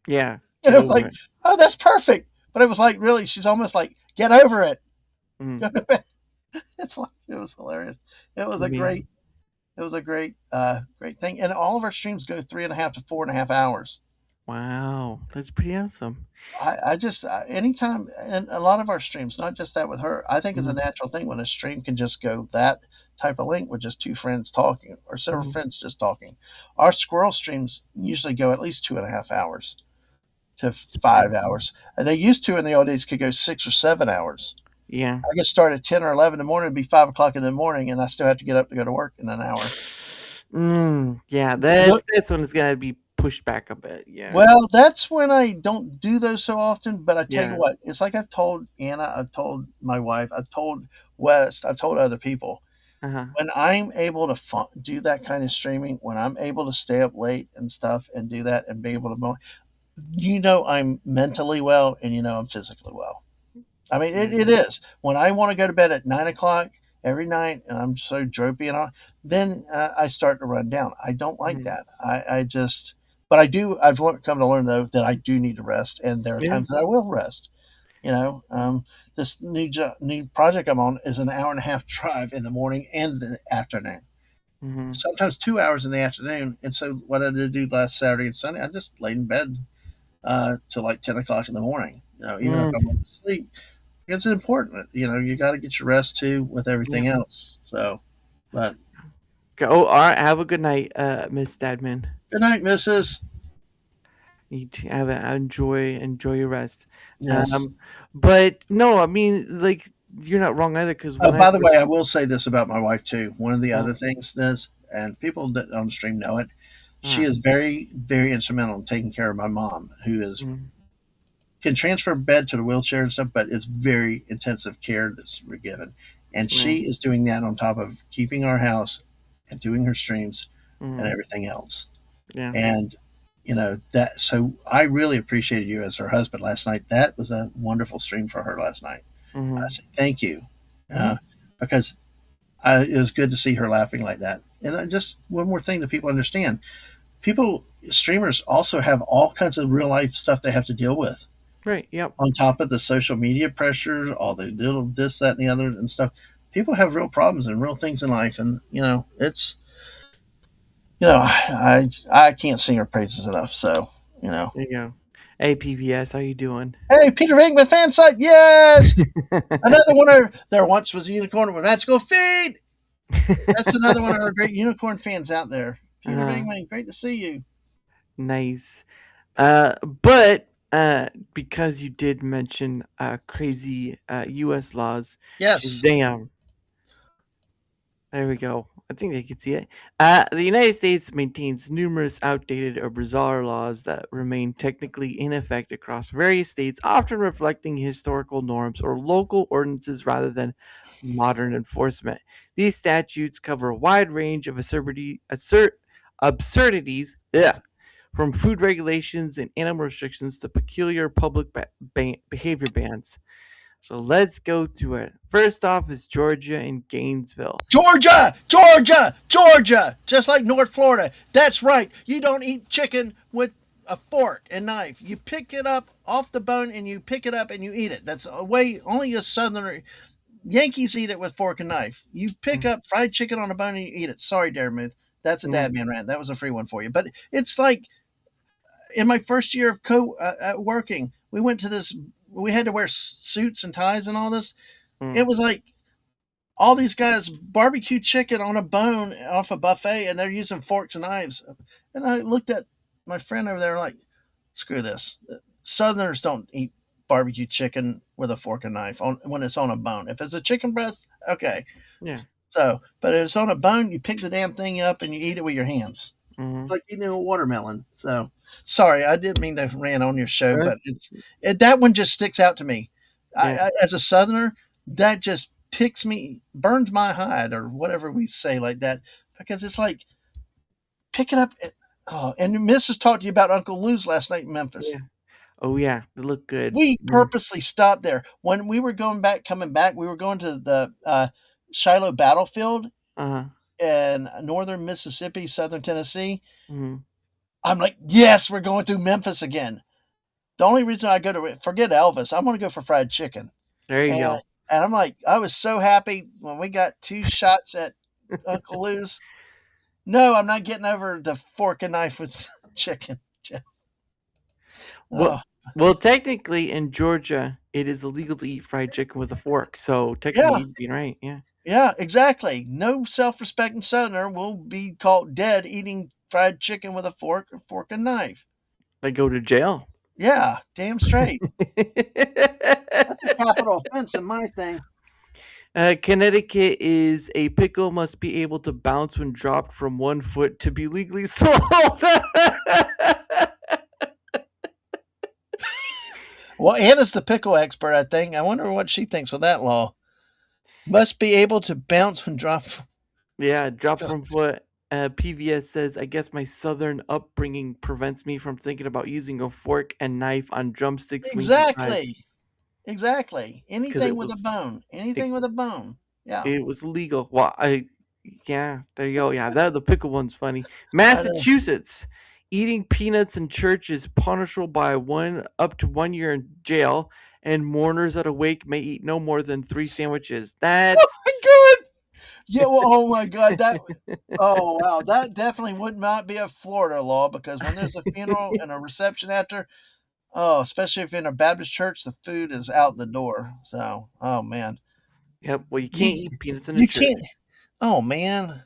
[SPEAKER 3] Yeah.
[SPEAKER 5] And it was like, oh, that's perfect. But it was like, really, she's almost like, get over it. Go to bed. It was hilarious. It was a great thing. And all of our streams go 3.5 to 4.5 hours.
[SPEAKER 3] Wow, that's pretty awesome.
[SPEAKER 5] I just anytime, and a lot of our streams, not just that with her, I think it's a natural thing when a stream can just go that type of length with just 2 friends talking or several friends just talking. Our squirrel streams usually go at least 2.5 hours to 5 hours. And they used to in the old days could go 6 or 7 hours.
[SPEAKER 3] Yeah.
[SPEAKER 5] I get started at 10 or 11 in the morning, it'd be 5:00 in the morning, and I still have to get up to go to work in an hour.
[SPEAKER 3] Yeah, that's when it's gonna be pushed back a bit. Yeah.
[SPEAKER 5] Well, that's when I don't do those so often. But I tell you what, it's like I've told Anna, I've told my wife, I've told West, I've told other people. When I'm able to do that kind of streaming, when I'm able to stay up late and stuff and do that and be able to, I'm mentally well and I'm physically well. I mean, it is. When I want to go to bed at 9:00 every night and I'm so dopey and all, then I start to run down. I don't like that. But I do. I've come to learn though that I do need to rest, and there are times that I will rest. This new project I'm on is an 1.5-hour drive in the morning and the afternoon. Sometimes 2 hours in the afternoon. And so what I did do last Saturday and Sunday, I just laid in bed till like 10:00 in the morning. Even if I'm asleep, it's important. You got to get your rest too with everything else. So, but.
[SPEAKER 3] All right. Have a good night, Miss DadMan.
[SPEAKER 5] Good night, Mrs.
[SPEAKER 3] You enjoy your rest.
[SPEAKER 5] Yes.
[SPEAKER 3] But no, I mean, like, you're not wrong either. Because
[SPEAKER 5] by the way, I will say this about my wife too. One of the other things is, and people that on the stream know it, she is very, very instrumental in taking care of my mom, who is can transfer bed to the wheelchair and stuff, but it's very intensive care that's given, and she is doing that on top of keeping our house and doing her streams and everything else.
[SPEAKER 3] Yeah.
[SPEAKER 5] And that, so I really appreciated you as her husband last night. That was a wonderful stream for her last night. I said thank you, because it was good to see her laughing like that. And just one more thing that people understand: streamers also have all kinds of real life stuff they have to deal with.
[SPEAKER 3] Right. Yep.
[SPEAKER 5] On top of the social media pressures, all the little this, that, and the other and stuff, people have real problems and real things in life, and it's I can't sing her praises enough. So
[SPEAKER 3] There you go. Hey PVS, how you doing?
[SPEAKER 5] Hey, Peter Venkman fan site, yes. Another one of there once was a unicorn with magical feet. That's another one of our great unicorn fans out there. Peter Venkman, great to see you.
[SPEAKER 3] Nice. But because you did mention crazy U.S. laws,
[SPEAKER 5] Yes.
[SPEAKER 3] Shazam. There we go. I think they can see it. The United States maintains numerous outdated or bizarre laws that remain technically in effect across various states, often reflecting historical norms or local ordinances rather than modern enforcement. These statutes cover a wide range of absurdities, from food regulations and animal restrictions to peculiar public behavior bans. So let's go through it. First off is Georgia and Gainesville.
[SPEAKER 5] Georgia! Just like North Florida. That's right. You don't eat chicken with a fork and knife. You pick it up off the bone and you pick it up and you eat it. That's a way only a southerner. Yankees eat it with fork and knife. You pick up fried chicken on a bone and you eat it. Sorry, Darmuth. That's a DadMan rant. That was a free one for you. But it's like in my first year of working, we went to this. We had to wear suits and ties and all this. It was like all these guys barbecue chicken on a bone off a buffet, and they're using forks and knives. And I looked at my friend over there like, screw this. Southerners don't eat barbecue chicken with a fork and knife when it's on a bone. If it's a chicken breast, okay.
[SPEAKER 3] Yeah.
[SPEAKER 5] So, but if it's on a bone, you pick the damn thing up and you eat it with your hands. It's like eating a watermelon. So, sorry, I didn't mean to rant on your show, but that one just sticks out to me. I, as a Southerner, that just burns my hide, or whatever we say like that, because it's like, pick it up. And Mrs. talked to you about Uncle Lou's last night in Memphis.
[SPEAKER 3] Yeah. Oh yeah, they look good.
[SPEAKER 5] We purposely stopped coming back. We were going to the Shiloh battlefield in northern Mississippi, southern Tennessee. I'm like, yes, we're going through Memphis again. The only reason I go to forget Elvis, I'm going to go for fried chicken.
[SPEAKER 3] There you go.
[SPEAKER 5] And I'm like, I was so happy when we got 2 shots at Uncle Lou's. No, I'm not getting over the fork and knife with chicken.
[SPEAKER 3] Well, technically in Georgia, it is illegal to eat fried chicken with a fork. So technically, you'd be right. Yeah.
[SPEAKER 5] Yeah, exactly. No self-respecting Southerner will be caught dead eating fried chicken with a fork and knife.
[SPEAKER 3] They go to jail.
[SPEAKER 5] Yeah, damn straight. That's a capital offense in my thing.
[SPEAKER 3] Connecticut is a pickle must be able to bounce when dropped from 1 foot to be legally sold.
[SPEAKER 5] Well, Anna's the pickle expert, I think. I wonder what she thinks of that law. Must be able to bounce when dropped.
[SPEAKER 3] Yeah, drop from foot. PVS says, I guess my southern upbringing prevents me from thinking about using a fork and knife on drumsticks.
[SPEAKER 5] Exactly. Anything with a bone. With a bone. Yeah.
[SPEAKER 3] It was legal. Well, there you go. Yeah, the pickle one's funny. Massachusetts. Eating peanuts in church is punishable by up to 1 year in jail, and mourners at a wake may eat no more than 3 sandwiches. That's
[SPEAKER 5] my God. Yeah, well, oh my God, oh wow, that definitely would not be a Florida law, because when there's a funeral and a reception after, especially if in a Baptist church, the food is out the door. So, oh man.
[SPEAKER 3] Yep. Well, you can't eat peanuts in a church. You can't.
[SPEAKER 5] Oh man.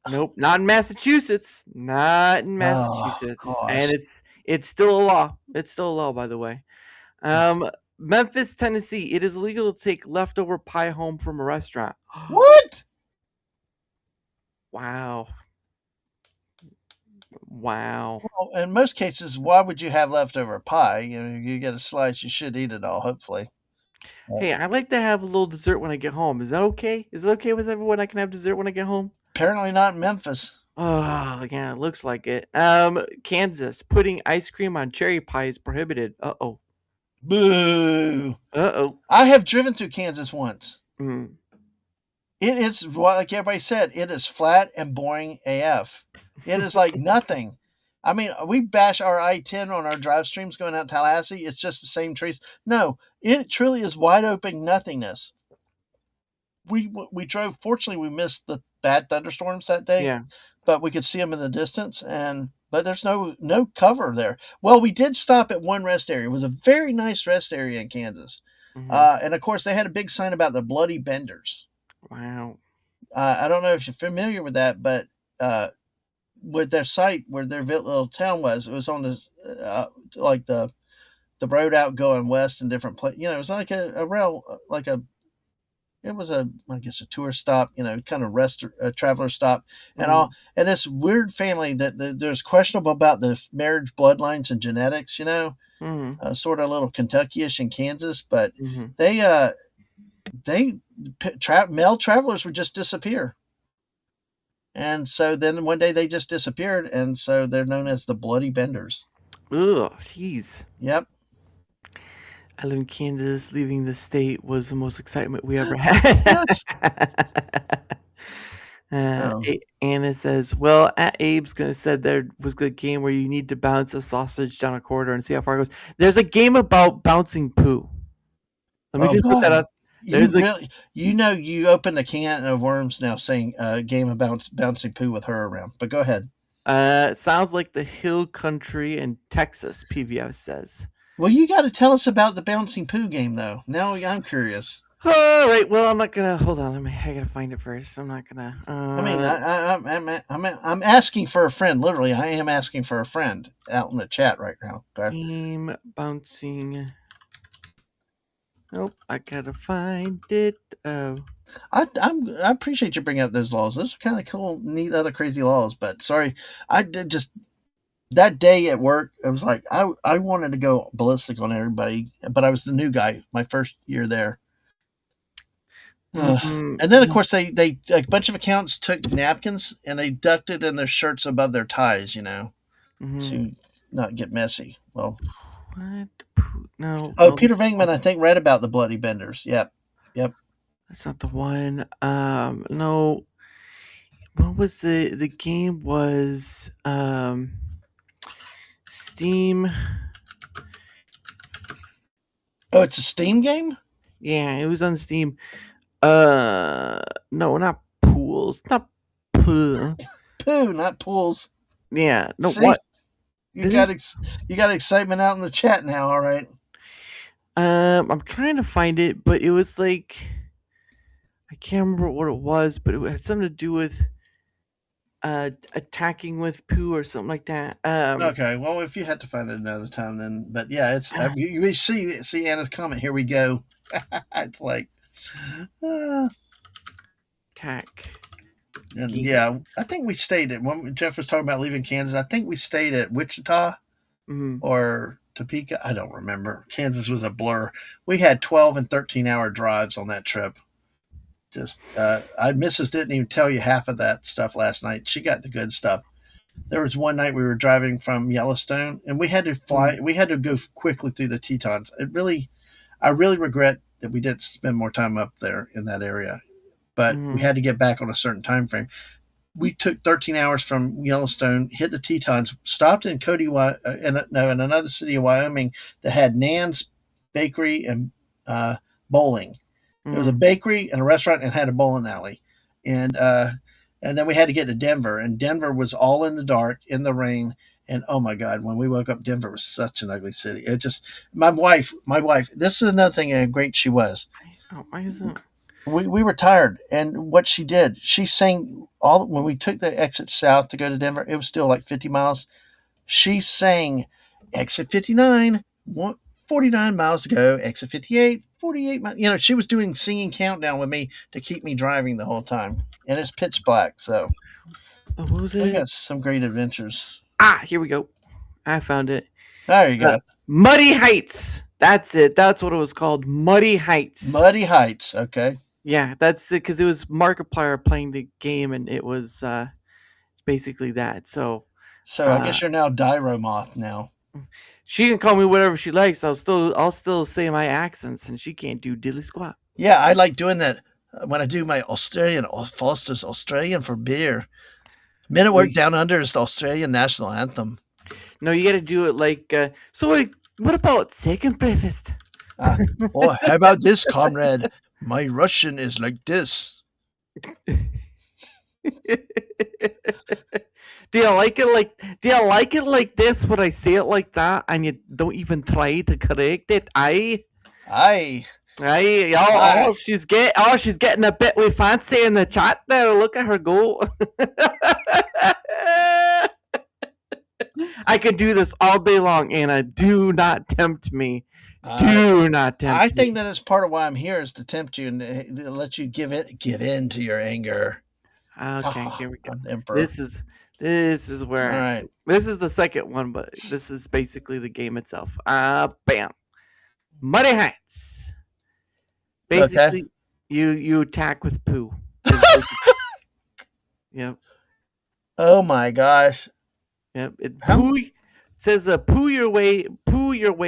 [SPEAKER 3] Nope, not in Massachusetts. Not in Massachusetts. And it's still a law. It's still a law, by the way. Memphis, Tennessee. It is illegal to take leftover pie home from a restaurant.
[SPEAKER 5] What?
[SPEAKER 3] Wow.
[SPEAKER 5] Well, in most cases, why would you have leftover pie? You get a slice, you should eat it all, hopefully.
[SPEAKER 3] Hey, I like to have a little dessert when I get home. Is that okay? Is it okay with everyone? I can have dessert when I get home?
[SPEAKER 5] Apparently not in Memphis.
[SPEAKER 3] Oh, yeah, it looks like it. Kansas, putting ice cream on cherry pie is prohibited. Uh-oh.
[SPEAKER 5] Boo.
[SPEAKER 3] Uh-oh.
[SPEAKER 5] I have driven through Kansas once.
[SPEAKER 3] It
[SPEAKER 5] is, like everybody said, it is flat and boring AF. It is like nothing. I mean, we bash our I-10 on our drive streams going out to Tallahassee. It's just the same trees. No, it truly is wide open nothingness. We drove. Fortunately, we missed the bad thunderstorms that day.
[SPEAKER 3] Yeah.
[SPEAKER 5] But we could see them in the distance, but there's no cover there. Well, we did stop at one rest area. It was a very nice rest area in Kansas, and of course they had a big sign about the Bloody Benders.
[SPEAKER 3] Wow.
[SPEAKER 5] I don't know if you're familiar with that, but with their site where their little town was, it was on this like the road out going west in different places. You know, it was like a rail, it was I guess a tourist stop, you know, kind of traveler stop and all. And this weird family that there's questionable about the marriage bloodlines and genetics, you know, sort of a little Kentucky-ish in Kansas, but male travelers would just disappear. And so then one day they just disappeared. And so they're known as the Bloody Benders.
[SPEAKER 3] Ugh, jeez.
[SPEAKER 5] Yep.
[SPEAKER 3] I live in Kansas. Leaving the state was the most excitement we ever had. Anna says, well, at Abe's said there was a game where you need to bounce a sausage down a corridor and see how far it goes. There's a game about bouncing poo. Let me just put that up.
[SPEAKER 5] You opened a can of worms now saying a game about bouncing poo with her around. But go ahead.
[SPEAKER 3] Sounds like the hill country in Texas, PVF says.
[SPEAKER 5] Well, you got to tell us about the bouncing poo game, though. Now I'm curious.
[SPEAKER 3] All right. Well, I'm not gonna hold on. I gotta find it first. I'm not gonna.
[SPEAKER 5] I mean, I'm asking for a friend. Literally, I am asking for a friend out in the chat right now.
[SPEAKER 3] Game bouncing. Nope. I gotta find it. I
[SPEAKER 5] appreciate you bringing up those laws. Those are kind of cool, neat, other crazy laws. But sorry, I did just. That day at work, it was like I wanted to go ballistic on everybody, but I was the new guy, my first year there. And then, of course, they a bunch of accounts took napkins and they ducked it in their shirts above their ties, you know, to not get messy. Well,
[SPEAKER 3] what? No.
[SPEAKER 5] Oh, Peter Venkman, I think, read about the Bloody Benders. Yep.
[SPEAKER 3] That's not the one. No. What was the game? Was Steam.
[SPEAKER 5] Oh, it's a Steam game?
[SPEAKER 3] Yeah, it was on Steam. No, not pools. Not poo.
[SPEAKER 5] Poo, not pools.
[SPEAKER 3] Yeah. No,
[SPEAKER 5] See?
[SPEAKER 3] what?
[SPEAKER 5] You got excitement out in the chat now, all right.
[SPEAKER 3] I'm trying to find it, but it was like I can't remember what it was, but it had something to do with attacking with poo or something like that.
[SPEAKER 5] Okay, well, if you had to find it another time, then. But yeah, it's you see Anna's comment. Here we go. It's like
[SPEAKER 3] attack.
[SPEAKER 5] And yeah, I think we stayed at when Jeff was talking about leaving Kansas. I think we stayed at Wichita or Topeka. I don't remember. Kansas was a blur. We had 12 and 13-hour drives on that trip. Just, Mrs. didn't even tell you half of that stuff last night. She got the good stuff. There was one night we were driving from Yellowstone, and we had to fly. We had to go quickly through the Tetons. I really regret that we didn't spend more time up there in that area, but we had to get back on a certain time frame. We took 13 hours from Yellowstone, hit the Tetons, stopped in Cody, in another city of Wyoming that had Nan's Bakery and bowling. It was a bakery and a restaurant and had a bowling alley. And then we had to get to Denver, and Denver was all in the dark, in the rain. And oh my God, when we woke up, Denver was such an ugly city. It just, my wife, this is another thing how great she was.
[SPEAKER 3] Oh, why is it?
[SPEAKER 5] We were tired. And what she did, she sang when we took the exit south to go to Denver, it was still like 50 miles. She sang exit 59, 49 miles to go, exit 58, 48 miles. You know, she was doing singing countdown with me to keep me driving the whole time. And it's pitch black, so.
[SPEAKER 3] Oh, what was it?
[SPEAKER 5] We got some great adventures.
[SPEAKER 3] Here we go. I found it.
[SPEAKER 5] There you go.
[SPEAKER 3] Muddy Heights. That's it. That's what it was called. Muddy Heights.
[SPEAKER 5] Muddy Heights. Okay.
[SPEAKER 3] Yeah, that's it. Because it was Markiplier playing the game, and it was it's basically that. So
[SPEAKER 5] I guess you're now Dyromoth now.
[SPEAKER 3] She can call me whatever she likes. I'll still say my accents, and she can't do diddly squat.
[SPEAKER 5] Yeah, I like doing that when I do my Australian Foster's Australian for beer. Men at Work Down Under is the Australian national anthem.
[SPEAKER 3] No, you got to do it like. What about second breakfast?
[SPEAKER 5] Well, how about this, comrade? My Russian is like this.
[SPEAKER 3] Do you like it like? Do you like it like this when I say it like that, and you don't even try to correct it?
[SPEAKER 5] Aye.
[SPEAKER 3] Oh, she's getting a bit way fancy in the chat there. Look at her go. I could do this all day long, Anna. Do not tempt me. Do not tempt me.
[SPEAKER 5] I think that is part of why I'm here, is to tempt you and to let you give in to your anger.
[SPEAKER 3] Okay, here we go.
[SPEAKER 5] Emperor.
[SPEAKER 3] This is where
[SPEAKER 5] All right.
[SPEAKER 3] this is the second one, but this is basically the game itself. Bam. Muddy Heights. Basically, you attack with poo. Yep.
[SPEAKER 5] Oh my gosh.
[SPEAKER 3] Yep. It says poo your way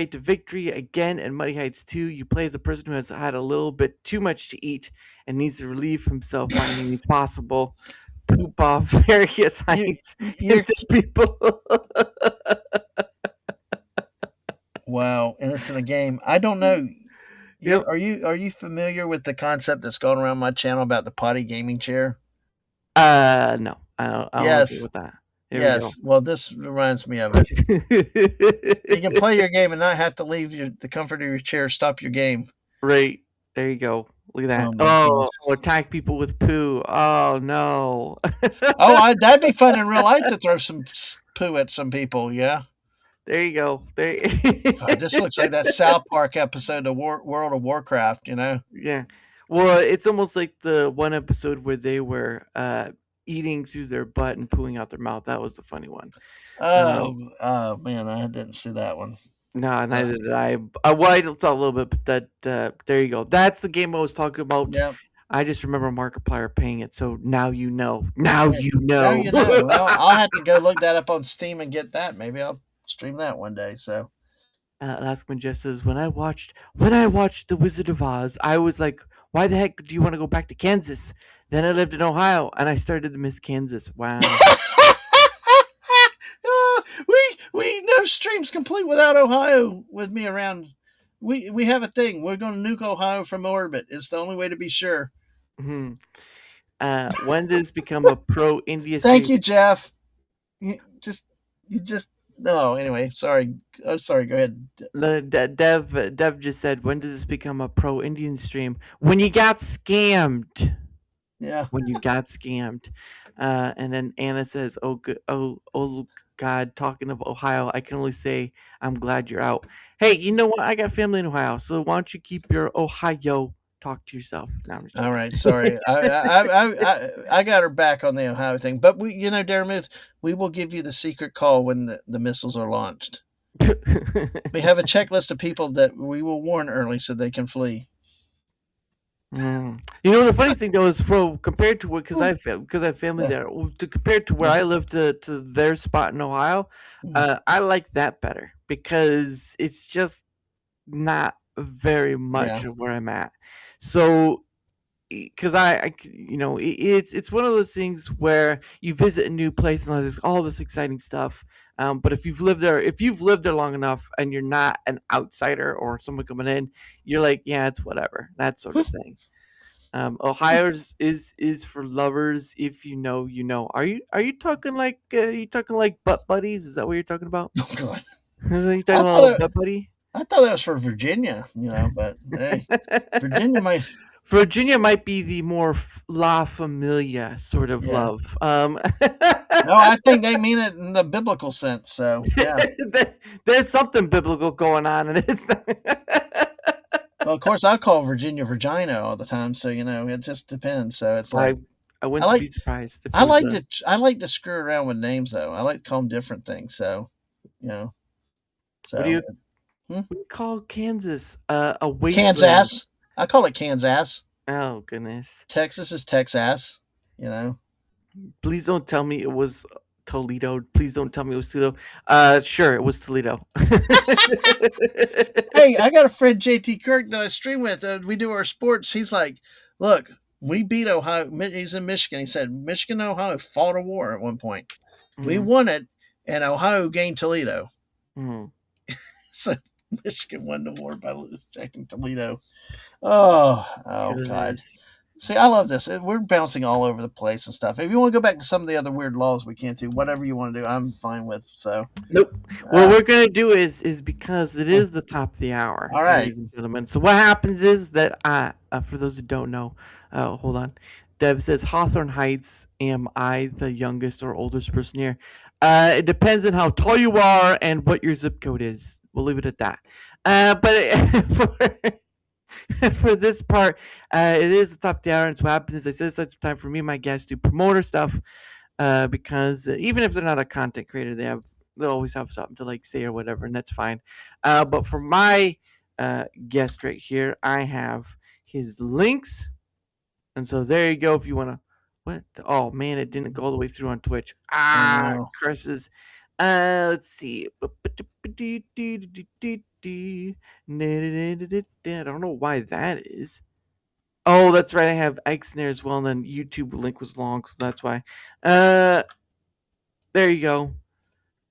[SPEAKER 3] to victory again in Muddy Heights 2. You play as a person who has had a little bit too much to eat and needs to relieve himself when it's possible. Poop off various heights into people.
[SPEAKER 5] Wow, and it's in a game. I don't know. Are you familiar with the concept that's going around my channel about the potty gaming chair?
[SPEAKER 3] No, I don't agree with that. Here we go.
[SPEAKER 5] Well, this reminds me of it. You can play your game and not have to leave the comfort of your chair. Stop your game.
[SPEAKER 3] Right. There you go. Look at that.
[SPEAKER 5] Oh,
[SPEAKER 3] attack people with poo. Oh, no.
[SPEAKER 5] That'd be fun in real life to throw some poo at some people, yeah?
[SPEAKER 3] There you go.
[SPEAKER 5] God, this looks like that South Park episode of World of Warcraft, you know?
[SPEAKER 3] Yeah. Well, it's almost like the one episode where they were eating through their butt and pooing out their mouth. That was the funny one.
[SPEAKER 5] Oh man, I didn't see that one.
[SPEAKER 3] No, neither did I. I saw a little bit, but there you go. That's the game I was talking about.
[SPEAKER 5] Yep.
[SPEAKER 3] I just remember Markiplier paying it, so now you know. Now you know.
[SPEAKER 5] Well, I'll have to go look that up on Steam and get that. Maybe I'll stream that one day. So,
[SPEAKER 3] last one just says, when I watched The Wizard of Oz, I was like, why the heck do you want to go back to Kansas? Then I lived in Ohio, and I started to miss Kansas. Wow.
[SPEAKER 5] we no streams complete without Ohio with me around. We have a thing. We're going to nuke Ohio from orbit. It's the only way to be sure.
[SPEAKER 3] Mm-hmm. When does become a pro India?
[SPEAKER 5] Thank you, Jeff. You just no. Anyway, sorry. I'm sorry. Go ahead.
[SPEAKER 3] Dev just said, when does this become a pro Indian stream? When you got scammed.
[SPEAKER 5] Yeah.
[SPEAKER 3] When you got scammed. And then Anna says, oh God, talking of Ohio, I can only say I'm glad you're out. Hey, you know what? I got family in Ohio, so why don't you keep your Ohio talk to yourself? No,
[SPEAKER 5] all right, sorry. I got her back on the Ohio thing, but DaraMan, we will give you the secret call when the missiles are launched. We have a checklist of people that we will warn early so they can flee.
[SPEAKER 3] You know, the funny thing though is compared to because I have family there, compared to where I live to their spot in Ohio, I like that better because it's just not very much of where I'm at. So because it's one of those things where you visit a new place and there's all this exciting stuff. But if you've lived there long enough and you're not an outsider or someone coming in, you're like, yeah, it's whatever, that sort of thing. Ohio is for lovers. If you know, you know. Are you talking like butt buddies? Is that what you're talking about?
[SPEAKER 5] Oh God.
[SPEAKER 3] Is that you talking about butt buddy?
[SPEAKER 5] I thought that was for Virginia, but hey,
[SPEAKER 3] Virginia might be the more La Familia sort of love.
[SPEAKER 5] No, I think they mean it in the biblical sense. So yeah,
[SPEAKER 3] there's something biblical going on, and it's.
[SPEAKER 5] Well, of course, I call Virginia Virginia all the time, so it just depends. So it's like
[SPEAKER 3] I wouldn't be surprised.
[SPEAKER 5] I like to screw around with names though. I like to call them different things. So So
[SPEAKER 3] what do you call Kansas? A wasteland.
[SPEAKER 5] Kansas. I call it Kansas.
[SPEAKER 3] Oh goodness.
[SPEAKER 5] Texas is Texas.
[SPEAKER 3] Please don't tell me it was Toledo. Please don't tell me it was Toledo. Sure, it was Toledo.
[SPEAKER 5] Hey, I got a friend, JT Kirk, that I stream with. We do our sports. He's like, look, we beat Ohio. He's in Michigan. He said, Michigan and Ohio fought a war at one point. We won it, and Ohio gained Toledo.
[SPEAKER 3] Mhm.
[SPEAKER 5] So Michigan won the war by rejecting Toledo. Oh God.
[SPEAKER 3] Goodness.
[SPEAKER 5] See, I love this. We're bouncing all over the place and stuff. If you want to go back to some of the other weird laws, we can too. Whatever you want to do, I'm fine with. So,
[SPEAKER 3] Nope. What we're gonna do is because it is the top of the hour,
[SPEAKER 5] All right.
[SPEAKER 3] ladies and gentlemen. So what happens is that for those who don't know, hold on. Deb says Hawthorne Heights. Am I the youngest or oldest person here? It depends on how tall you are and what your zip code is. We'll leave it at that. But for this part, it is the top of the hour, and so what happens is I set aside some time for me and my guests to promote our stuff, because even if they're not a content creator, they'll always have something to like say or whatever, and that's fine. But for my guest right here, I have his links, and so there you go. If you want to, oh man, it didn't go all the way through on Twitch.
[SPEAKER 5] no.
[SPEAKER 3] Curses. Let's see. I don't know why that is. Oh, that's right. I have X there as well, and then YouTube link was long, so that's why. There you go.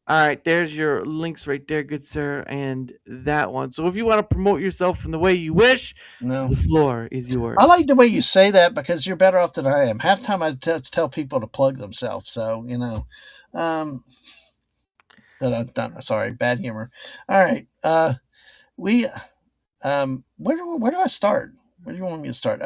[SPEAKER 3] All right, there's your links right there, good sir, and that one. So if you want to promote yourself in the way you wish, the floor is yours.
[SPEAKER 5] I like the way you say that because you're better off than I am. Half time I tell people to plug themselves. So that I've done. Sorry, bad humor. All right, where do I start? Where do you want me to start?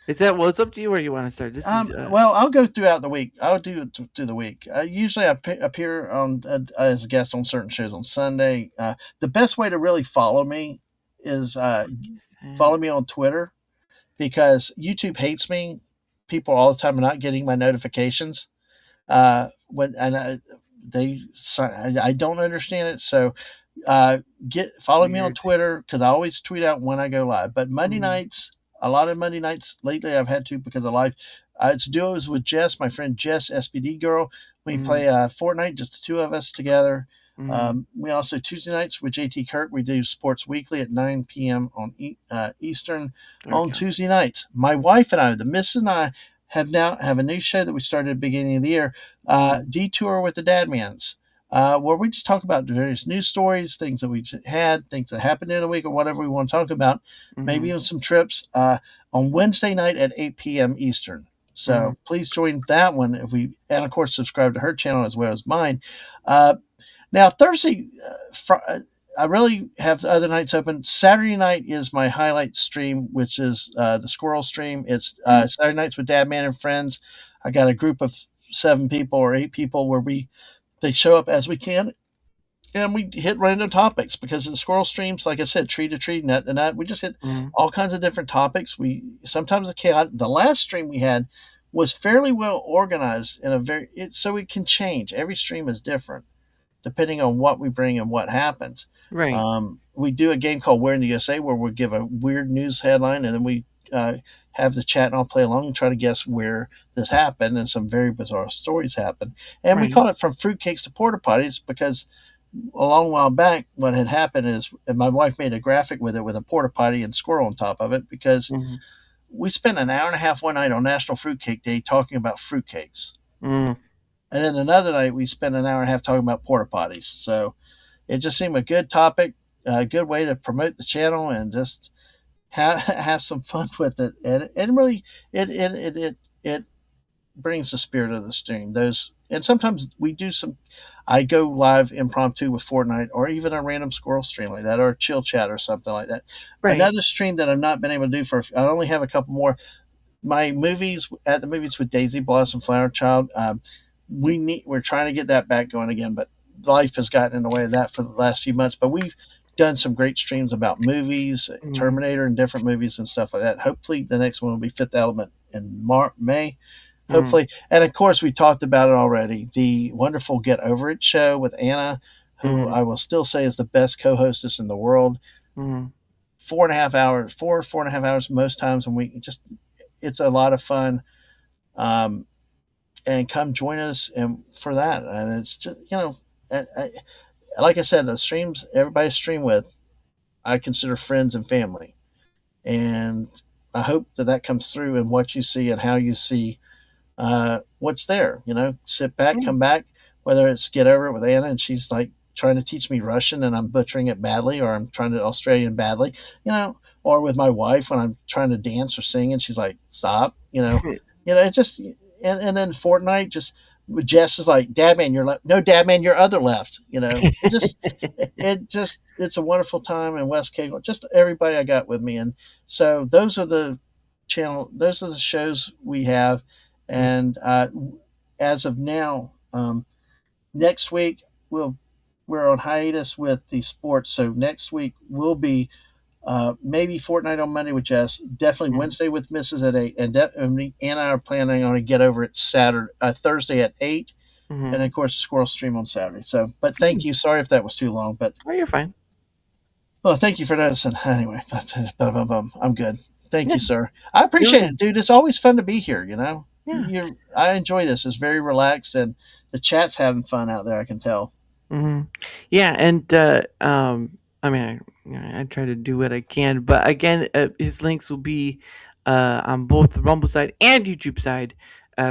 [SPEAKER 3] Is that it's up to you where you want to start. This is
[SPEAKER 5] well, I'll go throughout the week. I'll do it through the week. Usually, I appear on as a guest on certain shows on Sunday. The best way to really follow me is follow me on Twitter, because YouTube hates me. People all the time are not getting my notifications. I don't understand it. So follow me on Twitter, because I always tweet out when I go live. But Monday nights, a lot of Monday nights lately I've had to because of live. It's duos with Jess, my friend Jess, SPD girl. We play Fortnite, just the two of us together. We also Tuesday nights with JT Kirk. We do Sports Weekly at 9 p.m. on Eastern on Tuesday nights. My wife and I, the missus and I, have a new show that we started at the beginning of the year, Detour with the DadMans, where we just talk about the various news stories, things that we've had, things that happened in a week, or whatever we want to talk about, maybe even some trips, on Wednesday night at 8 p.m. Eastern. So please join that one and of course subscribe to her channel as well as mine. Now Thursday, I really have the other nights open. Saturday night is my highlight stream, which is the squirrel stream. It's Saturday nights with DadMan and friends. I got a group of 7 people or 8 people where they show up as we can, and we hit random topics, because in squirrel streams, like I said, tree to tree, nut to nut, we just hit all kinds of different topics. We sometimes the last stream we had was fairly well organized so it can change. Every stream is different depending on what we bring and what happens.
[SPEAKER 3] Right.
[SPEAKER 5] We do a game called Where in the USA, where we give a weird news headline, and then we have the chat, and I'll play along and try to guess where this happened, and some very bizarre stories happen. And we call it From Fruitcakes to Porta Potties, because a long while back, what had happened is, and my wife made a graphic with it with a porta potty and squirrel on top of it, because we spent an hour and a half one night on National Fruitcake Day talking about fruitcakes. And then another night we spent an hour and a half talking about porta potties. So it just seemed a good topic, a good way to promote the channel and just have some fun with it. And really, it brings the spirit of the stream. And sometimes we do I go live impromptu with Fortnite, or even a random squirrel stream like that, or a chill chat or something like that. Right. Another stream that I've not been able to do I only have a couple more. My movies at the movies with Daisy Blossom Flower Child. We're trying to get that back going again, but life has gotten in the way of that for the last few months. But we've done some great streams about movies, Terminator and different movies and stuff like that. Hopefully the next one will be Fifth Element in May. Hopefully. And of course, we talked about it already. The wonderful Get Over It show with Anna, who I will still say is the best co-hostess in the world. 4.5 hours, 4.5 hours most times. And it's a lot of fun. And come join us for that. And it's just, like I said, the streams, everybody stream with, I consider friends and family. And I hope that comes through in what you see and how you see what's there. Sit back, come back. whether it's Get Over It with Anna, and she's like trying to teach me Russian and I'm butchering it badly, or I'm trying to Australian badly, or with my wife when I'm trying to dance or sing and she's like, stop, it just, and then Fortnite just, Jess is like, DadMan, you're left. No, DadMan, your other left. It's a wonderful time in West Cagle. Just everybody I got with me, and so those are the shows we have, and as of now, next week we're on hiatus with the sports. So next week will be maybe Fortnite on Monday with Jess, definitely Wednesday with Mrs. at 8, and me and I are planning on a Get Over It Thursday at 8, and of course the Squirrel Stream on Saturday. So, but thank you. Sorry if that was too long, but
[SPEAKER 3] you're fine.
[SPEAKER 5] Well, thank you for noticing. Anyway, I'm good. Thank you, sir. I appreciate it, dude. It's always fun to be here.
[SPEAKER 3] Yeah.
[SPEAKER 5] I enjoy this. It's very relaxed, and the chat's having fun out there. I can tell.
[SPEAKER 3] Yeah, and I mean, I try to do what I can, but again, his links will be on both the Rumble side and YouTube side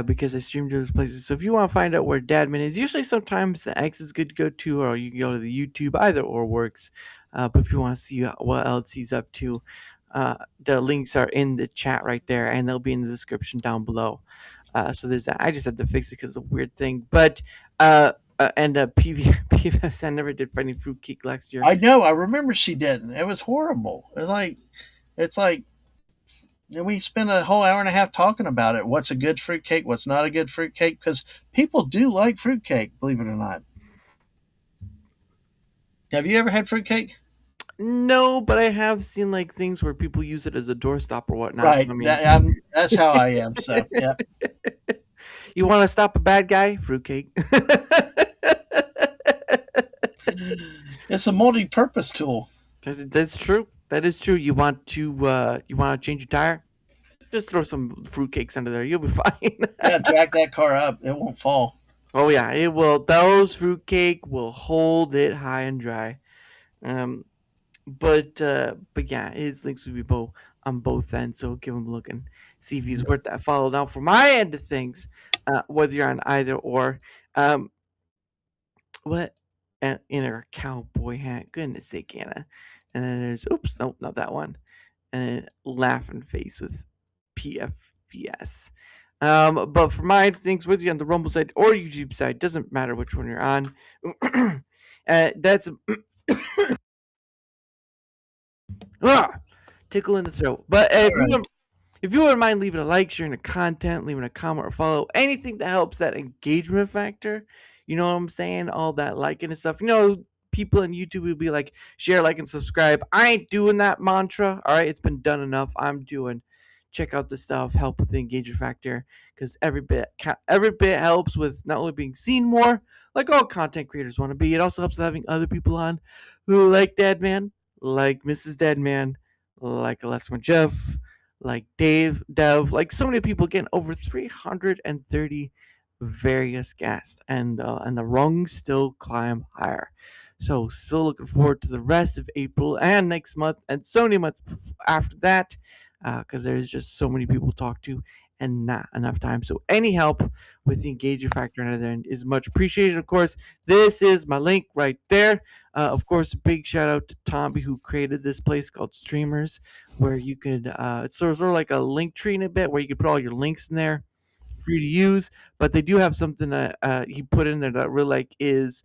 [SPEAKER 3] because I stream to those places. So if you want to find out where DadMan is, usually sometimes the X is good to go to, or you can go to the YouTube. Either or works. But if you want to see what else he's up to, the links are in the chat right there, and they'll be in the description down below. So there's that. I just had to fix it because it's a weird thing, but. And PiF, I never did Funny Fruitcake last year.
[SPEAKER 5] I know. I remember she didn't. It was horrible. It's like we spent a whole hour and a half talking about it. What's a good fruitcake? What's not a good fruitcake? Because people do like fruitcake, believe it or not. Have you ever had fruitcake?
[SPEAKER 3] No, but I have seen like things where people use it as a doorstop or whatnot.
[SPEAKER 5] Right.
[SPEAKER 3] So, I mean...
[SPEAKER 5] that's how I am. So yeah.
[SPEAKER 3] You want to stop a bad guy? Fruitcake.
[SPEAKER 5] It's a multi-purpose tool.
[SPEAKER 3] That's true. That is true. You want to change your tire? Just throw some fruitcakes under there. You'll be fine.
[SPEAKER 5] Yeah, jack that car up. It won't fall.
[SPEAKER 3] Oh yeah, it will. Those fruitcake will hold it high and dry. But yeah, his links will be on both ends. So give him a look and see if he's worth that follow. Now, from my end of things, whether you're on either or, what in a cowboy hat? Goodness sake, Anna. And then there's nope, not that one. And then laughing face with PFBS. But for my things, whether you're on the Rumble side or YouTube side, doesn't matter which one you're on. That's tickle in the throat. But if you wouldn't mind leaving a like, sharing the content, leaving a comment or follow, anything that helps that engagement factor, you know what I'm saying? All that liking and stuff. People on YouTube will be like, share, like, and subscribe. I ain't doing that mantra. All right, it's been done enough. I'm doing check out the stuff, help with the engagement factor, because every bit helps with not only being seen more, like all content creators want to be. It also helps with having other people on who like DadMan, like Mrs. DadMan, like Alexa Jeff, like Dev, like so many people. Again, over 330 various guests, and the rungs still climb higher. So still looking forward to the rest of April and next month and so many months after that, because there's just so many people to talk to and not enough time. So any help with the engagement factor on the other end is much appreciated. Of course, this is my link right there. Of course, a big shout out to Tommy, who created this place called Streamers, where you could it's sort of like a link tree in a bit, where you could put all your links in there for you to use. But they do have something that he put in there that I really like is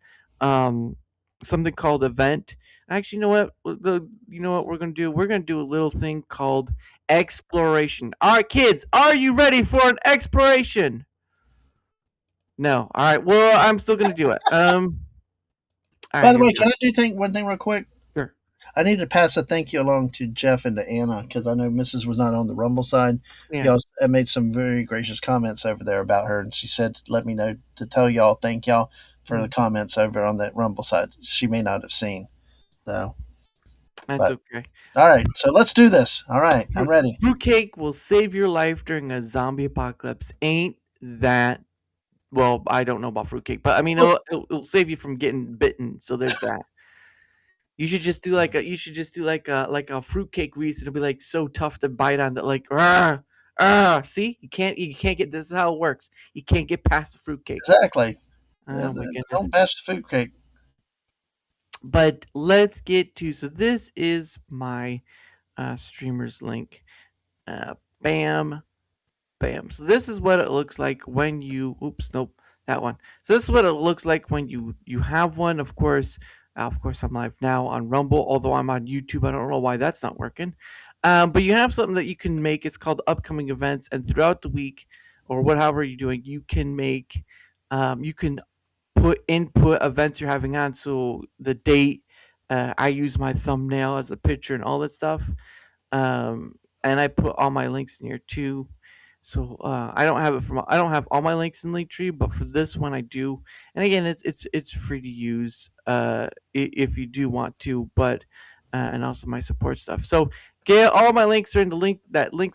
[SPEAKER 3] something called event. Actually, you know what we're gonna do? We're gonna do a little thing called exploration. All right, kids, are you ready for an exploration? No. All right. Well, I'm still gonna do it.
[SPEAKER 5] By the way, can I do one thing real quick?
[SPEAKER 3] Sure.
[SPEAKER 5] I need to pass a thank you along to Jeff and to Anna, because I know Mrs. was not on the Rumble side.
[SPEAKER 3] Yeah.
[SPEAKER 5] Y'all made some very gracious comments over there about her, and she said, let me know to tell y'all, thank y'all for the comments over on that Rumble side. She may not have seen. So
[SPEAKER 3] that's okay.
[SPEAKER 5] All right, so let's do this. All right, I'm ready.
[SPEAKER 3] Fruitcake will save your life during a zombie apocalypse. Ain't that... Well, I don't know about fruitcake, but I mean, it'll save you from getting bitten. So there's that. You should just do like a fruitcake wreath. It'll be like so tough to bite on that, like see, you can't get. This is how it works. You can't get past the fruitcake.
[SPEAKER 5] Exactly.
[SPEAKER 3] Oh my goodness.
[SPEAKER 5] Don't bash the food cake.
[SPEAKER 3] But let's get to, so this is my streamer's link. Bam. Bam. So this is what it looks like when you, oops, nope, that one. So this is what it looks like when you have one. Of course, I'm live now on Rumble, although I'm on YouTube. I don't know why that's not working. But you have something that you can make. It's called upcoming events, and throughout the week or whatever you're doing, you can make, you can input events you're having on. So the date, I use my thumbnail as a picture and all that stuff. And I put all my links in here too. So I don't have all my links in Linktree, but for this one I do. And again, it's free to use if you do want to, but and also my support stuff. So get all my links are in the link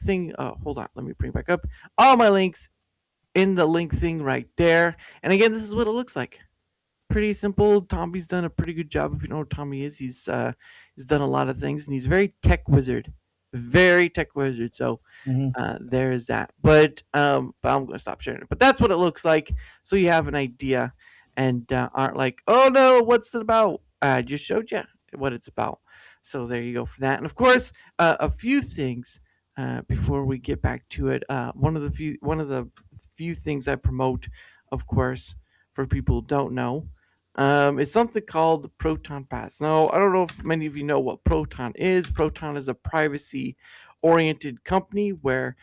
[SPEAKER 3] thing. Hold on, let me bring it back up. All my links in the link thing right there. And again, this is what it looks like. Pretty simple. Tommy's done a pretty good job. If you know what Tommy is, he's done a lot of things, and he's very tech wizard. Very tech wizard. So there is that. But I'm gonna stop sharing it. But that's what it looks like. So you have an idea, and aren't like, oh no, what's it about? I just showed you what it's about. So there you go for that. And of course, a few things before we get back to it. One of the few things I promote, of course, for people who don't know, it's something called Proton Pass. Now, I don't know if many of you know what Proton is. Proton is a privacy-oriented company where,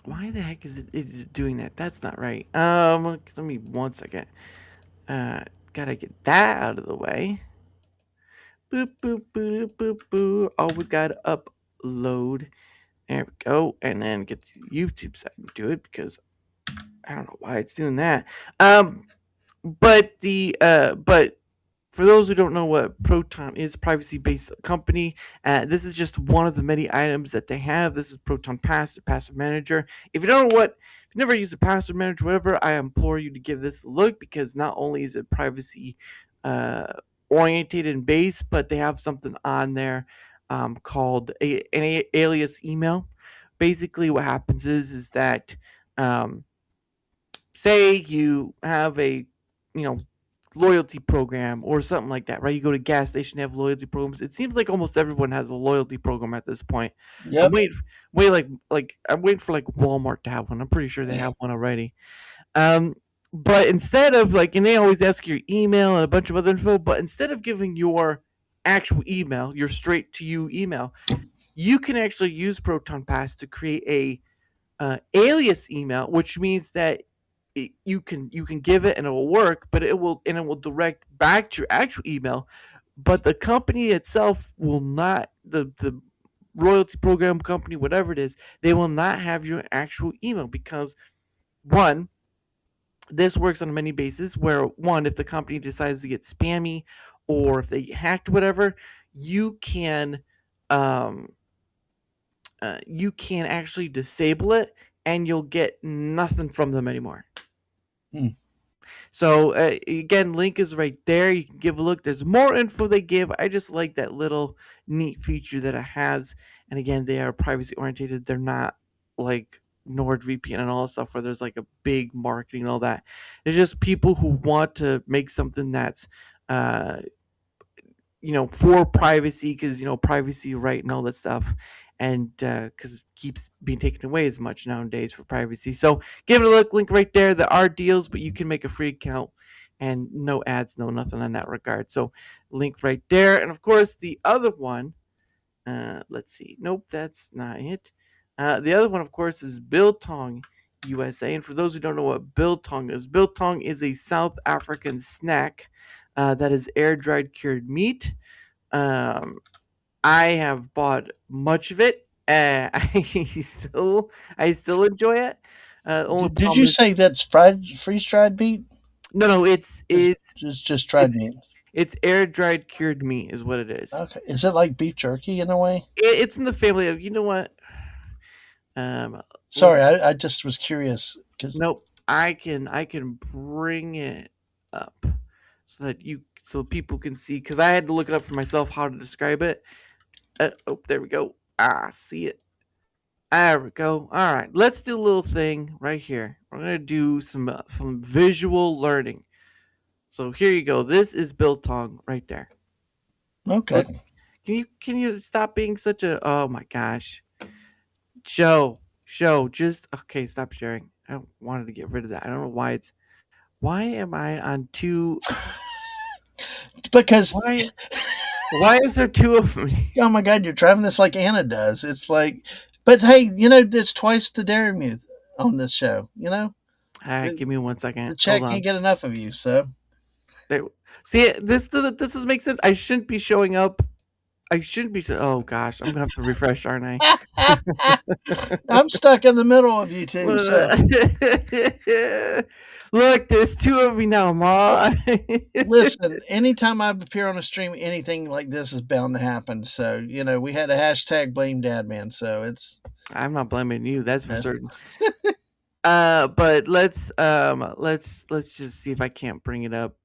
[SPEAKER 3] why the heck is it doing that? That's not right. Let me 1 second. Gotta get that out of the way. Boop, boop, boop, boop, boop. Always gotta upload. There we go. And then get to the YouTube side and do it, because I don't know why it's doing that. But for those who don't know what Proton is, privacy-based company, this is just one of the many items that they have. This is Proton Pass, the password manager. If you don't know if you never used a password manager, whatever, I implore you to give this a look, because not only is it privacy oriented and based, but they have something on there called an alias email. Basically, what happens is that say you have a loyalty program or something like that, right? You go to gas station, they have loyalty programs. It seems like almost everyone has a loyalty program at this point.
[SPEAKER 5] Yep.
[SPEAKER 3] I'm waiting for like Walmart to have one. I'm pretty sure they have one already. But instead of and they always ask your email and a bunch of other info, but instead of giving your actual email, your straight to you email, you can actually use Proton Pass to create a alias email, which means that you can give it and it will work, but it will direct back to your actual email, but the company itself will not, the loyalty program company, whatever it is, they will not have your actual email, because one, this works on many bases where, one, if the company decides to get spammy or if they hacked whatever, you can actually disable it and you'll get nothing from them anymore. So again, link is right there. You can give a look. There's more info they give. I just like that little neat feature that it has. And again, they are privacy oriented. They're not like NordVPN and all that stuff where there's like a big marketing and all that. It's just people who want to make something that's for privacy, because privacy right and all that stuff, and because it keeps being taken away as much nowadays for privacy. So give it a look. Link right there. There are deals, but you can make a free account and no ads, no nothing in that regard. So link right there. And of course the other one, let's see, nope, that's not it. The other one, of course, is Biltong USA. And for those who don't know what Biltong is a South African snack that is air-dried cured meat. I have bought much of it. I still enjoy it.
[SPEAKER 5] Did you say that's freeze-dried meat?
[SPEAKER 3] No, it's
[SPEAKER 5] just dried meat.
[SPEAKER 3] It's air-dried cured meat is what it is.
[SPEAKER 5] Okay, is it like beef jerky in a way?
[SPEAKER 3] It's in the family of, you know what?
[SPEAKER 5] Sorry, I just was curious.
[SPEAKER 3] Nope, I can bring it up so people can see, because I had to look it up for myself how to describe it. Oh, there we go. See it. There we go. All right, let's do a little thing right here. We're gonna do some visual learning. So here you go. This is Biltong right there.
[SPEAKER 5] Okay.
[SPEAKER 3] Look, can you stop being such a? Oh my gosh. Show. Just okay. Stop sharing. I wanted to get rid of that. I don't know why it's. Why am I on two?
[SPEAKER 5] Because
[SPEAKER 3] why is there two of me?
[SPEAKER 5] Oh my God, you're driving this like Anna does. It's like, but hey, it's twice the Dairy on this show.
[SPEAKER 3] Give me 1 second.
[SPEAKER 5] The chat
[SPEAKER 3] Hold on.
[SPEAKER 5] can't get enough of you. So,
[SPEAKER 3] see, this doesn't make sense. I shouldn't be showing up. I shouldn't be. Oh gosh, I'm gonna have to refresh, aren't I?
[SPEAKER 5] I'm stuck in the middle of you two. So.
[SPEAKER 3] Look, there's two of me now, Ma.
[SPEAKER 5] Listen, anytime I appear on a stream, anything like this is bound to happen. So, we had a hashtag blame DadMan. So it's.
[SPEAKER 3] I'm not blaming you. That's for certain. But let's just see if I can't bring it up.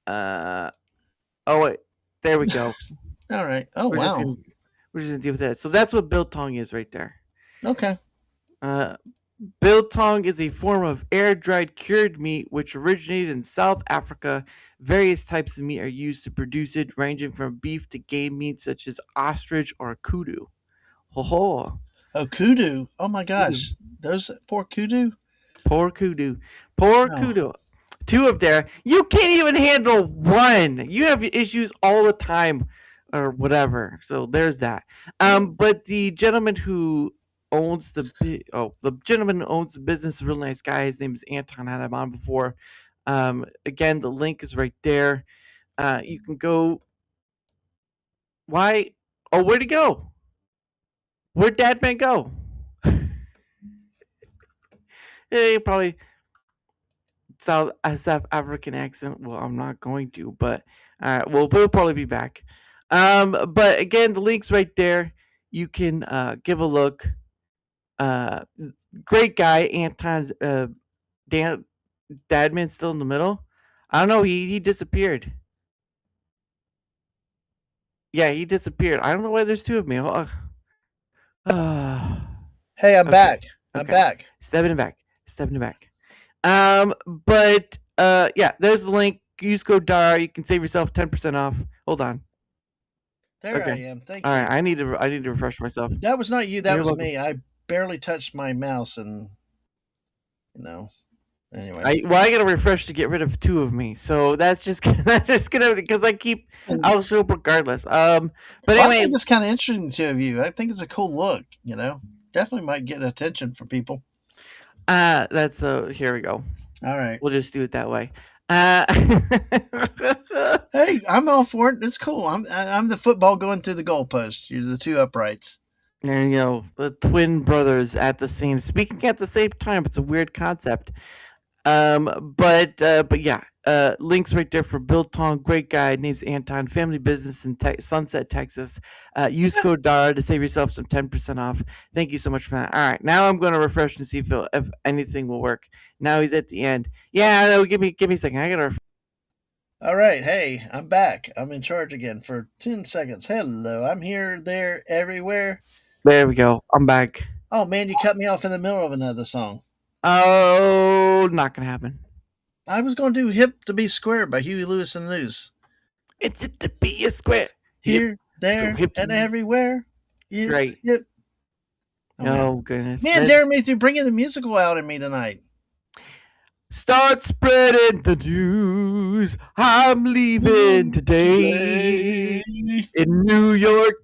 [SPEAKER 3] Oh wait, there we go.
[SPEAKER 5] All right. Oh
[SPEAKER 3] we're
[SPEAKER 5] wow.
[SPEAKER 3] We're just gonna deal with that. So that's what biltong is right there.
[SPEAKER 5] Okay.
[SPEAKER 3] Biltong is a form of air-dried cured meat which originated in South Africa. Various types of meat are used to produce it, ranging from beef to game meat such as ostrich or kudu. Ho.
[SPEAKER 5] Oh, kudu! Oh my gosh, those poor kudu.
[SPEAKER 3] Poor kudu. Two up there. You can't even handle one. You have issues all the time, or whatever. So there's that. But the gentleman who owns the gentleman who owns the business is a real nice guy. His name is Anton. I had him on before. Again, the link is right there. You can go. Why? Oh, where'd he go? Where'd DadMan go? He probably South African accent. Well, I'm not going to, but we'll probably be back. But again, the link's right there. You can give a look. Great guy, Anton's DadMan still in the middle. I don't know. He disappeared. Yeah, he disappeared. I don't know why there's two of me.
[SPEAKER 5] Hey, I'm back. I'm back.
[SPEAKER 3] Stepping back. But yeah, there's the link. Use code DAR. You can save yourself 10% off. Hold on.
[SPEAKER 5] There I am. Thank you.
[SPEAKER 3] All right, I need to refresh myself.
[SPEAKER 5] That was not you. That
[SPEAKER 3] You're
[SPEAKER 5] was
[SPEAKER 3] welcome.
[SPEAKER 5] me. I barely touched my mouse, and anyway.
[SPEAKER 3] I gotta refresh to get rid of two of me. So that's just gonna because I'll show up regardless. But
[SPEAKER 5] I
[SPEAKER 3] anyway,
[SPEAKER 5] think it's kind of interesting, the two of you. I think it's a cool look. Definitely might get attention from people.
[SPEAKER 3] that's here we go.
[SPEAKER 5] All right,
[SPEAKER 3] we'll just do it that way.
[SPEAKER 5] Hey, I'm all for it. It's cool. I'm the football going through the goalpost. You're the two uprights.
[SPEAKER 3] And the twin brothers speaking at the same time. It's a weird concept. But yeah, links right there for Biltong. Great guy, name's Anton. Family business in Sunset, Texas. Use code DAR to save yourself some 10% off. Thank you so much for that. All right, now I'm going to refresh and see if anything will work. Now he's at the end. Yeah, no, give me a second. I gotta.
[SPEAKER 5] All right, hey, I'm back. I'm in charge again for 10 seconds. Hello, I'm here, there, everywhere.
[SPEAKER 3] There we go. I'm back.
[SPEAKER 5] Oh man, you cut me off in the middle of another song.
[SPEAKER 3] Oh, not gonna happen.
[SPEAKER 5] I was going to do "Hip to Be Square" by Huey Lewis and the News.
[SPEAKER 3] It's it to be a square.
[SPEAKER 5] Here, there, and everywhere. Yep,
[SPEAKER 3] Great.
[SPEAKER 5] Yep.
[SPEAKER 3] Oh goodness.
[SPEAKER 5] Man, Jeremy, you're bringing the musical out in me tonight.
[SPEAKER 3] Start spreading the news. I'm leaving today. In New York.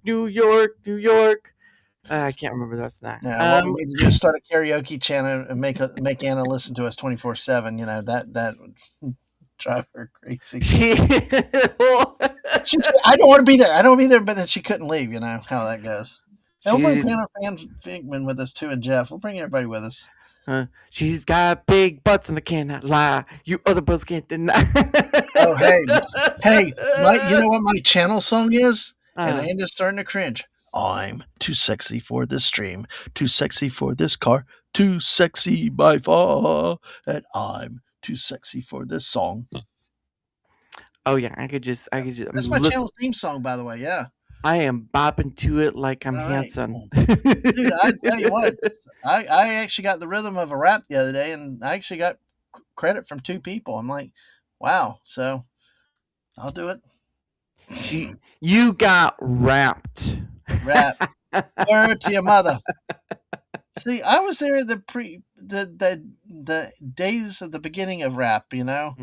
[SPEAKER 3] I can't remember that's that.
[SPEAKER 5] Yeah, we need to just start a karaoke channel and make Anna listen to us 24/7. That would drive her crazy. She said, I don't want to be there. But then she couldn't leave. You know how that goes. And we'll bring Hannah Finkman with us too, and Jeff. We'll bring everybody with us.
[SPEAKER 3] She's got big butts and I cannot lie. You other bros can't deny.
[SPEAKER 5] Oh, hey, you know what my channel song is? And Anna's starting to cringe. I'm too sexy for this stream, too sexy for this car, too sexy by far, and I'm too sexy for this song.
[SPEAKER 3] Oh yeah, I could just.
[SPEAKER 5] That's my channel theme song, by the way. Yeah.
[SPEAKER 3] I am bopping to it like I'm
[SPEAKER 5] All right.
[SPEAKER 3] Hanson.
[SPEAKER 5] Dude, I tell you what, I actually got the rhythm of a rap the other day, and I actually got credit from 2 people. I'm like, wow. So I'll do it.
[SPEAKER 3] You got wrapped.
[SPEAKER 5] Rap. Word to your mother. See, I was there the days of the beginning of rap. You know,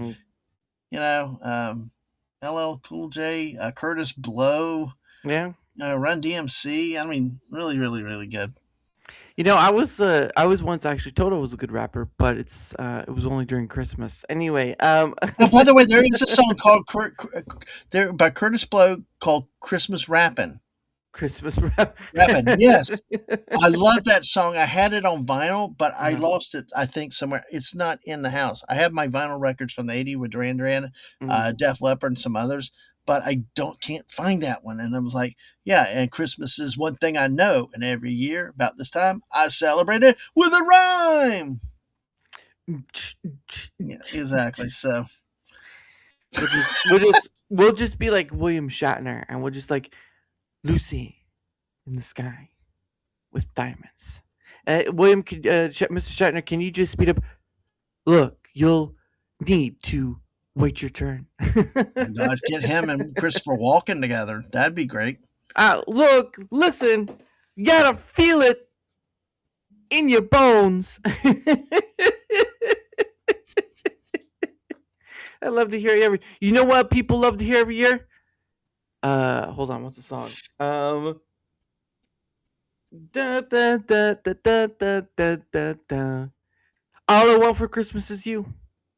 [SPEAKER 5] LL Cool J, Curtis Blow.
[SPEAKER 3] Yeah.
[SPEAKER 5] Run DMC. I mean, really, really, really good.
[SPEAKER 3] I was once actually told I was a good rapper, but it was only during Christmas. Anyway,
[SPEAKER 5] Oh, by the way, there is a song called by Curtis Blow called "Christmas Rappin'."
[SPEAKER 3] Christmas rapping.
[SPEAKER 5] Yes, I love that song. I had it on vinyl, but I lost it. I think somewhere. It's not in the house. I have my vinyl records from the '80s with Duran Duran, Def Leppard, and some others. But I can't find that one. And I was like, yeah, and Christmas is one thing I know. And every year about this time, I celebrate it with a rhyme. Yeah, exactly. So
[SPEAKER 3] we'll just be like William Shatner, and we'll just like Lucy in the sky with diamonds. William, Mr. Shatner, can you just speed up? Look, you'll need to wait your turn.
[SPEAKER 5] God, get him and Christopher Walken together. That'd be great.
[SPEAKER 3] Look, listen, you gotta feel it in your bones. I love to hear it you know what people love to hear every year? Hold on, what's the song? Da, da, da, da, da, da, da, da, da. All I want for Christmas is you.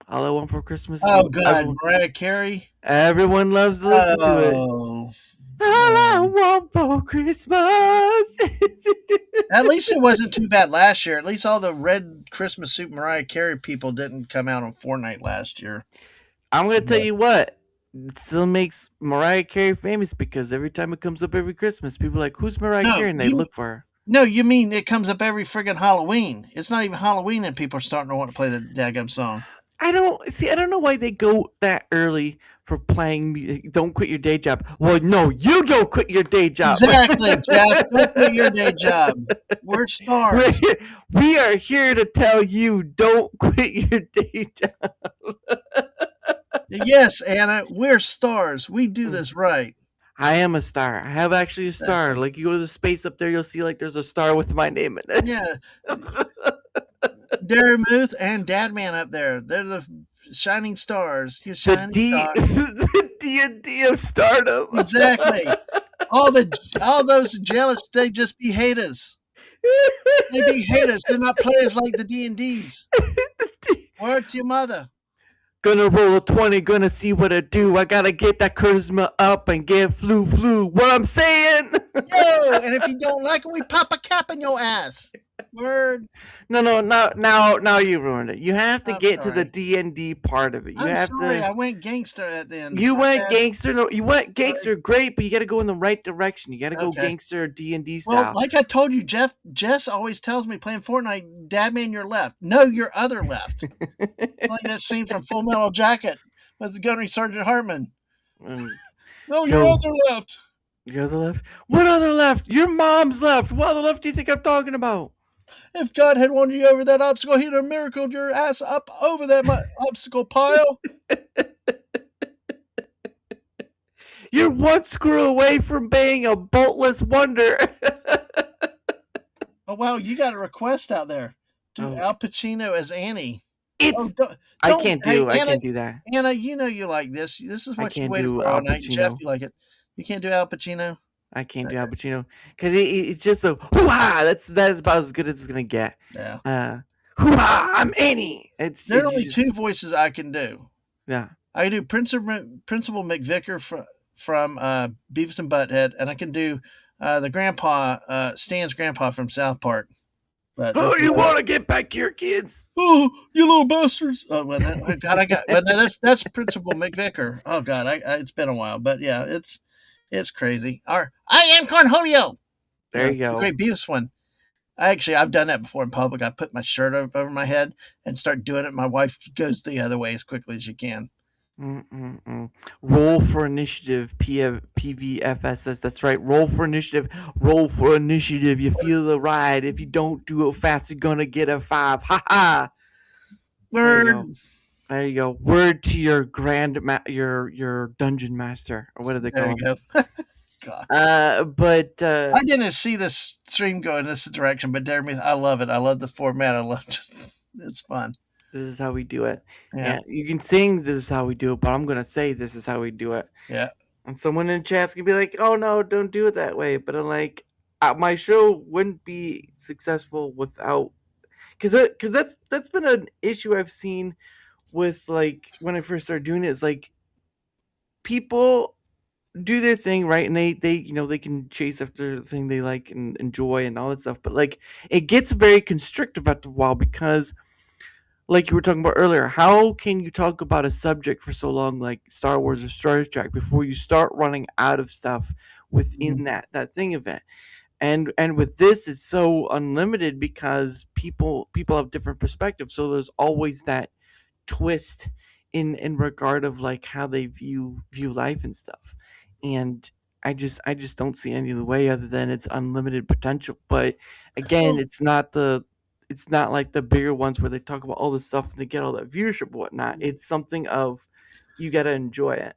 [SPEAKER 3] All I want for Christmas is
[SPEAKER 5] Oh,
[SPEAKER 3] you.
[SPEAKER 5] God, Mariah Carey.
[SPEAKER 3] Everyone loves to listen to it. All I want for Christmas.
[SPEAKER 5] At least it wasn't too bad last year. At least all the red Christmas suit Mariah Carey people didn't come out on Fortnite last year.
[SPEAKER 3] I'm going to tell you what. It still makes Mariah Carey famous because every time it comes up every Christmas, people are like, who's Mariah Carey? And they look for her.
[SPEAKER 5] No, you mean it comes up every friggin' Halloween. It's not even Halloween and people are starting to want to play the daggum song.
[SPEAKER 3] I don't know why they go that early for playing music. Don't quit your day job. Well, no, you don't quit your day job.
[SPEAKER 5] Exactly, Jeff. Don't quit your day job. We're stars.
[SPEAKER 3] We are here to tell you don't quit your day job.
[SPEAKER 5] Yes, Anna, we're stars. We do this right.
[SPEAKER 3] I am a star. I have actually a star. Like you go to the space up there, you'll see like there's a star with my name in it.
[SPEAKER 5] Yeah. Darren Muth and DadMan up there. They're the shining stars. You shining stars.
[SPEAKER 3] The D&D of stardom.
[SPEAKER 5] Exactly. All those jealous, they just be haters. They be haters. They're not players like the D&Ds. Word to your mother.
[SPEAKER 3] Gonna roll a 20, gonna see what I do. I gotta get that charisma up and get flu. What I'm saying?
[SPEAKER 5] Yo, and if you don't like it, we pop a cap in your ass. Word.
[SPEAKER 3] No, now you ruined it. You have to get to the D&D part of it.
[SPEAKER 5] I'm sorry, I went gangster at the end.
[SPEAKER 3] You went gangster. No, you went gangster. Great, but you got to go in the right direction. You got to go gangster D&D style.
[SPEAKER 5] Well, like I told you, Jess always tells me playing Fortnite, DadMan, your left. No, your other left. Like that scene from Full Metal Jacket with the Gunnery Sergeant Hartman. No, your other left.
[SPEAKER 3] Your other left? What other left? Your mom's left. What other left do you think I'm talking about?
[SPEAKER 5] If God had wanted you over that obstacle, he'd have miracled your ass up over that obstacle pile.
[SPEAKER 3] You're one screw away from being a boltless wonder.
[SPEAKER 5] Oh, wow, you got a request out there. Do Al Pacino as Annie.
[SPEAKER 3] I can't do that.
[SPEAKER 5] Anna, you know you like this. This is what you waited for all night. Jeff, you like it. You can't do Al Pacino?
[SPEAKER 3] I can't do Al Pacino because it's just a hoo-ha. That's about as good as it's gonna get.
[SPEAKER 5] Yeah.
[SPEAKER 3] Hoo-ha! I'm Annie.
[SPEAKER 5] There are only two voices I can do.
[SPEAKER 3] Yeah.
[SPEAKER 5] I can do Principal McVicker from Beavis and Butthead, and I can do the grandpa, Stan's grandpa from South Park. But
[SPEAKER 3] you want to get back here, kids?
[SPEAKER 5] Oh, you little bastards! Oh, well, God, that's Principal McVicker. Oh God, it's been a while, but yeah, it's crazy. I am Cornholio.
[SPEAKER 3] There you go.
[SPEAKER 5] Great Beavis one. I've done that before in public. I put my shirt over my head and start doing it. My wife goes the other way as quickly as she can.
[SPEAKER 3] Roll for initiative, PVFSS. That's right. Roll for initiative. Roll for initiative. You feel the ride. If you don't do it fast, you're gonna get a 5. Ha ha.
[SPEAKER 5] Word.
[SPEAKER 3] There you go. Word to your your dungeon master, or what do they call
[SPEAKER 5] There you
[SPEAKER 3] him?
[SPEAKER 5] go. God.
[SPEAKER 3] But
[SPEAKER 5] I didn't see this stream go in this direction, but Jeremy, I love it. I love the format. I love it's fun.
[SPEAKER 3] This is how we do it.
[SPEAKER 5] Yeah.
[SPEAKER 3] You can sing "This is how we do it," but I'm gonna say "This is how we do it."
[SPEAKER 5] Yeah.
[SPEAKER 3] And someone in chat's gonna be like, "Oh no, don't do it that way." But I'm like, my show wouldn't be successful without, because that's been an issue I've seen with, like, when I first started doing it. Is like people do their thing, right, and they they can chase after the thing they like and enjoy and all that stuff, but like it gets very constrictive after a while, because like you were talking about earlier, how can you talk about a subject for so long, like Star Wars or Star Trek, before you start running out of stuff within that thing of it? And with this, it's so unlimited because people have different perspectives, so there's always that twist in regard of like how they view life and stuff. And I just don't see any other way other than it's unlimited potential. But again, it's not like the bigger ones where they talk about all this stuff and they get all that viewership and whatnot. It's something of, you got to enjoy it.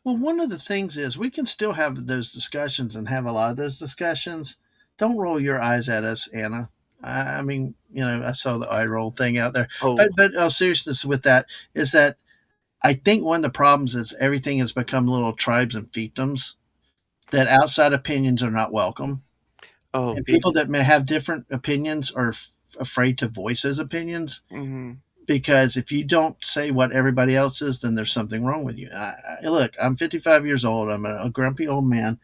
[SPEAKER 5] Well, one of the things is we can still have those discussions and have a lot of those discussions. Don't roll your eyes at us, Anna. I mean, I saw the eye roll thing out there.
[SPEAKER 3] Oh.
[SPEAKER 5] But seriousness with that is that I think one of the problems is everything has become little tribes and fiefdoms, that outside opinions are not welcome.
[SPEAKER 3] Oh,
[SPEAKER 5] and people that may have different opinions are afraid to voice those opinions.
[SPEAKER 3] Mm-hmm.
[SPEAKER 5] Because if you don't say what everybody else is, then there's something wrong with you. Look, I'm 55 years old. I'm a grumpy old man,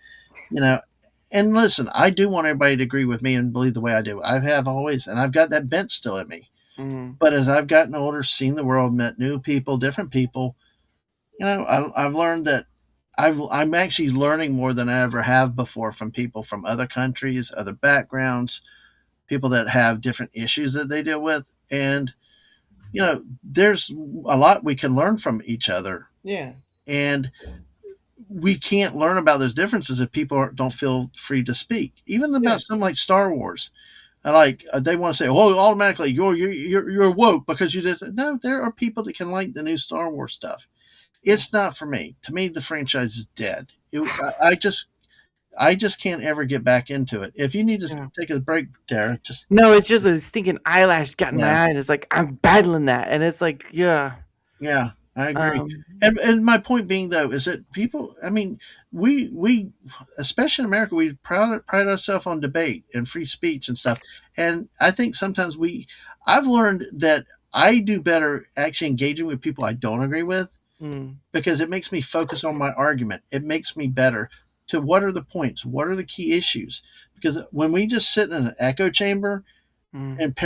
[SPEAKER 5] and listen, I do want everybody to agree with me and believe the way I do. I have always, and I've got that bent still in me.
[SPEAKER 3] Mm-hmm.
[SPEAKER 5] But as I've gotten older, seen the world, met new people, different people, I've learned that I'm actually learning more than I ever have before from people from other countries, other backgrounds, people that have different issues that they deal with. And, there's a lot we can learn from each other.
[SPEAKER 3] Yeah.
[SPEAKER 5] And we can't learn about those differences if people don't feel free to speak, even about something like Star Wars. Like they want to say, "Oh, automatically you're woke because you just." No, there are people that can like the new Star Wars stuff. It's not for me. To me, the franchise is dead. I just can't ever get back into it. If you need to take a break, Dara, just
[SPEAKER 3] no. It's just a stinking eyelash got in my eye, and it's like I'm battling that, and it's like, yeah.
[SPEAKER 5] I agree. And my point being, though, is that people, I mean, we especially in America, we pride ourselves on debate and free speech and stuff. And I think sometimes I've learned that I do better actually engaging with people I don't agree with, because it makes me focus on my argument. It makes me better to what are the points, what are the key issues. Because when we just sit in an echo chamber and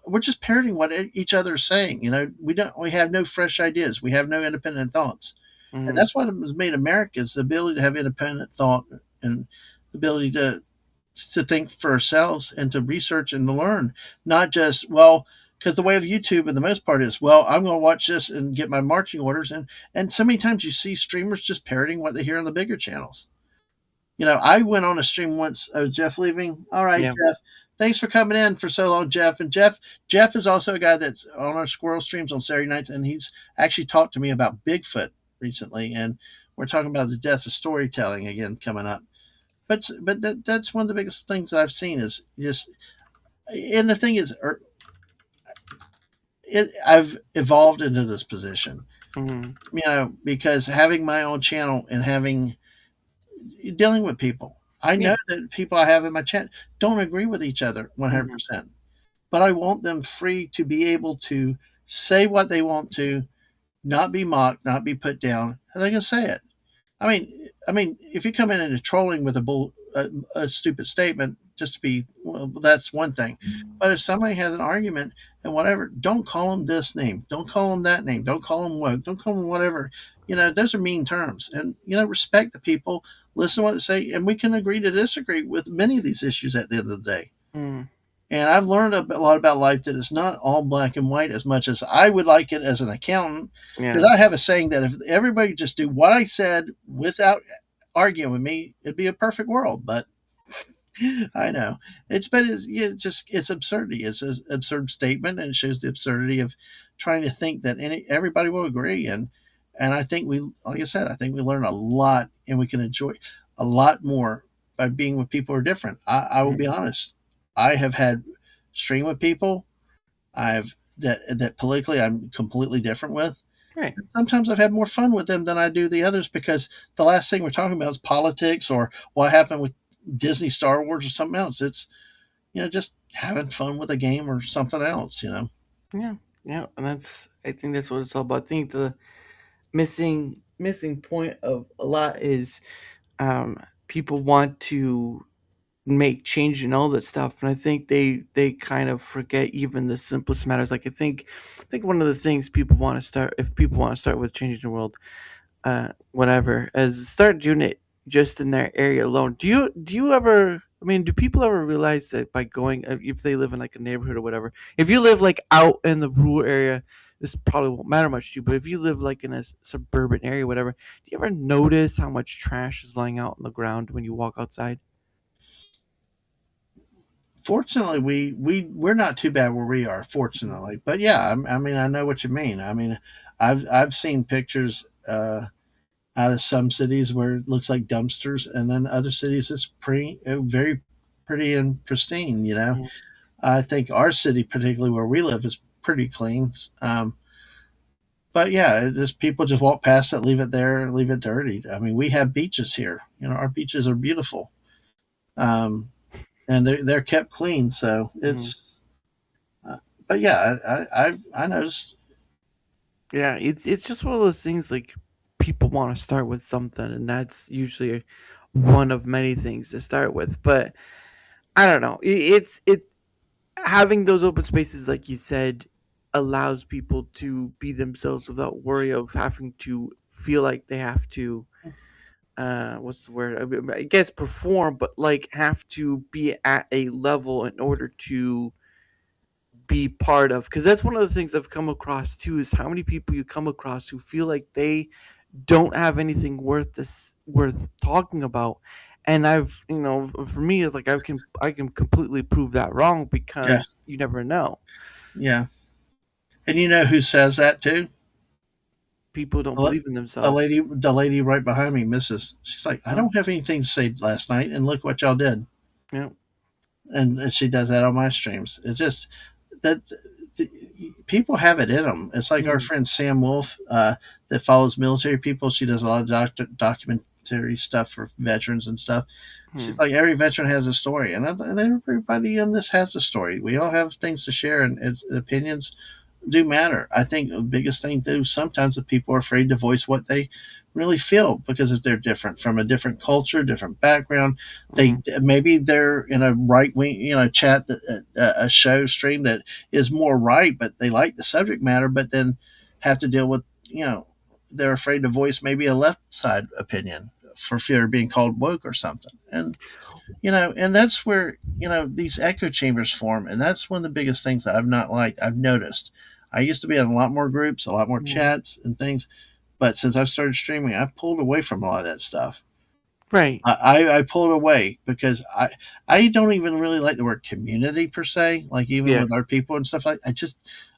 [SPEAKER 5] we're just parroting what each other is saying. We have no fresh ideas. We have no independent thoughts. And that's what has made America, is the ability to have independent thought and the ability to think for ourselves and to research and to learn, not just, because the way of YouTube, for the most part, is, I'm going to watch this and get my marching orders. And so many times you see streamers just parroting what they hear on the bigger channels. I went on a stream once. Jeff leaving. All right, Jeff. Thanks for coming in for so long, Jeff. And Jeff is also a guy that's on our squirrel streams on Saturday nights, and he's actually talked to me about Bigfoot recently, and we're talking about the death of storytelling again coming up. But that's one of the biggest things that I've seen is just, and the thing is, I've evolved into this position, because having my own channel and dealing with people. I know that people I have in my chat don't agree with each other 100%, but I want them free to be able to say what they want to, not be mocked, not be put down, and they can say it. I mean, if you come in and trolling with a stupid statement just to be, that's one thing. But if somebody has an argument and whatever, don't call them this name, don't call them that name, don't call them woke, don't call them whatever. Those are mean terms, and respect the people. Listen to what they say, and we can agree to disagree with many of these issues at the end of the day. And I've learned a lot about life that is not all black and white as much as I would like it as an accountant. Because I have a saying that if everybody just do what I said without arguing with me, it'd be a perfect world. But I know it's absurdity. It's an absurd statement, and it shows the absurdity of trying to think that everybody will agree. And I think like I said, I think we learn a lot, and we can enjoy a lot more by being with people who are different. I will be honest. I have had stream with people that politically I'm completely different with.
[SPEAKER 3] Right.
[SPEAKER 5] Sometimes I've had more fun with them than I do the others, because the last thing we're talking about is politics or what happened with Disney, Star Wars, or something else. It's just having fun with a game or something else.
[SPEAKER 3] Yeah, and I think that's what it's all about. I think the missing point of a lot is people want to make change and all that stuff, and I think they kind of forget even the simplest matters. Like I think one of the things people want to start, if people want to start with changing the world, whatever, is start doing it just in their area alone. Do you ever? I mean, do people ever realize that by going, if they live in like a neighborhood or whatever, if you live like out in the rural area, this probably won't matter much to you. But if you live like in a suburban area, whatever, do you ever notice how much trash is lying out on the ground when you walk outside?
[SPEAKER 5] Fortunately, we're not too bad where we are. Fortunately, but yeah, I mean, I know what you mean. I mean, I've seen pictures out of some cities where it looks like dumpsters, and then other cities it's very pretty and pristine. I think our city, particularly where we live, is pretty clean. But yeah, just people just walk past it, leave it there, leave it dirty. I mean, we have beaches here. Our beaches are beautiful. And they're kept clean, so it's. But yeah, I noticed.
[SPEAKER 3] Yeah, it's just one of those things. Like people want to start with something, and that's usually one of many things to start with. But I don't know. It's having those open spaces, like you said, allows people to be themselves without worry of having to feel like they have to. What's the word? I guess perform, but like have to be at a level in order to be part of. Because that's one of the things I've come across too, is how many people you come across who feel like they don't have anything worth talking about. And I've, for me, it's like I can completely prove that wrong, because you never know.
[SPEAKER 5] Yeah. And you know who says that too?
[SPEAKER 3] People don't believe in themselves.
[SPEAKER 5] The lady right behind me, Mrs. She's like, I don't have anything to say last night, and look what y'all did.
[SPEAKER 3] Yeah.
[SPEAKER 5] And she does that on my streams. It's just that people have it in them. It's like our friend Sam Wolf that follows military people. She does a lot of documentary stuff for veterans and stuff. She's like, every veteran has a story, and everybody in this has a story. We all have things to share, and opinions do matter. I think the biggest thing too, sometimes the people are afraid to voice what they really feel, because if they're different from a different culture, different background, maybe they're in a right wing, chat, a show stream that is more right, but they like the subject matter, but then have to deal with, they're afraid to voice maybe a left side opinion for fear of being called woke or something. And and that's where, these echo chambers form. And that's one of the biggest things that I've not liked. I've noticed. I used to be in a lot more groups, a lot more chats and things. But since I started streaming, I pulled away from a lot of that stuff.
[SPEAKER 3] Right.
[SPEAKER 5] I pulled away because I don't even really like the word community per se. Like even with our people and stuff like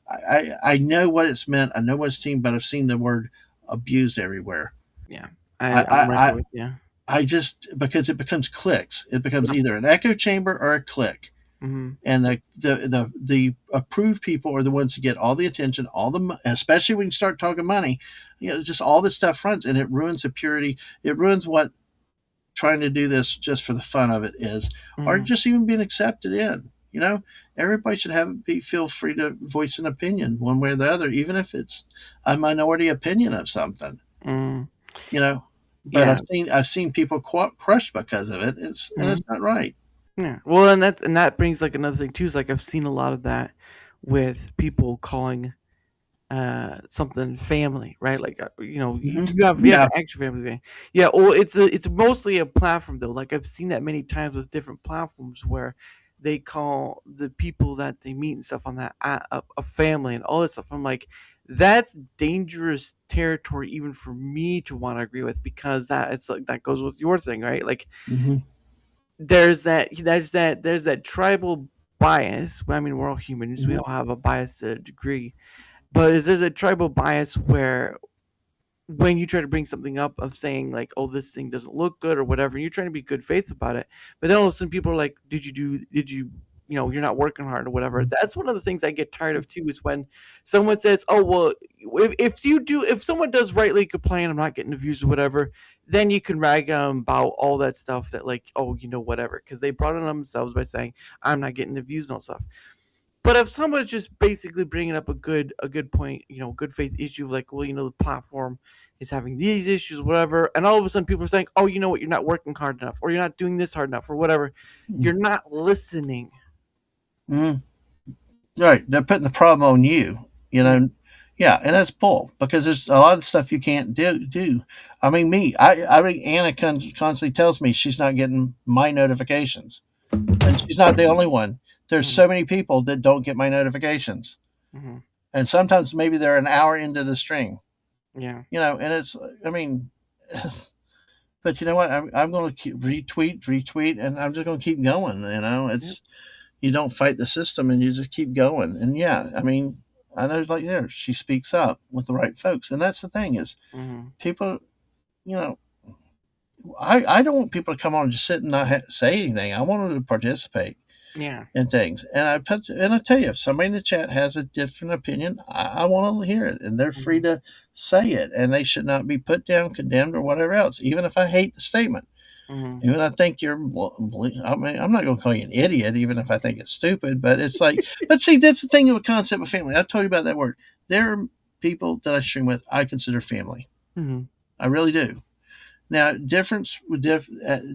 [SPEAKER 5] I know what it's meant. I know what it's team, but I've seen the word abused everywhere.
[SPEAKER 3] Yeah. I'm right with you.
[SPEAKER 5] I just, because it becomes clicks. It becomes either an echo chamber or a click. And the approved people are the ones who get all the attention, especially when you start talking money, just all this stuff runs, and it ruins the purity. It ruins what trying to do this just for the fun of it is, or just even being accepted in. Everybody should feel free to voice an opinion one way or the other, even if it's a minority opinion of something. But I've seen people crushed because of it. And it's not right.
[SPEAKER 3] Yeah. Well, and that brings like another thing too. Is like I've seen a lot of that with people calling something family, right? Like you have an extra family. Yeah. Well, it's mostly a platform though. Like I've seen that many times with different platforms where they call the people that they meet and stuff on that a family and all this stuff. I'm like, that's dangerous territory even for me to want to agree with, because it's like that goes with your thing, right? Like there's that tribal bias. I mean, we're all humans, we all have a bias to a degree, but there's a tribal bias where when you try to bring something up of saying like, oh, this thing doesn't look good or whatever, you're trying to be good faith about it, but then all of a sudden people are like, did you you're not working hard or whatever. That's one of the things I get tired of too, is when someone says, oh, well, if someone does rightly complain, I'm not getting the views or whatever, then you can rag them about all that stuff that like, oh, whatever, because they brought it on themselves by saying I'm not getting the views and all stuff. But if someone's just basically bringing up a good point, good faith issue of like, well, the platform is having these issues, whatever, and all of a sudden people are saying, oh, you know what, you're not working hard enough, or you're not doing this hard enough, or whatever, you're not listening.
[SPEAKER 5] Right, they're putting the problem on you, Yeah, and that's bull, because there's a lot of stuff you can't do. I mean, I mean, Anna constantly tells me she's not getting my notifications, and she's not the only one. There's so many people that don't get my notifications, and sometimes maybe they're an hour into the stream.
[SPEAKER 3] Yeah,
[SPEAKER 5] and it's, I mean, but you know what? I'm going to keep retweet, and I'm just going to keep going. It's you don't fight the system, and you just keep going. And yeah, I mean, I know, like there, she speaks up with the right folks, and that's the thing is, people, I don't want people to come on and just sit and not say anything. I want them to participate.
[SPEAKER 3] Yeah.
[SPEAKER 5] And things. And I tell you, if somebody in the chat has a different opinion, I want to hear it, and they're free to say it, and they should not be put down, condemned, or whatever else. Even if I hate the statement, even I think you're, I mean, I'm not going to call you an idiot, even if I think it's stupid. But it's like, but see, that's the thing with concept of family. I told you about that word. There are people that I stream with, I consider family. I really do. Now, difference with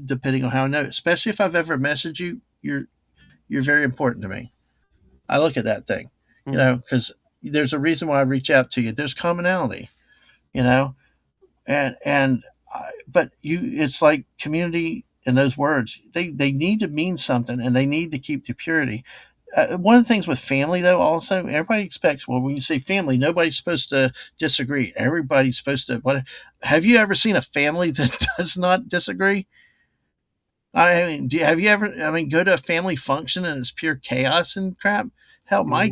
[SPEAKER 5] depending on how I know, especially if I've ever messaged you, you're very important to me. I look at that thing, because there's a reason why I reach out to you. There's commonality, but it's like community, and those words, they need to mean something, and they need to keep the purity. One of the things with family, though, also, everybody expects, well, when you say family, nobody's supposed to disagree. Everybody's supposed to, have you ever seen a family that does not disagree? I mean, have you ever, go to a family function and it's pure chaos and crap? Hell, my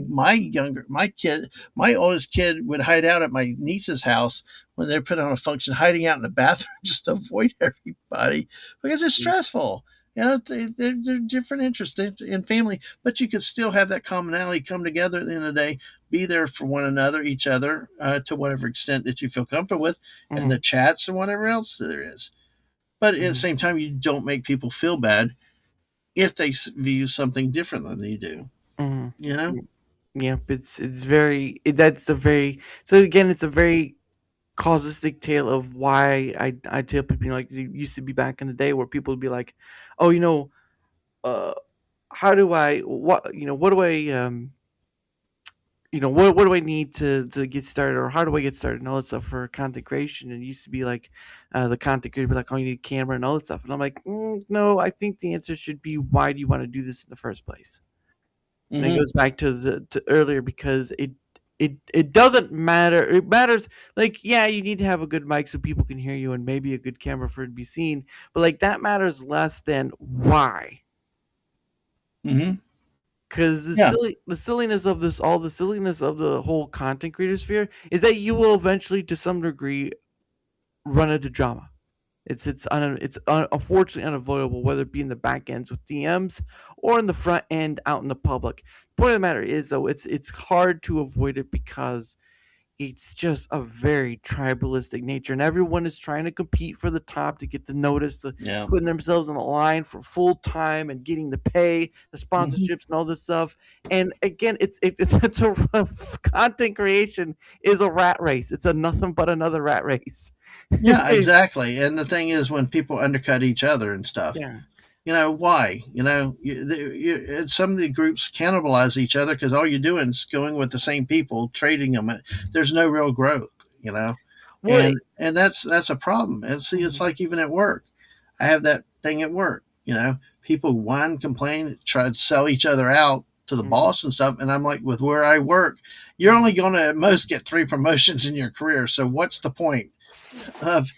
[SPEAKER 5] oldest kid would hide out at my niece's house when they're put on a function, hiding out in the bathroom just to avoid everybody, because it's stressful. They're different interests in family, but you could still have that commonality, come together at the end of the day, be there for one another, each other, to whatever extent that you feel comfortable with, and the chats and whatever else there is. But at the same time, you don't make people feel bad if they view something different than you do.
[SPEAKER 3] Yep, it's very, that's a very, so again, it's a very causistic tale of why I tell people, like, it used to be back in the day where people would be like, oh, how do I, what do I, what do I need to get started, or how do I get started, and all that stuff for content creation. And it used to be like, the content creator would be like, oh, you need a camera and all that stuff. And I'm like, no, I think the answer should be, why do you want to do this in the first place? And it goes back to earlier, because it doesn't matter. It matters, like, yeah, you need to have a good mic so people can hear you, and maybe a good camera for it to be seen, but like, that matters less than why. Because the silliness of this, all the silliness of the whole content creator sphere, is that you will eventually, to some degree, run into drama. It's unfortunately unavoidable, whether it be in the back ends with DMs or in the front end out in the public. The point of the matter is, though, it's hard to avoid it, because it's just a very tribalistic nature, and everyone is trying to compete for the top to get the notice, putting themselves on the line for full time and getting the pay, the sponsorships, and all this stuff. And again, it's a content creation is a rat race. It's nothing but another rat race.
[SPEAKER 5] Yeah, exactly. And the thing is, when people undercut each other and stuff, why? Some of the groups cannibalize each other, because all you're doing is going with the same people, trading them. There's no real growth, and that's a problem. And see, it's like even at work, I have that thing at work. You know, people whine, complain, try to sell each other out to the boss and stuff. And I'm like, with where I work, you're only going to at most get 3 promotions in your career. So what's the point of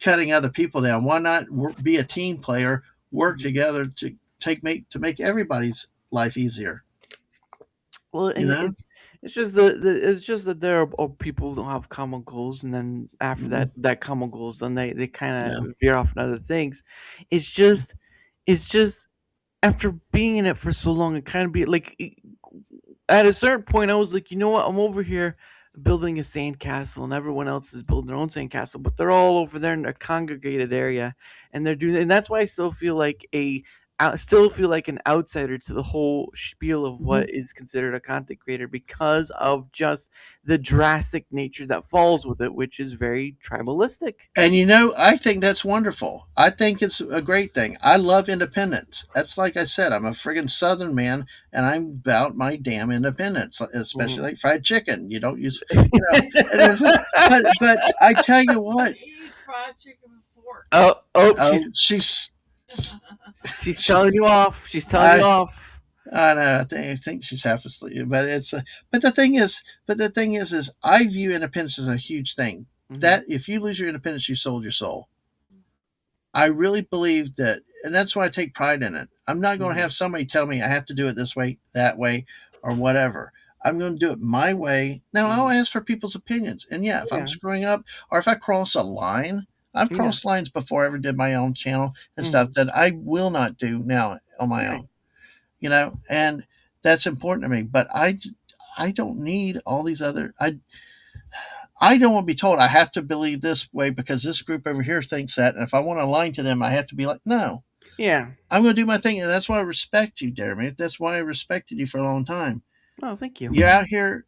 [SPEAKER 5] cutting other people down? Why not be a team player, work together to make everybody's life easier?
[SPEAKER 3] Well, and it's just that there are people who don't have common goals, and then after that common goals, then they kind of veer off in other things. It's just after being in it for so long, it kind of be like at a certain point, I was like, you know what, I'm over here building a sandcastle, and everyone else is building their own sandcastle, but they're all over there in a congregated area, and they're doing, and that's why I still feel like an outsider to the whole spiel of what is considered a content creator, because of just the drastic nature that falls with it, which is very tribalistic.
[SPEAKER 5] And I think that's wonderful. I think it's a great thing. I love independence. That's like I said, I'm a friggin' Southern man, and I'm about my damn independence, especially like fried chicken. You don't use, but I tell you what. She's
[SPEAKER 3] telling you off. She's telling you off.
[SPEAKER 5] I know. I think she's half asleep. But the thing is, I view independence as a huge thing. That if you lose your independence, you sold your soul. I really believe that, and that's why I take pride in it. I'm not going to have somebody tell me I have to do it this way, that way, or whatever. I'm going to do it my way. Now, I'll ask for people's opinions. And if I'm screwing up, or if I cross a line, I've crossed lines before I ever did my own channel and stuff that I will not do now on my own, and that's important to me. But I don't need all these other, I don't want to be told I have to believe this way because this group over here thinks that. And if I want to align to them, I have to be like, no.
[SPEAKER 3] Yeah.
[SPEAKER 5] I'm going to do my thing. And that's why I respect you, Darren. That's why I respected you for a long time.
[SPEAKER 3] Oh, thank you.
[SPEAKER 5] You're out here.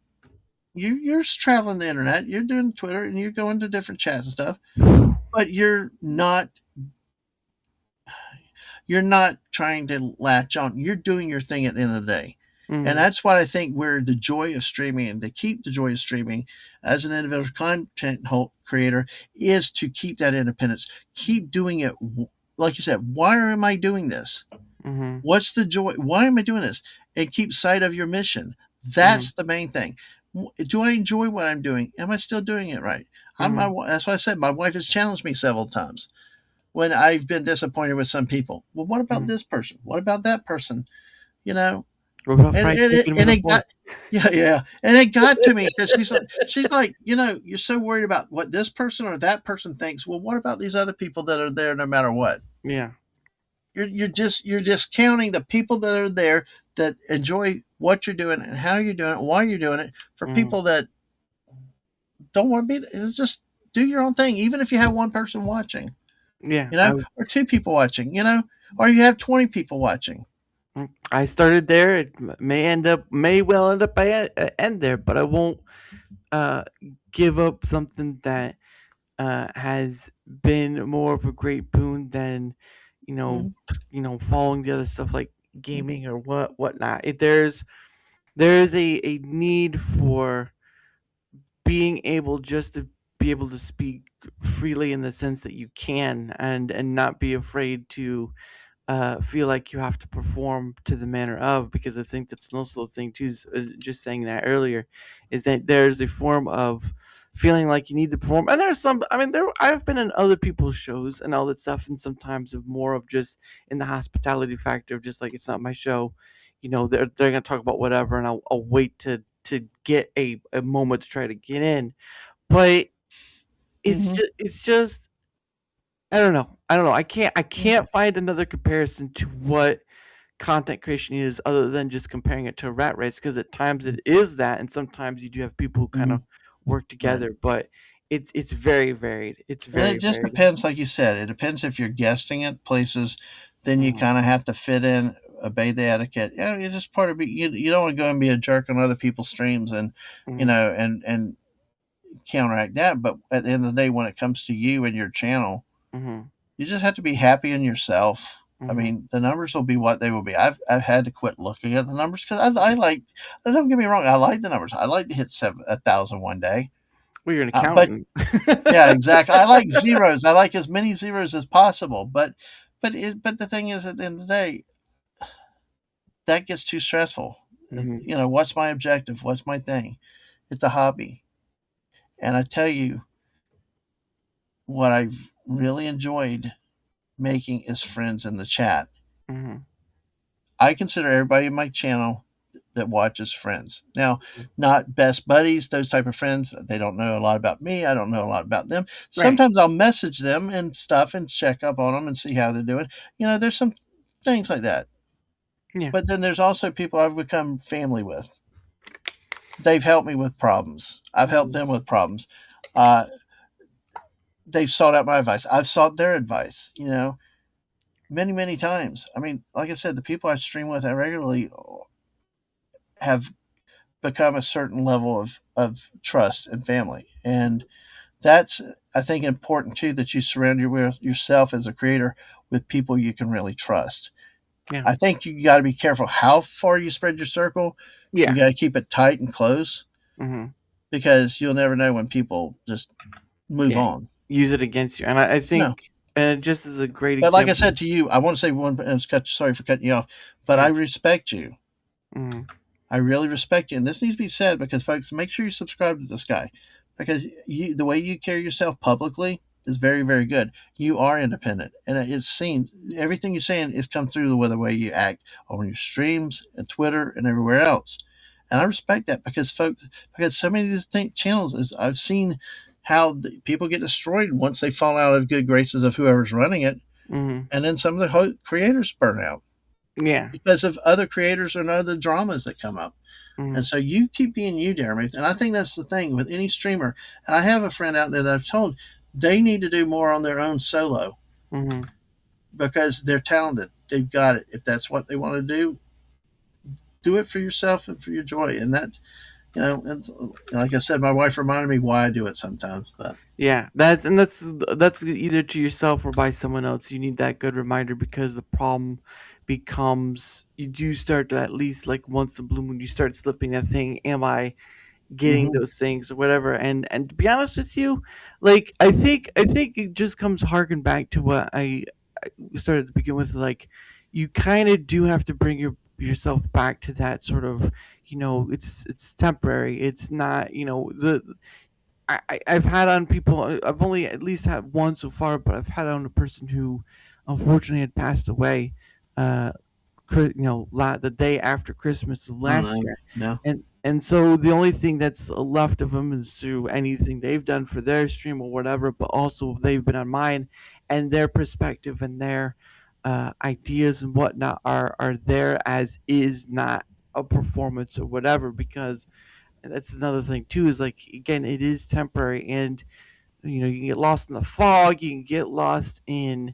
[SPEAKER 5] You're traveling the internet. You're doing Twitter and you're going to different chats and stuff. But you're not trying to latch on. You're doing your thing at the end of the day. And that's what I think where the joy of streaming, and to keep the joy of streaming as an individual content creator, is to keep that independence. Keep doing it. Like you said, why am I doing this? What's the joy? Why am I doing this? And keep sight of your mission. That's the main thing. Do I enjoy what I'm doing? Am I still doing it right? That's why I said my wife has challenged me several times when I've been disappointed with some people. Well, what about this person? What about that person? What about and it got, and it got to me because she's like, you're so worried about what this person or that person thinks. Well, what about these other people that are there no matter what?
[SPEAKER 3] Yeah,
[SPEAKER 5] you're discounting the people that are there that enjoy what you're doing and how you're doing it, why you're doing it, for people that don't want to be there. Just do your own thing, even if you have one person watching.
[SPEAKER 3] Yeah,
[SPEAKER 5] or 2 people watching. Or you have 20 people watching.
[SPEAKER 3] I started there. It may well end up end there, but I won't give up something that has been more of a great boon than following the other stuff like gaming or whatnot. There's a need for being able just to be able to speak freely in the sense that you can, and not be afraid to feel like you have to perform to the manner of, because I think that's also the thing too, just saying that earlier, is that there's a form of feeling like you need to perform. And there's some, I've been in other people's shows and all that stuff, and sometimes of more of just in the hospitality factor of just like, it's not my show, they're gonna talk about whatever, and I'll wait to get a moment to try to get in. But it's just I don't know. I can't find another comparison to what content creation is, other than just comparing it to a rat race, because at times it is that, and sometimes you do have people who kind of work together, but it's very varied. It
[SPEAKER 5] just depends, like you said. It depends if you're guesting at places, then you kind of have to fit in, obey the etiquette. You're just part of it. You don't want to go and be a jerk on other people's streams and and counteract that. But at the end of the day, when it comes to you and your channel, you just have to be happy in yourself. I mean, the numbers will be what they will be. I've had to quit looking at the numbers because I like. Don't get me wrong, I like the numbers. I like to hit 1,000 one day.
[SPEAKER 3] Well, you're an accountant.
[SPEAKER 5] Yeah, exactly. I like zeros. I like as many zeros as possible. But But the thing is, at the end of the day, that gets too stressful. You know, what's my objective? What's my thing? It's a hobby. And I tell you, what I've really enjoyed making is friends in the chat. I consider everybody in my channel that watches friends. Now, not best buddies, those type of friends. They don't know a lot about me. I don't know a lot about them. Sometimes I'll message them and stuff and check up on them and see how they're doing. You know, there's some things like that.
[SPEAKER 3] Yeah.
[SPEAKER 5] But then there's also people I've become family with. They've helped me with problems. I've helped them with problems. They've sought out my advice. I've sought their advice, you know, many, many times. I mean, like I said, the people I stream with, I regularly have become a certain level of trust and family. And that's, I think, important too, that you surround yourself as a creator with people you can really trust.
[SPEAKER 3] Yeah.
[SPEAKER 5] I think you got to be careful how far you spread your circle.
[SPEAKER 3] Yeah.
[SPEAKER 5] You got to keep it tight and close because you'll never know when people just move on.
[SPEAKER 3] Use it against you. And I think, and it just is a great
[SPEAKER 5] But
[SPEAKER 3] example.
[SPEAKER 5] like I said to you, I want to say one, sorry for cutting you off, but I respect you. I really respect you. And this needs to be said because, folks, make sure you subscribe to this guy because the way you carry yourself publicly is very, very good. You are independent. And it's seen. Everything you're saying is come through with the way you act on your streams and Twitter and everywhere else. And I respect that because, folks, because so many of these channels, I've seen how people get destroyed once they fall out of good graces of whoever's running it. And then some of the creators burn out.
[SPEAKER 3] Yeah.
[SPEAKER 5] Because of other creators and other dramas that come up. And so you keep being you, DaraMan. And I think that's the thing with any streamer. And I have a friend out there that I've told they need to do more on their own solo because they're talented. They've got it. If that's what they want to do it for yourself and for your joy. And that, you know, and like I said, my wife reminded me why I do it sometimes. But
[SPEAKER 3] yeah, that's either to yourself or by someone else. You need that good reminder because the problem becomes you do start to at least like once in a blue moon you start slipping that thing. Am I getting those things or whatever? And to be honest with you, like I think it just comes harken back to what I started to begin with. Like you kind of do have to bring yourself back to that sort of, you know, it's temporary. It's not, you know, I've had on people. I've only at least had one so far, but I've had on a person who unfortunately had passed away. You know, the day after Christmas of last year.
[SPEAKER 5] No.
[SPEAKER 3] And so the only thing that's left of them is through anything they've done for their stream or whatever, but also they've been on mine, and their perspective and their ideas and whatnot are there as is, not a performance or whatever. Because that's another thing too, is like, again, it is temporary, and you know, you can get lost in the fog, you can get lost in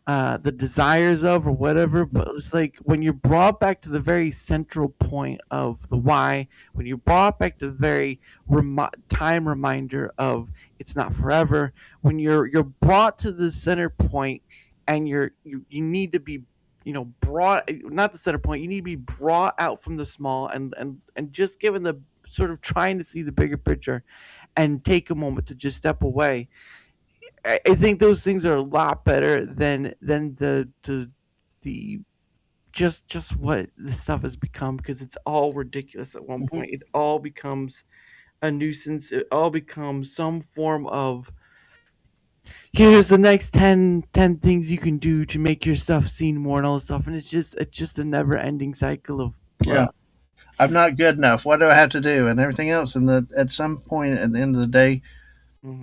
[SPEAKER 3] the desires of or whatever, but it's like when you're brought back to the very central point of the why, when you're brought back to the very time reminder of it's not forever, when you're brought to the center point, and you need to be, you know, brought, not the center point, you need to be brought out from the small and just given the sort of trying to see the bigger picture and take a moment to just step away. I think those things are a lot better than the just what this stuff has become, because it's all ridiculous at one point. It all becomes a nuisance. It all becomes some form of, here's the next 10 things you can do to make your stuff seen more and all this stuff, and it's just a never ending cycle of
[SPEAKER 5] I'm not good enough. What do I have to do? And everything else. And at some point at the end of the day,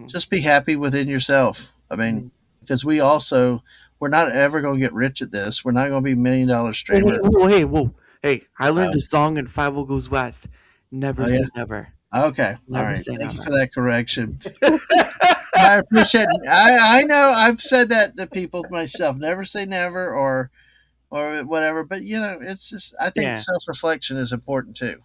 [SPEAKER 5] just be happy within yourself. I mean, because we're not ever going to get rich at this. We're not going to be $1 million streamers.
[SPEAKER 3] Hey, I learned a song in 50 Goes West. Never say never.
[SPEAKER 5] Okay.
[SPEAKER 3] Never
[SPEAKER 5] all right.
[SPEAKER 3] say
[SPEAKER 5] Thank you
[SPEAKER 3] never.
[SPEAKER 5] for that correction. I appreciate it. I know I've said that to people myself. Never say never or whatever. But, you know, it's just, I think self-reflection is important too.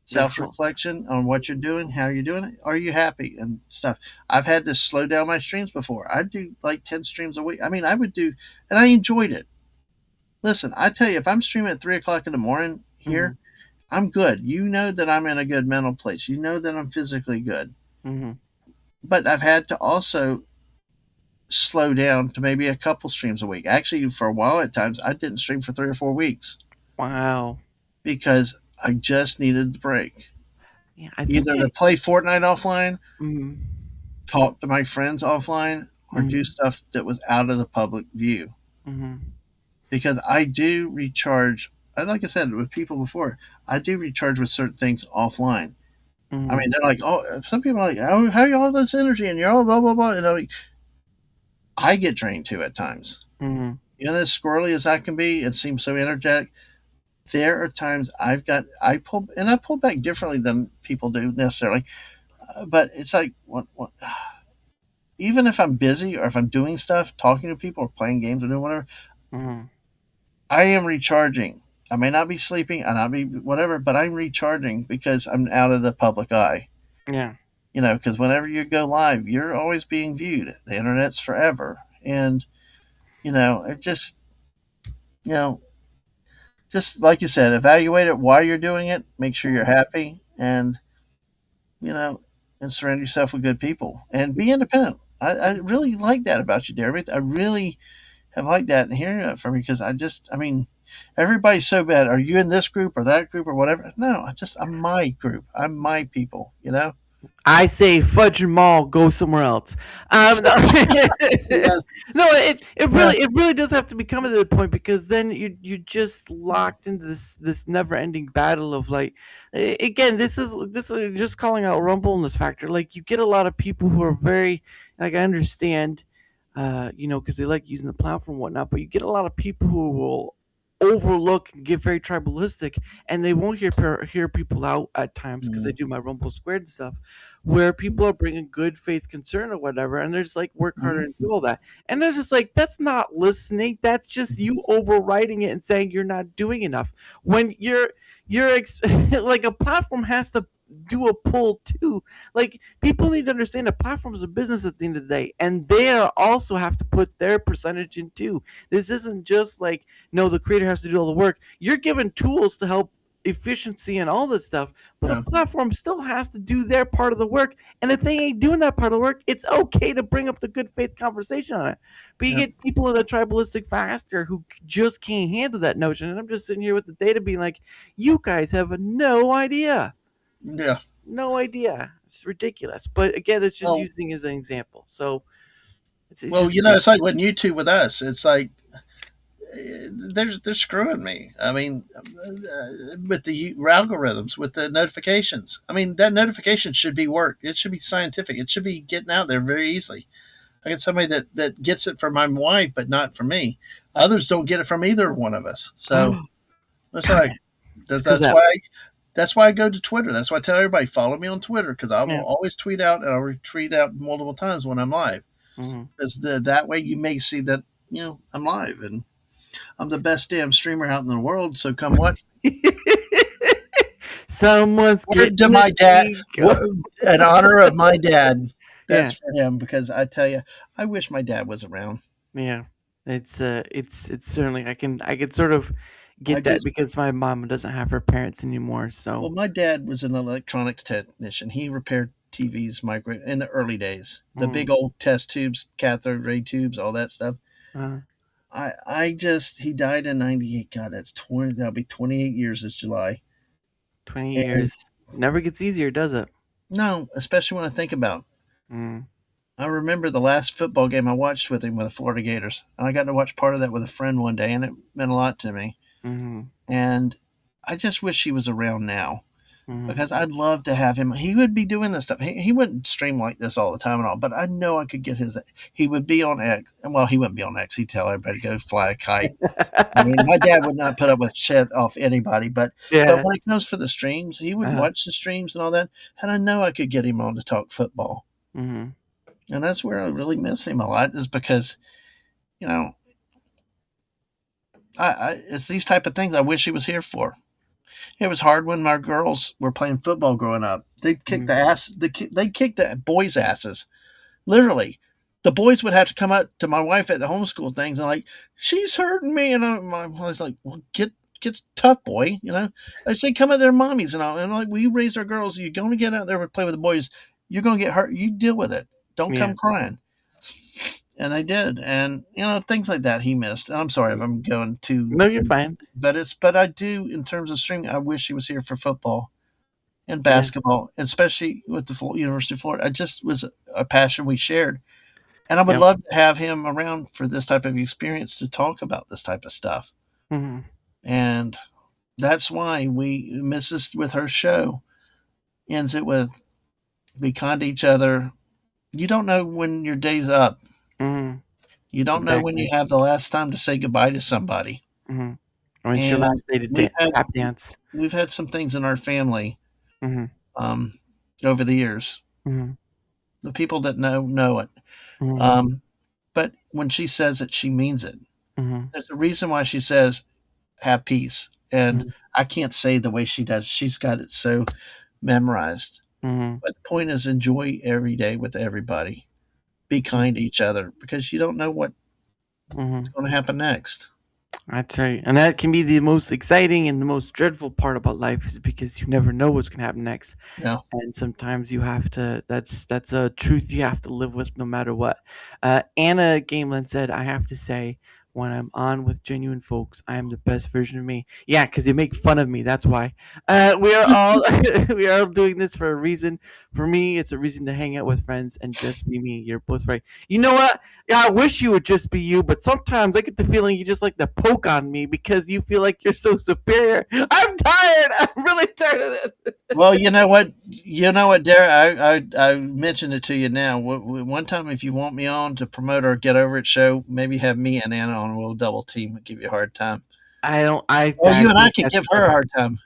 [SPEAKER 5] Self-reflection on what you're doing, how you're doing it. Are you happy and stuff? I've had to slow down my streams before. I'd do like 10 streams a week. I mean, I would do, and I enjoyed it. Listen, I tell you, if I'm streaming at 3 o'clock in the morning here, I'm good. You know that I'm in a good mental place. You know that I'm physically good. But I've had to also slow down to maybe a couple streams a week. Actually, for a while at times, I didn't stream for 3 or 4 weeks.
[SPEAKER 3] Wow.
[SPEAKER 5] Because I just needed the break.
[SPEAKER 3] Yeah,
[SPEAKER 5] either to play Fortnite offline,
[SPEAKER 3] Mhm.
[SPEAKER 5] talk to my friends offline, or do stuff that was out of the public view.
[SPEAKER 3] Mhm.
[SPEAKER 5] Because I do recharge, like I said with people before, I do recharge with certain things offline. I mean, they're like, oh, some people are like, oh, how you all this energy and you're all blah, blah, blah. And I'm like, I get drained too at times.
[SPEAKER 3] Mhm.
[SPEAKER 5] You know, as squirrely as I can be, it seems so energetic. There are times I pull back differently than people do necessarily. But it's like, what, even if I'm busy or if I'm doing stuff, talking to people or playing games or doing whatever, I am recharging. I may not be sleeping, I not be whatever, but I'm recharging because I'm out of the public eye.
[SPEAKER 3] Yeah.
[SPEAKER 5] You know, because whenever you go live, you're always being viewed. The internet's forever. And, you know, it just, you know, just like you said, evaluate it while you're doing it, make sure you're happy, and, you know, and surround yourself with good people. And be independent. I really like that about you, Derek. I really have liked that and hearing that from you because I mean, everybody's so bad. Are you in this group or that group or whatever? No, I'm my group. I'm my people, you know?
[SPEAKER 3] I say fudge them all, go somewhere else. No, no, it really does have to be coming to the point because then you just locked into this never ending battle of like, again, this is just calling out Rumble in this factor. Like you get a lot of people who are very, like, I understand, you know, because they like using the platform and whatnot, but you get a lot of people who will overlook and get very tribalistic, and they won't hear people out at times because I do my Rumble Squared and stuff, where people are bringing good faith concern or whatever, and they're just like, work harder and do all that, and they're just like, that's not listening, that's just you overriding it and saying you're not doing enough when you're like a platform has to do a pull too. Like people need to understand a platform is a business at the end of the day, and they also have to put their percentage in too. This isn't just like, no, the creator has to do all the work. You're given tools to help efficiency and all this stuff, but a platform still has to do their part of the work, and if they ain't doing that part of the work, it's okay to bring up the good faith conversation on it. But you get people in a tribalistic factor who just can't handle that notion, and I'm just sitting here with the data being like, you guys have no idea.
[SPEAKER 5] Yeah.
[SPEAKER 3] No idea. It's ridiculous. But again, it's just using as an example. So, it's
[SPEAKER 5] well,
[SPEAKER 3] just,
[SPEAKER 5] you know, it's like when YouTube with us, it's like they're screwing me. I mean, with the algorithms, with the notifications. I mean, that notification should be work. It should be scientific. It should be getting out there very easily. I get somebody that gets it from my wife, but not from me. Others don't get it from either one of us. So that's like that's why I go to Twitter. That's why I tell everybody, follow me on Twitter, because I will always tweet out, and I'll retweet out multiple times when I'm live. Because that way you may see that, you know, I'm live, and I'm the best damn streamer out in the world, so come what?
[SPEAKER 3] Someone's
[SPEAKER 5] word to my dad, in honor of my dad. That's for him, because I tell you, I wish my dad was around.
[SPEAKER 3] Yeah, it's certainly I can sort of get that because my mom doesn't have her parents anymore. So
[SPEAKER 5] well, my dad was an electronics technician. He repaired TVs, micro in the early days, the big old test tubes, cathode ray tubes, all that stuff. He died in 98. God, that'll be 28 years this July.
[SPEAKER 3] 20 years. Never gets easier, does it?
[SPEAKER 5] No, especially when I think about I remember the last football game I watched with him with the Florida Gators. And I got to watch part of that with a friend one day, and it meant a lot to me. And I just wish he was around now, because I'd love to have him. He would be doing this stuff. He wouldn't stream like this all the time and all, but I know I could get he would be on X. Well, he wouldn't be on X. He'd tell everybody to go fly a kite. I mean, my dad would not put up with shit off anybody, but when it comes for the streams, he would watch the streams and all that. And I know I could get him on to talk football. And that's where I really miss him a lot, is because, you know, it's these type of things I wish he was here for. It was hard when my girls were playing football growing up. They'd kick the ass. They kicked the boys' asses. Literally, the boys would have to come up to my wife at the homeschool things and like, she's hurting me, and I was like, well, get tough, boy. You know, I say come at their mommies and all. And I'm like, well, you raise our girls. You're going to get out there and play with the boys. You're going to get hurt. You deal with it. Don't come crying. and they did, and things like that he missed. And I'm sorry if I'm going too.
[SPEAKER 3] No, you're fine.
[SPEAKER 5] But I do, in terms of streaming, I wish he was here for football and basketball, and especially with the University of Florida. I just was a passion we shared, and I would love to have him around for this type of experience to talk about this type of stuff.
[SPEAKER 3] Mm-hmm.
[SPEAKER 5] And that's why Mrs. with her show ends it with, be kind to each other. You don't know when your day's up.
[SPEAKER 3] Mm-hmm.
[SPEAKER 5] You don't know when you have the last time to say goodbye to somebody.
[SPEAKER 3] Mm-hmm. Or it's your last day to tap dance.
[SPEAKER 5] We've had some things in our family over the years.
[SPEAKER 3] Mm-hmm.
[SPEAKER 5] The people that know it.
[SPEAKER 3] Mm-hmm.
[SPEAKER 5] But when she says it, she means it.
[SPEAKER 3] Mm-hmm.
[SPEAKER 5] There's a reason why she says, have peace. And I can't say the way she does. She's got it so memorized.
[SPEAKER 3] Mm-hmm.
[SPEAKER 5] But the point is, enjoy every day with everybody. Be kind to each other, because you don't know what's going to happen next.
[SPEAKER 3] That's right. And that can be the most exciting and the most dreadful part about life, is because you never know what's going to happen next.
[SPEAKER 5] Yeah.
[SPEAKER 3] And sometimes you have to, that's a truth you have to live with no matter what. Anna Gamelin said, I have to say, when I'm on with genuine folks, I am the best version of me. Yeah, because you make fun of me. That's why. We are all we are all doing this for a reason. For me, it's a reason to hang out with friends and just be me. You're both right. You know what? Yeah, I wish you would just be you, but sometimes I get the feeling you just like to poke on me because you feel like you're so superior. I'm tired. I'm really tired of this.
[SPEAKER 5] Well, you know what, Dara, I mentioned it to you now. One time, if you want me on to promote our Get Over It show, maybe have me and Anna on. We'll double team and give you a hard time.
[SPEAKER 3] You
[SPEAKER 5] and I can give her a hard time.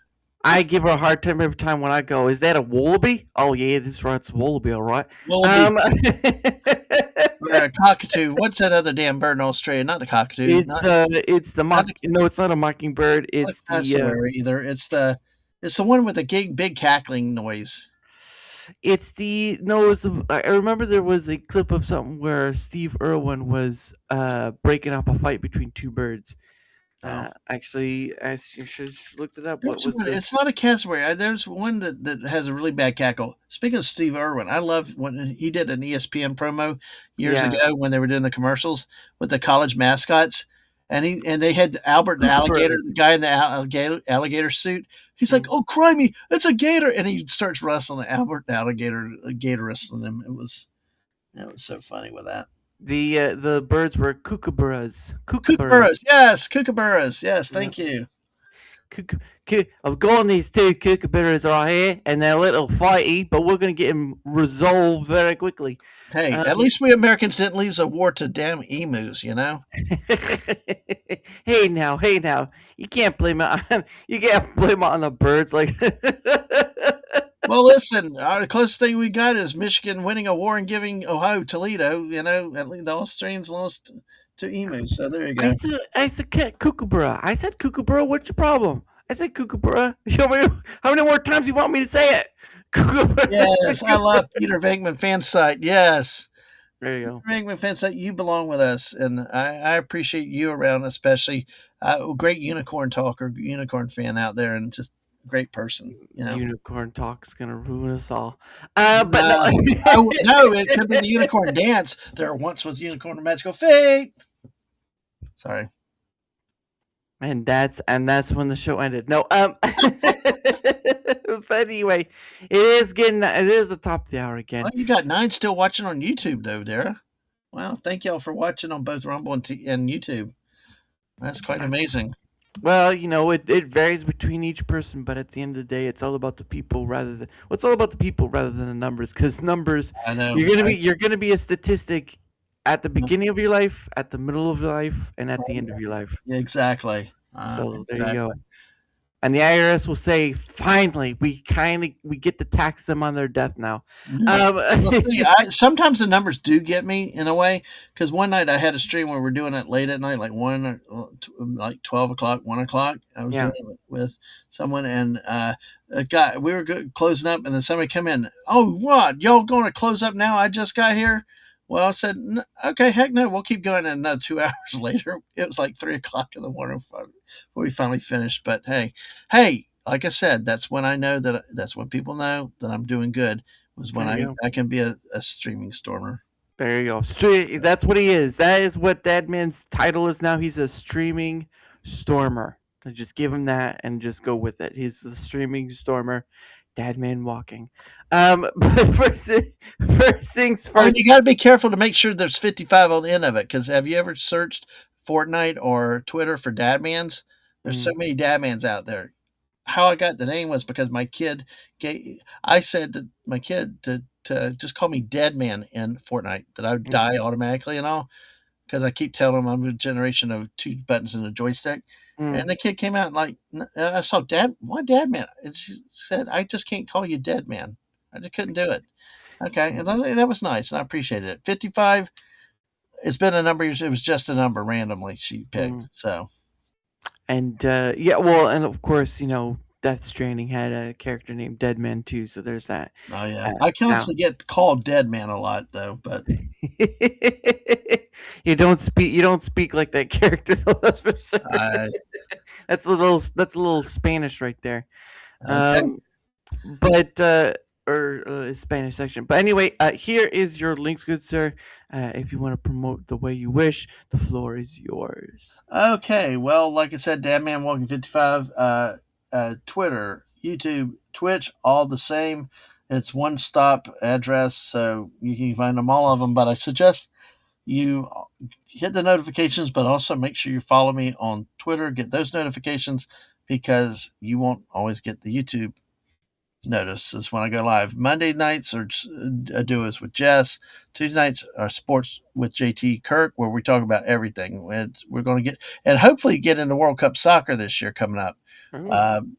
[SPEAKER 3] I give her a hard time every time when I go. Is that a wallaby? Oh yeah, this is wallaby, all right.
[SPEAKER 5] Wallaby. Or a cockatoo. What's that other damn bird in Australia? Not the cockatoo.
[SPEAKER 3] It's the no, it's not a mockingbird. It's
[SPEAKER 5] either. It's the one with the big cackling noise.
[SPEAKER 3] I remember there was a clip of something where Steve Irwin was breaking up a fight between two birds. Actually, you should look it up. What was this?
[SPEAKER 5] It's not a cassowary. There's one that has a really bad cackle. Speaking of Steve Irwin, I love when he did an ESPN promo years ago when they were doing the commercials with the college mascots, and they had Albert the alligator, the guy in the alligator suit. He's like, "Oh, crimey, it's a gator!" And he starts wrestling the Albert the alligator, gator wrestling him. It was so funny with that.
[SPEAKER 3] The birds were kookaburras.
[SPEAKER 5] Kookaburras, yes, kookaburras, yes. Thank you.
[SPEAKER 3] I've got these two kookaburras right here, and they're a little fighty, but we're going to get them resolved very quickly.
[SPEAKER 5] Hey, at least we Americans didn't lose a war to damn emus, you know.
[SPEAKER 3] Hey now, you can't blame it on the birds like.
[SPEAKER 5] Well, listen, the closest thing we got is Michigan winning a war and giving Ohio Toledo. You know, at least the Australians lost to emus. So there you go.
[SPEAKER 3] I said kookaburra. I said kookaburra. What's your problem? I said kookaburra. How many more times do you want me to say it? Kookaburra.
[SPEAKER 5] Yes, I love Peter Venkman fan site. Yes.
[SPEAKER 3] There you go.
[SPEAKER 5] Peter Venkman fan site, you belong with us, and I appreciate you around, especially. Great unicorn talker, unicorn fan out there, and just great person. You know?
[SPEAKER 3] Unicorn talk's gonna ruin us all.
[SPEAKER 5] But no, it could be the unicorn dance. There once was unicorn magical fate. Sorry.
[SPEAKER 3] And that's when the show ended. No, but anyway, it is the top of the hour again.
[SPEAKER 5] Well, you got 9 still watching on YouTube though, Dara. Wow, thank y'all for watching on both Rumble and YouTube. That's quite amazing.
[SPEAKER 3] Well, you know, it varies between each person, but at the end of the day, it's all about the people rather than the numbers. Because numbers,
[SPEAKER 5] I know
[SPEAKER 3] you're gonna be a statistic at the beginning of your life, at the middle of your life, and at the end of your life.
[SPEAKER 5] Yeah, exactly.
[SPEAKER 3] So there you go. And the IRS will say, finally, we get to tax them on their death now.
[SPEAKER 5] Sometimes the numbers do get me in a way, because one night I had a stream where we're doing it late at night, like 12 o'clock, 1 o'clock. I was doing it with someone, and a guy, we were closing up, and then somebody come in. Oh, what? Y'all going to close up now? I just got here. Well, I said, okay, heck no, we'll keep going. And another 2 hours later, it was like 3 o'clock in the morning before we finally finished. But hey, like I said, that's when I know that's when people know that I'm doing good, was when I can be a streaming stormer.
[SPEAKER 3] There you go. That's what he is. That is what DadMan's title is now. He's a streaming stormer. I just give him that and just go with it. He's the streaming stormer, DadManWalking. But first things first.
[SPEAKER 5] You got to be careful to make sure there's 55 on the end of it. Because have you ever searched Fortnite or Twitter for DadMans? There's so many DadMans out there. How I got the name was because my kid I said to my kid to just call me DadMan in Fortnite, that I would die automatically and all, because I keep telling him I'm a generation of 2 buttons and a joystick. And the kid came out and I saw why DadMan? And she said, I just can't call you DadMan. I just couldn't do it. Okay, and that was nice, and I appreciated it. 55. It's been a number of years. It was just a number randomly she picked. So.
[SPEAKER 3] And and of course, Death Stranding had a character named Deadman too, so there's that.
[SPEAKER 5] Oh yeah, I constantly get called Deadman a lot though, but
[SPEAKER 3] you don't speak like that character. That's for sure. That's a little Spanish right there.
[SPEAKER 5] Okay.
[SPEAKER 3] Or Spanish section. But anyway, here is your links, good sir. If you want to promote the way you wish, the floor is yours.
[SPEAKER 5] Okay, well, like I said, DadManWalking 55, Twitter, YouTube, Twitch, all the same. It's one stop address, so you can find them, all of them. But I suggest you hit the notifications, but also make sure you follow me on Twitter. Get those notifications, because you won't always get the YouTube notices when I go live. Monday nights are duos with Jess. Tuesday nights are sports with JT Kirk, where we talk about everything. We're going to get, and hopefully get into World Cup soccer this year coming up.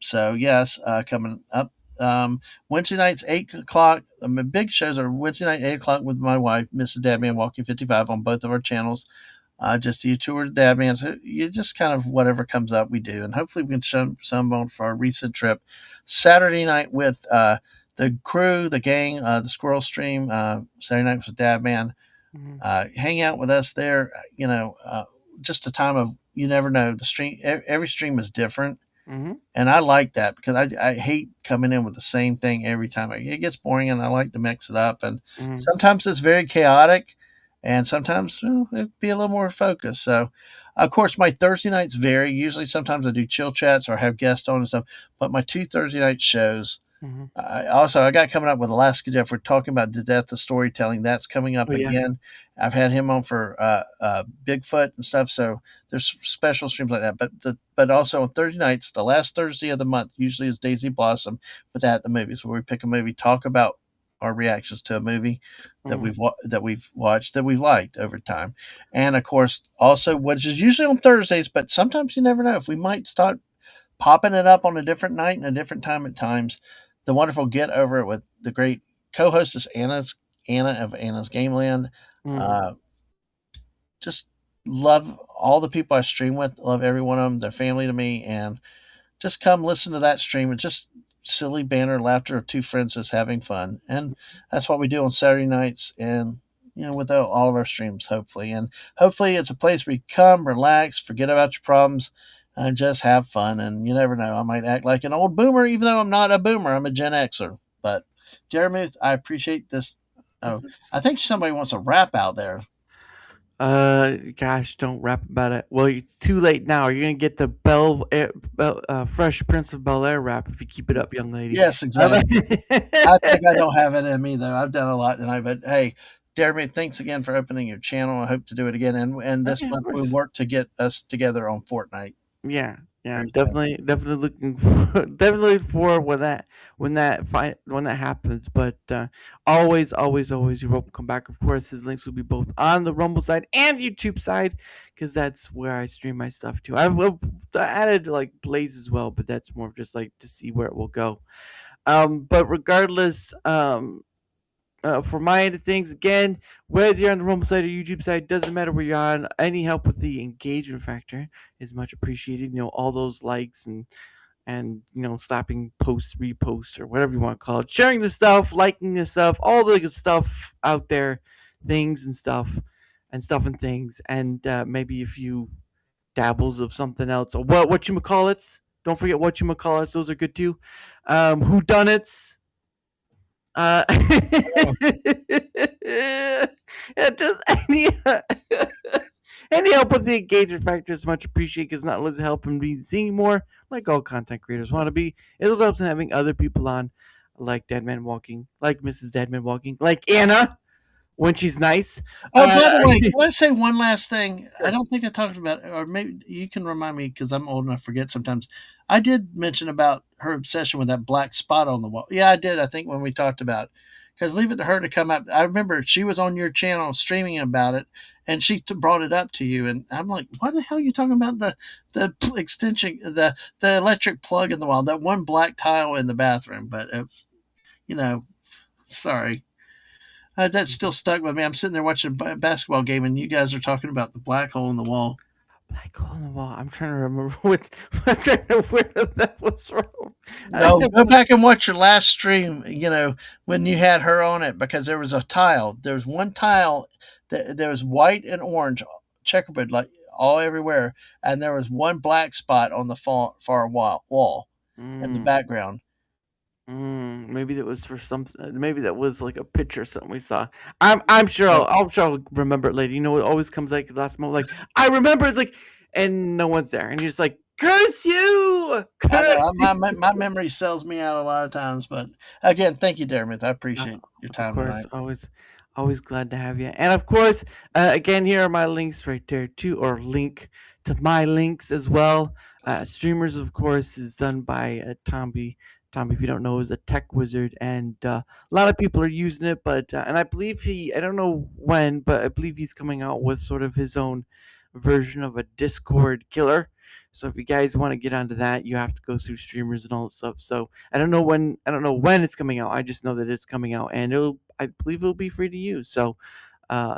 [SPEAKER 5] So yes, coming up. Wednesday nights 8 o'clock. My big shows are Wednesday night 8 o'clock with my wife, Mrs. DadManWalking 55, on both of our channels. Just you two are DadMan. So you just kind of whatever comes up, we do, and hopefully we can show some on for our recent trip. Saturday night with the crew, the gang, the Squirrel Stream. Saturday night with DadMan. Hang out with us there. Just a time of, you never know. The stream, every stream is different. And I like that, because I hate coming in with the same thing every time. It gets boring, and I like to mix it up. And sometimes it's very chaotic, and sometimes it'd be a little more focused. So, of course, my Thursday nights vary. Usually, sometimes I do chill chats or have guests on and stuff. But my 2 Thursday night shows. I got coming up with Alaska Jeff. We're talking about the death of storytelling. That's coming up again. I've had him on for Bigfoot and stuff. So there's special streams like that. But also on Thursday nights, the last Thursday of the month usually is Daisy Blossom, with that the movies, where we pick a movie, talk about our reactions to a movie that we've watched, that we've liked over time. And of course, also, which is usually on Thursdays, but sometimes you never know if we might start popping it up on a different night and a different time at times. The wonderful Get Over It with the great co-hostess Anna of Anna's Gameland. Just love all the people I stream with. Love every one of them. They're family to me, and just come listen to that stream. It's just silly banter, laughter of 2 friends just having fun, and that's what we do on Saturday nights, and with all of our streams, hopefully. And hopefully it's a place where you come, relax, forget about your problems, and just have fun. And you never know, I might act like an old boomer, even though I'm not a boomer. I'm a Gen Xer. But Jeremy, I appreciate this. Oh, I think somebody wants a rap out there.
[SPEAKER 3] Gosh, don't rap about it. Well, it's too late now. You're gonna get the Fresh Prince of Bel-Air rap if you keep it up, young lady.
[SPEAKER 5] Yes, exactly. I think I don't have it in me, though. I've done a lot tonight. But hey, Jeremy, thanks again for opening your channel. I hope to do it again. And this month we'll work to get us together on Fortnite.
[SPEAKER 3] Yeah, definitely looking for when that happens. But always you're welcome to come back. Of course, his links will be both on the Rumble side and YouTube side, because that's where I stream my stuff too. I've added like Blaze as well, but that's more of just like to see where it will go. But regardless, for my end of things, again, whether you're on the Rumble side or YouTube side, doesn't matter where you're on. Any help with the engagement factor is much appreciated. All those likes and slapping posts, reposts, or whatever you want to call it, sharing the stuff, liking the stuff, all the good stuff out there, things and stuff and things, and maybe a few dabbles of something else. Or whatchamacallits. Don't forget whatchamacallits. Those are good too. Whodunits. It help with the engagement factor is much appreciated because not only does it help him be seen more, like all content creators want to be, it also helps in having other people on, like DadManWalking, like Mrs. DadManWalking, like Anna when she's nice.
[SPEAKER 5] Oh, by the way, can I say one last thing? I don't think I talked about it, or maybe you can remind me because I'm old enough to forget sometimes. I did mention about her obsession with that black spot on the wall. Yeah, I did. I think when we talked about it. Because leave it to her to come up. I remember she was on your channel streaming about it, and she brought it up to you, and I'm like, "Why the hell are you talking about the extension, the electric plug in the wall, that one black tile in the bathroom?" But sorry, that still stuck with me. I'm sitting there watching a basketball game, and you guys are talking about the black hole in the wall.
[SPEAKER 3] Black hole in the wall. I'm trying to remember where that was from.
[SPEAKER 5] No, go back and watch your last stream, when you had her on it, because there was a tile. There was one tile that there was white and orange checkerboard, like all everywhere, and there was one black spot on the far wall in the background.
[SPEAKER 3] Maybe that was for something. Maybe that was like a picture or something we saw. I'm sure I'll remember it later. It always comes like the last moment. Like I remember, it's like, and no one's there, and you're just like, curse you!
[SPEAKER 5] My memory sells me out a lot of times, but again, thank you, Darren. I appreciate your time.
[SPEAKER 3] Of course,
[SPEAKER 5] tonight.
[SPEAKER 3] always glad to have you. And of course, again, here are my links right there too, or link to my links as well. Streamers, of course, is done by Tomby. Tommy, if you don't know, is a tech wizard, and a lot of people are using it. But and I believe I don't know when, but I believe he's coming out with sort of his own version of a Discord killer. So if you guys want to get onto that, you have to go through streamers and all that stuff. So I don't know when it's coming out. I just know that it's coming out, and I believe it'll be free to use. So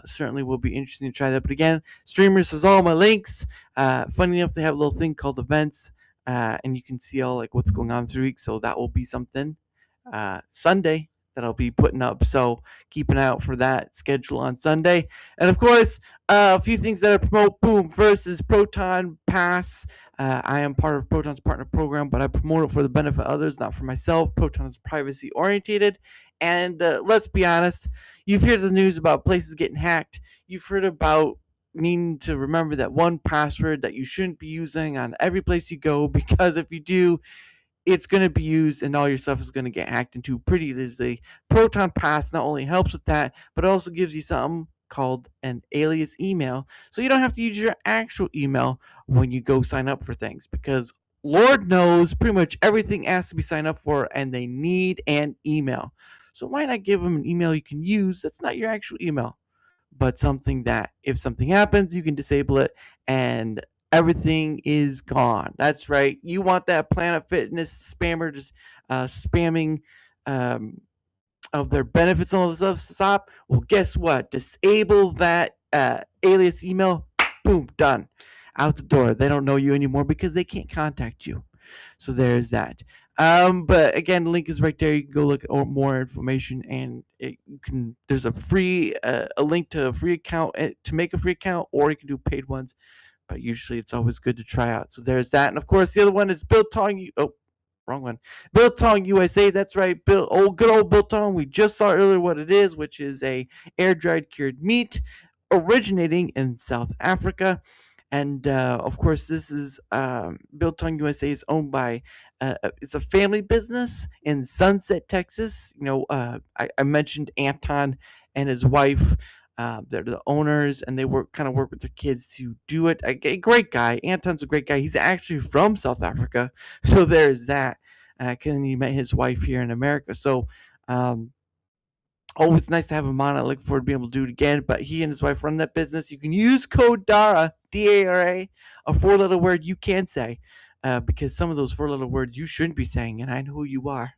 [SPEAKER 3] certainly will be interesting to try that. But again, streamers has all my links. Funny enough, they have a little thing called events. And you can see all like what's going on through the week. So that will be something Sunday that I'll be putting up. So keep an eye out for that schedule on Sunday. And of course, a few things that I promote. Boom. First is Proton Pass. I am part of Proton's partner program, but I promote it for the benefit of others, not for myself. Proton is privacy orientated. And let's be honest, you've heard the news about places getting hacked. You've heard about needing to remember that one password that you shouldn't be using on every place you go, because if you do, it's going to be used and all your stuff is going to get hacked into pretty easily. Proton Pass not only helps with that, but it also gives you something called an alias email, so you don't have to use your actual email when you go sign up for things, because Lord knows pretty much everything has to be signed up for, and they need an email. So why not give them an email you can use that's not your actual email, but something that if something happens, you can disable it and everything is gone. That's right. You want that Planet Fitness spammer just spamming of their benefits and all this stuff stop? Well, guess what? Disable that alias email. Boom, done. Out the door. They don't know you anymore because they can't contact you. So there's that. But again, the link is right there. You can go look at more information, and there's a free a link to a free account to make a free account, or you can do paid ones. But usually, it's always good to try out. So there's that, and of course, the other one is Biltong. Wrong one. Biltong USA. That's right. Good old Biltong. We just saw earlier what it is, which is a air dried cured meat originating in South Africa. And of course, this is Biltong USA is owned by it's a family business in Sunset, Texas. I mentioned Anton and his wife. They're the owners, and they work with their kids to do it. A great guy. Anton's a great guy. He's actually from South Africa, so there's that. Because he met his wife here in America. So always nice to have him on. I look forward to being able to do it again. But he and his wife run that business. You can use code DARA, DARA, a 4-letter word you can say, because some of those 4-letter words you shouldn't be saying, and I know who you are.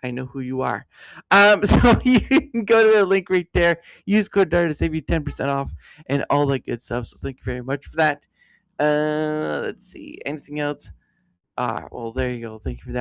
[SPEAKER 3] I know who you are. So you can go to the link right there. Use code DARA to save you 10% off and all that good stuff. So thank you very much for that. Let's see. Anything else? Well, there you go. Thank you for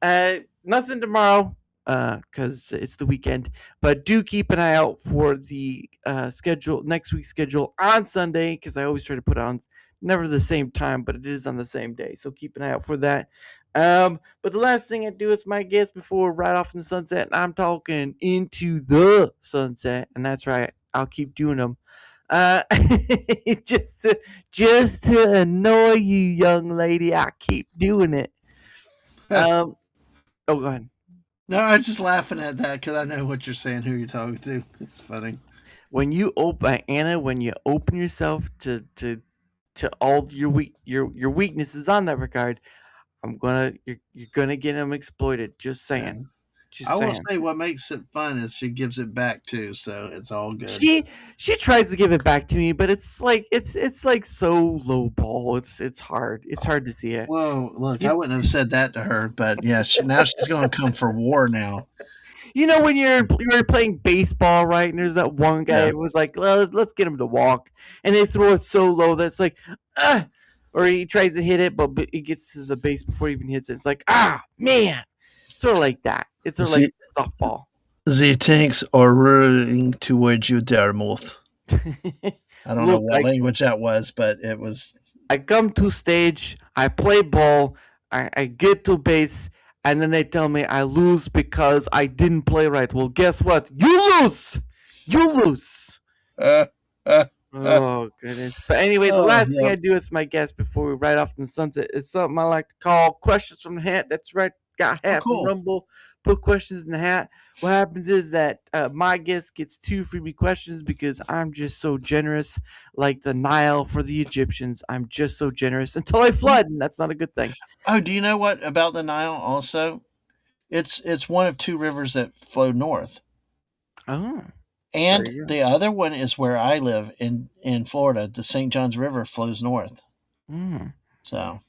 [SPEAKER 3] that. Nothing tomorrow. Because it's the weekend, but do keep an eye out for the next week's schedule on Sunday, because I always try to put on never the same time, but it is on the same day, so keep an eye out for that. But the last thing I do is my guest before right off in the sunset, and I'm talking into the sunset, and that's right, I'll keep doing them. just to annoy you, young lady. I keep doing it. Oh, go ahead.
[SPEAKER 5] No, I'm just laughing at that because I know what you're saying. Who you're talking to? It's funny.
[SPEAKER 3] When you open Anna, when you open yourself to all your weaknesses on that regard, you're gonna get them exploited. Just saying.
[SPEAKER 5] I will say what makes it fun is she gives it back too, so it's all good.
[SPEAKER 3] She tries to give it back to me, but it's like so low ball. It's hard. It's hard to see it.
[SPEAKER 5] Well, look, I wouldn't have said that to her, but yeah, now she's going to come for war now.
[SPEAKER 3] You know when you're playing baseball, right? And there's that one guy who was like, well, let's get him to walk, and they throw it so low that's like, or he tries to hit it, but it gets to the base before he even hits it. It's like, man, sort of like that. It's sort of like softball.
[SPEAKER 5] The tanks are rolling towards you, Darmoth. I don't know what language that was, but it was.
[SPEAKER 3] I come to stage, I play ball, I get to base, and then they tell me I lose because I didn't play right. Well, guess what? You lose! You lose! Oh, goodness. But anyway, the last thing I do with my guests before we ride off in the sunset is something I like to call questions from the hat. That's right. Got hat from Rumble. Put questions in the hat. What happens is that my guest gets 2 freebie questions because I'm just so generous, like the Nile for the Egyptians. I'm just so generous until I flood, and that's not a good thing.
[SPEAKER 5] Oh, do you know what about the Nile also? It's one of 2 rivers that flow north.
[SPEAKER 3] Oh.
[SPEAKER 5] And the other one is where I live in Florida. The St. Johns River flows north. So,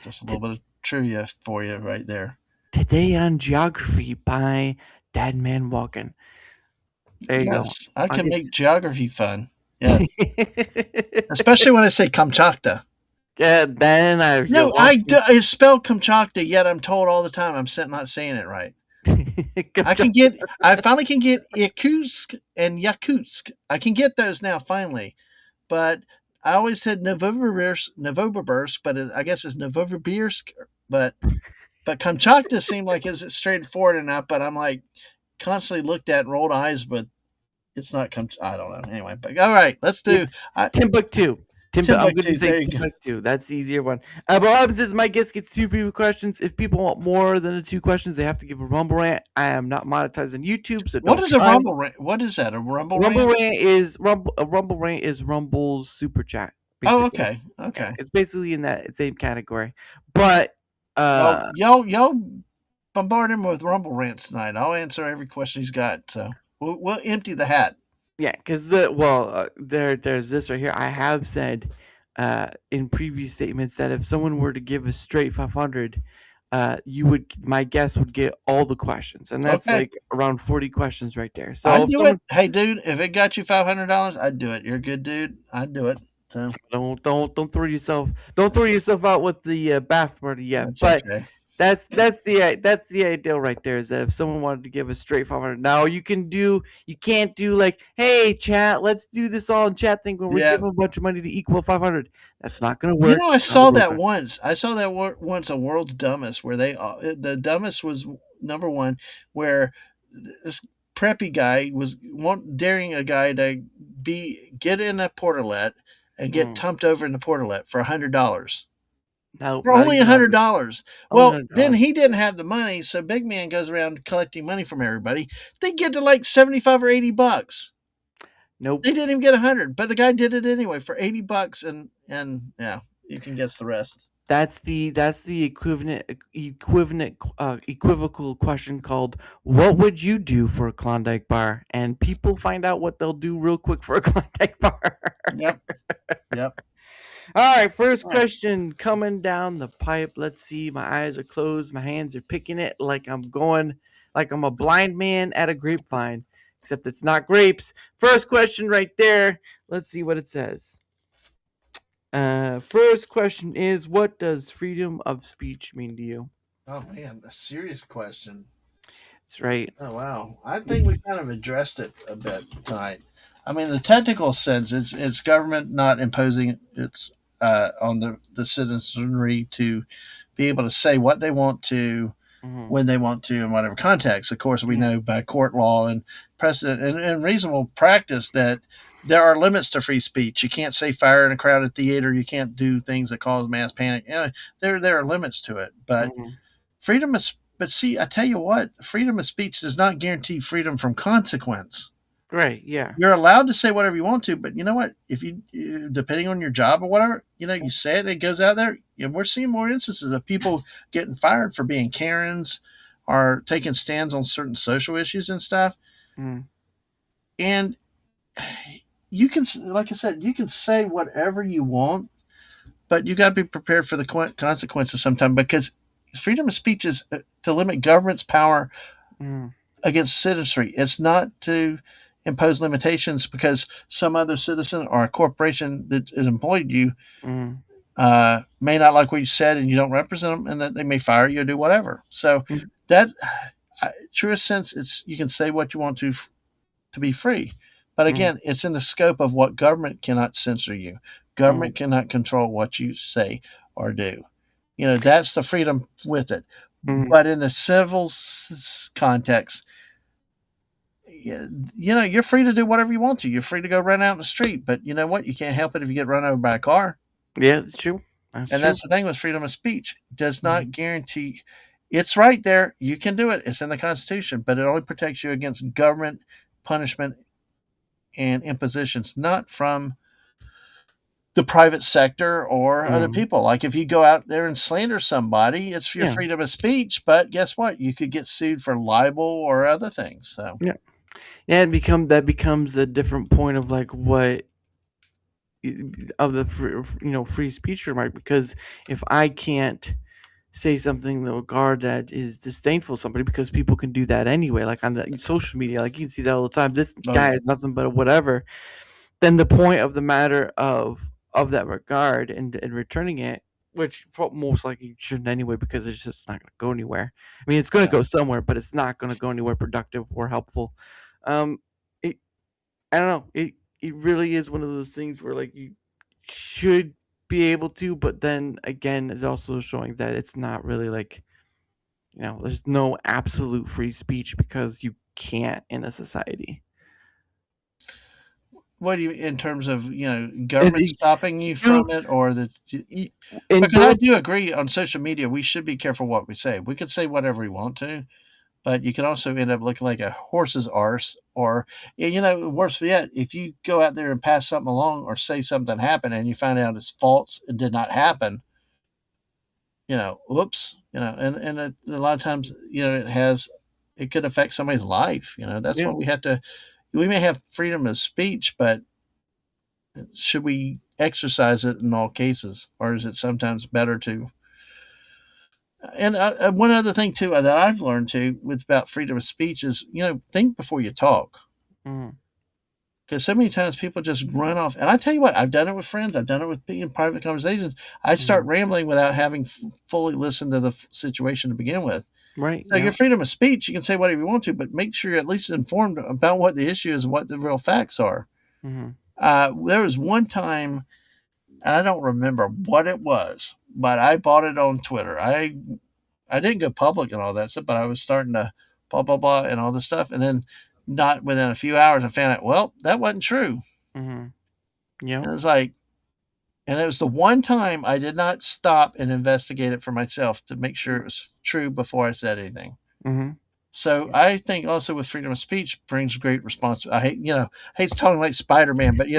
[SPEAKER 5] just a little bit of trivia for you right there.
[SPEAKER 3] Today on Geography by DadManWalking. There you go.
[SPEAKER 5] I can make geography fun. Yeah. Especially when I say Kamchatka.
[SPEAKER 3] Yeah, then
[SPEAKER 5] it's spelled Kamchatka, yet I'm told all the time I'm not saying it right. I finally can get Irkutsk and Yakutsk. I can get those now finally. But I always said Novosibirsk, but I guess it's Novosibirsk, but Kamchatka seemed like it's straightforward enough, but I'm like constantly looked at and rolled eyes, but it's not I don't know. Anyway, but all right, let's do
[SPEAKER 3] Timbuktu. I'm going to say Timbuktu. That's the easier one. But what happens is my guest gets 2 free questions. If people want more than the 2 questions, they have to give a Rumble rant. I am not monetized on YouTube, so
[SPEAKER 5] what is a Rumble rant? What is that? A Rumble rant?
[SPEAKER 3] A Rumble rant is Rumble's super chat. Basically.
[SPEAKER 5] Oh, okay. Okay.
[SPEAKER 3] It's basically in that same category. But
[SPEAKER 5] y'all bombard him with Rumble rants tonight. I'll answer every question he's got. So we'll empty the hat.
[SPEAKER 3] Yeah, because there's this right here. I have said in previous statements that if someone were to give a straight 500, my guest would get all the questions, and that's like around 40 questions right there. So
[SPEAKER 5] I'd do it. Hey, dude, if it got you $500, I'd do it. You're a good dude. I'd do it. So
[SPEAKER 3] don't throw yourself out with the bathwater yet. But
[SPEAKER 5] okay.
[SPEAKER 3] That's the ideal right there, is that if someone wanted to give a straight 500, now you can't do like, hey chat, let's do this all in chat thing when we're giving a bunch of money to equal 500. That's not going to work.
[SPEAKER 5] You know, I saw that once on World's Dumbest, where the dumbest was number 1, where this preppy guy was daring a guy to get in a portalette and get tumped over in the portalette for $100.
[SPEAKER 3] No,
[SPEAKER 5] for only $100. Well, then he didn't have the money, so Big Man goes around collecting money from everybody. They get to like $75 or $80.
[SPEAKER 3] Nope,
[SPEAKER 5] they didn't even get 100, but the guy did it anyway for $80, and yeah, you can guess the rest.
[SPEAKER 3] That's the equivocal question called, what would you do for a Klondike bar? And people find out what they'll do real quick for a Klondike bar.
[SPEAKER 5] Yep.
[SPEAKER 3] All right, first question coming down the pipe. Let's see. My eyes are closed. My hands are picking it like I'm a blind man at a grapevine, except it's not grapes. First question right there. Let's see what it says. First question is, what does freedom of speech mean to you?
[SPEAKER 5] Oh, man, a serious question.
[SPEAKER 3] That's right.
[SPEAKER 5] Oh, wow. I think we kind of addressed it a bit tonight. I mean, the technical sense, it's government not imposing its on the citizenry to be able to say what they want to, when they want to, in whatever context. Of course, we know by court law and precedent and reasonable practice that there are limits to free speech. You can't say fire in a crowded theater. You can't do things that cause mass panic. There are limits to it. But freedom is. But see, I tell you what, freedom of speech does not guarantee freedom from consequence.
[SPEAKER 3] Right. Yeah.
[SPEAKER 5] You're allowed to say whatever you want to, but you know what? If you, depending on your job or whatever, you say it goes out there. We're seeing more instances of people getting fired for being Karens or taking stands on certain social issues and stuff. And you can, like I said, you can say whatever you want, but you got to be prepared for the consequences sometime, because freedom of speech is to limit government's power against citizenry. It's not to impose limitations because some other citizen or a corporation that has employed you may not like what you said and you don't represent them, and that they may fire you or do whatever. So that, truest sense, it's you can say what you want to be free. But again, it's in the scope of what government cannot censor you. Government cannot control what you say or do. That's the freedom with it. But in the civil context, you're free to do whatever you want to. You're free to go run out in the street. But you know what? You can't help it if you get run over by a car.
[SPEAKER 3] Yeah, that's true.
[SPEAKER 5] That's the thing with freedom of speech. It does not guarantee. It's right there. You can do it. It's in the Constitution. But it only protects you against government punishment and impositions, not from the private sector or other people. Like if you go out there and slander somebody, it's your freedom of speech, but guess what? You could get sued for libel or other things. So
[SPEAKER 3] that becomes a different point of like what of the free speech remark, because if I can't say something in the regard that is disdainful to somebody, because people can do that anyway, like on the social media, like you can see that all the time. This guy is nothing but a whatever. Then the point of the matter of that regard and returning it, which most likely you shouldn't anyway, because it's just not going to go anywhere. I mean, it's going to go somewhere, but it's not going to go anywhere productive or helpful. I don't know. It really is one of those things where like you should be able to, but then again, it's also showing that it's not really like, there's no absolute free speech because you can't in a society.
[SPEAKER 5] What do you, in terms of government stopping you from it, or because I do agree on social media we should be careful what we say. We could say whatever we want to, but you can also end up looking like a horse's arse, or worse yet, if you go out there and pass something along or say something happened and you find out it's false and did not happen. Whoops. And a lot of times it could affect somebody's life. That's what we have to. We may have freedom of speech, but should we exercise it in all cases, or is it sometimes better to? And one other thing too that I've learned too about freedom of speech is think before you talk, because so many times people just run off. And I tell you what, I've done it with friends, I've done it with in private conversations. I start rambling without having fully listened to the situation to begin with.
[SPEAKER 3] Right.
[SPEAKER 5] So your freedom of speech, you can say whatever you want to, but make sure you're at least informed about what the issue is and what the real facts are. There was one time, and I don't remember what it was, but I bought it on Twitter. I didn't go public and all that stuff, but I was starting to blah, blah, blah, and all this stuff. And then not within a few hours, I found out, well, that wasn't true.
[SPEAKER 3] Yeah.
[SPEAKER 5] And it was like, and it was the one time I did not stop and investigate it for myself to make sure it was true before I said anything. So I think also with freedom of speech brings great responsibility. I hate talking like Spider-Man, but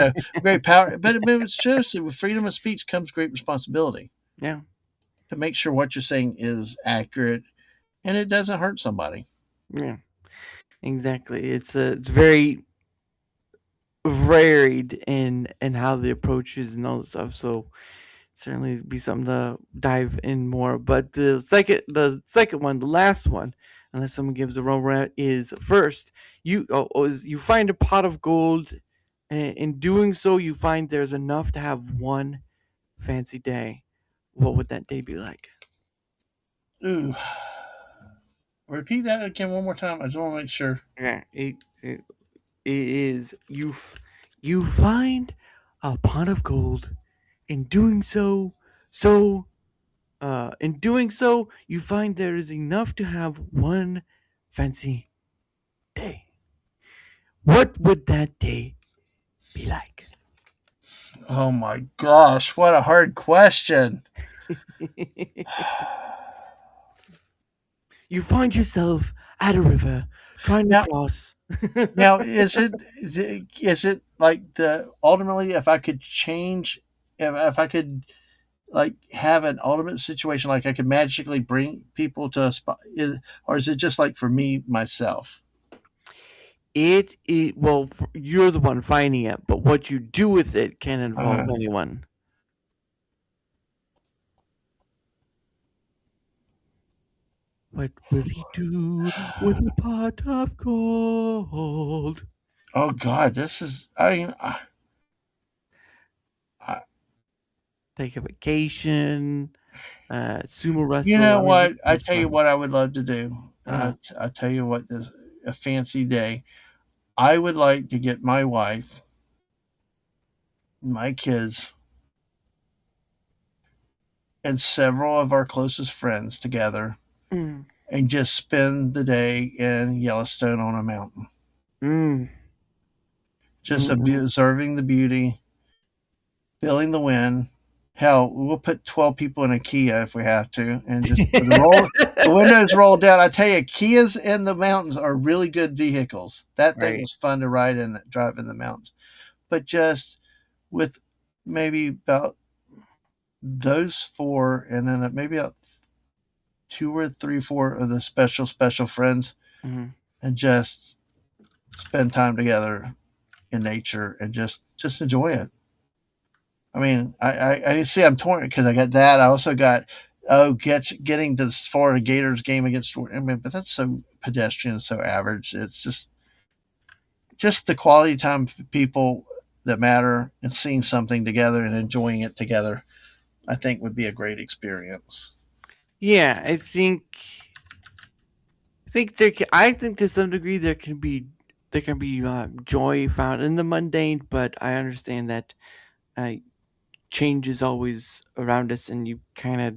[SPEAKER 5] great power. But it shows that with freedom of speech comes great responsibility.
[SPEAKER 3] Yeah.
[SPEAKER 5] To make sure what you're saying is accurate and it doesn't hurt somebody.
[SPEAKER 3] Yeah. Exactly. It's very varied in how the approach is and all this stuff. So certainly be something to dive in more. But the second one, the last one, unless someone gives a roll, is first you find a pot of gold, and in doing so you find there's enough to have one fancy day. What would that day be like?
[SPEAKER 5] Ooh. Repeat that again one more time. I just want to make sure.
[SPEAKER 3] Yeah, it is you find a pot of gold. In doing so, you find there is enough to have one fancy day. What would that day be like?
[SPEAKER 5] Oh my gosh, what a hard question.
[SPEAKER 3] You find yourself at a river trying to cross.
[SPEAKER 5] Now, is it like the ultimately if I could change, if I could like have an ultimate situation, like I could magically bring people to a spot, or is it just like for me myself?
[SPEAKER 3] Well, you're the one finding it, but what you do with it can involve anyone. What will he do with a pot of gold?
[SPEAKER 5] Oh God, this is. I mean,
[SPEAKER 3] take a vacation, sumo wrestle.
[SPEAKER 5] You know what?
[SPEAKER 3] this
[SPEAKER 5] I
[SPEAKER 3] is
[SPEAKER 5] tell you
[SPEAKER 3] fun.
[SPEAKER 5] what I would love to do. I tell you what, this a fancy day. I would like to get my wife, my kids, and several of our closest friends together and just spend the day in Yellowstone on a mountain. Just observing the beauty, feeling the wind. Hell, we'll put 12 people in a Kia if we have to, and just the windows roll down. I tell you, Kias in the mountains are really good vehicles. That thing was fun to ride and drive in the mountains. But just with maybe about those four, and then maybe about 2 or 3, 4 of the special friends, and just spend time together in nature and just enjoy it. I mean, I see I'm torn because I got that. I also got getting to the Florida Gators game against. I mean, but that's so pedestrian, so average. It's just the quality time people that matter and seeing something together and enjoying it together. I think would be a great experience.
[SPEAKER 3] Yeah, I think to some degree there can be joy found in the mundane, but I understand that change is always around us, and you kind of